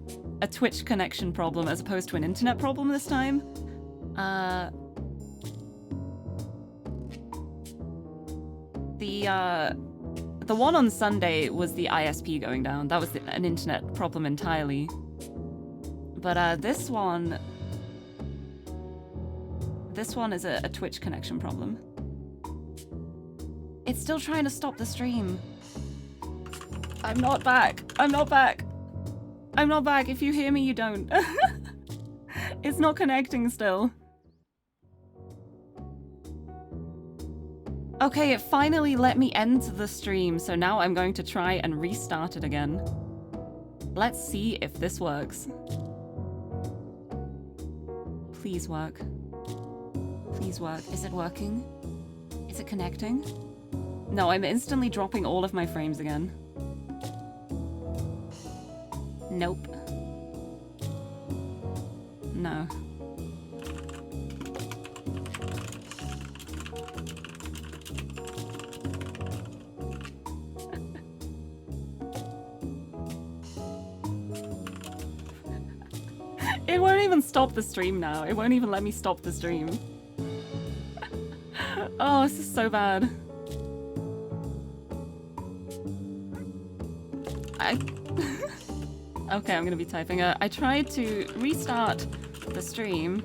Twitch connection problem as opposed to an internet problem this time. The one on Sunday was the ISP going down. That was an internet problem entirely. But this one is a Twitch connection problem. It's still trying to stop the stream. I'm not back. I'm not back. I'm not back. If you hear me, you don't. It's not connecting still. Okay, it finally let me end the stream, so now I'm going to try and restart it again. Let's see if this works. Please work. Please work. Is it working? Is it connecting? No, I'm instantly dropping all of my frames again. Nope. No. It won't even stop the stream now. It won't even let me stop the stream. Oh, this is so bad. Okay, I'm gonna be typing. I tried to restart the stream.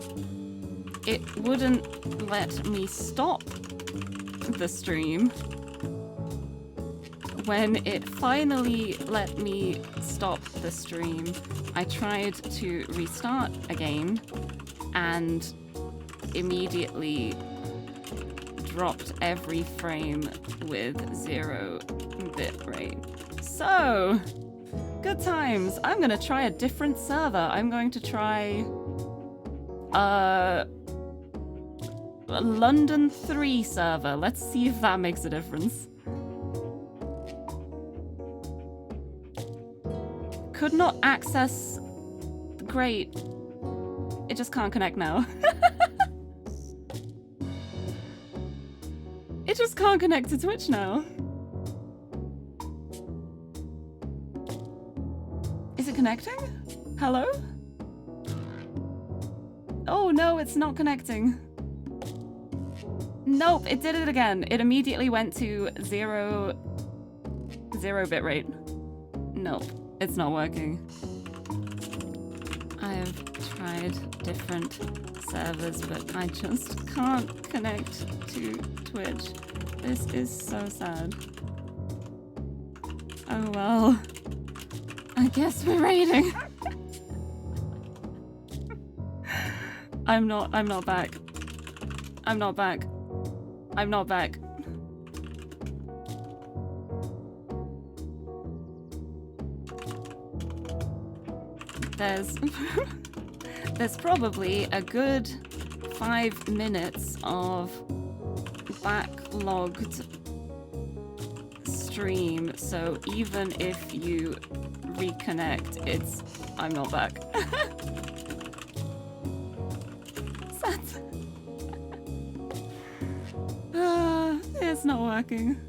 It wouldn't let me stop the stream. When it finally let me stop the stream, I tried to restart again and immediately dropped every frame with 0 bitrate. So, good times. I'm gonna try a different server. I'm going to try a London 3 server. Let's see if that makes a difference. Could not access. Great. It just can't connect now. It just can't connect to Twitch now. Is it connecting? Hello? Oh no, it's not connecting. Nope, it did it again. It immediately went to 0 bitrate. Nope, it's not working. I've tried different servers, but I just can't connect to Twitch. This is so sad. Oh well. I guess we're raiding. I'm not back. I'm not back. I'm not back. There's probably a good 5 minutes of backlogged stream, so even if you reconnect, I'm not back. It's not working.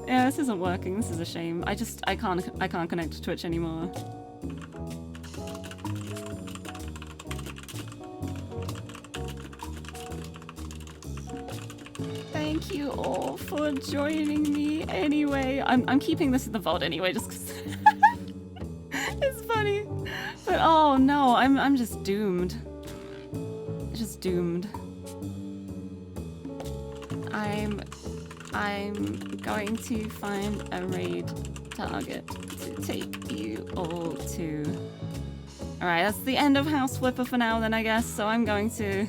Yeah, this isn't working. This is a shame. I can't connect to Twitch anymore. Thank you all for joining me anyway. I'm keeping this in the VOD anyway, just 'cause it's funny. But oh no, I'm just doomed. Just doomed. I'm going to find a raid target to take you all to. Alright, that's the end of House Flipper for now then, I guess. So I'm going to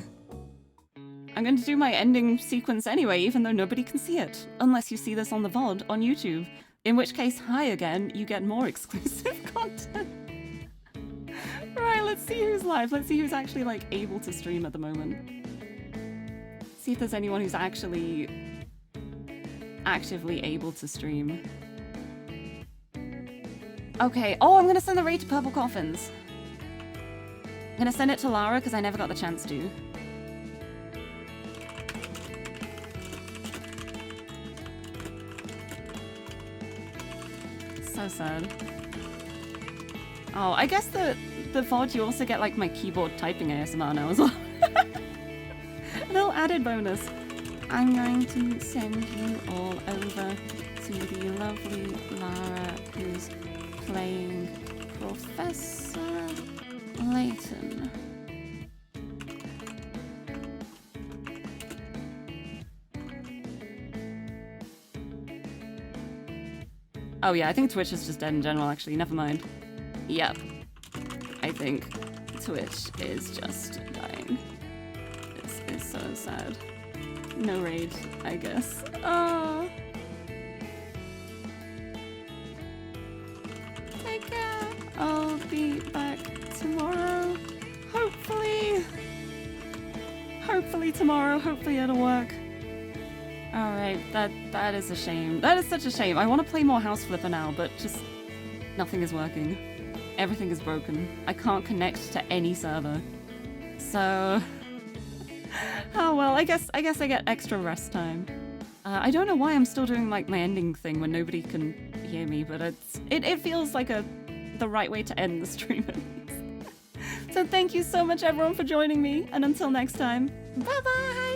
do my ending sequence anyway, even though nobody can see it. Unless you see this on the VOD on YouTube. In which case, hi again, you get more exclusive content. Right, let's see who's live. Let's see who's actually, like, able to stream at the moment. See if there's anyone who's actually actively able to stream. Okay, oh, I'm gonna send the raid to Purple Coffins. I'm gonna send it to Lara because I never got the chance to. So sad. Oh, I guess the VOD you also get like my keyboard typing ASMR now as well. A little added bonus. I'm going to send you all over to the lovely Lara who's playing Professor Layton. Oh yeah, I think Twitch is just dead in general, actually. Never mind. Yep. I think Twitch is just dying. This is so sad. No raid, I guess. Oh. Take care. I'll be back tomorrow. Hopefully. Hopefully tomorrow. Hopefully it'll work. Alright, that is a shame. That is such a shame. I want to play more House Flipper now, but just nothing is working. Everything is broken. I can't connect to any server. So oh well, I guess I get extra rest time. I don't know why I'm still doing like my ending thing when nobody can hear me, but it feels like the right way to end the stream at least. So thank you so much everyone for joining me, and until next time, bye bye!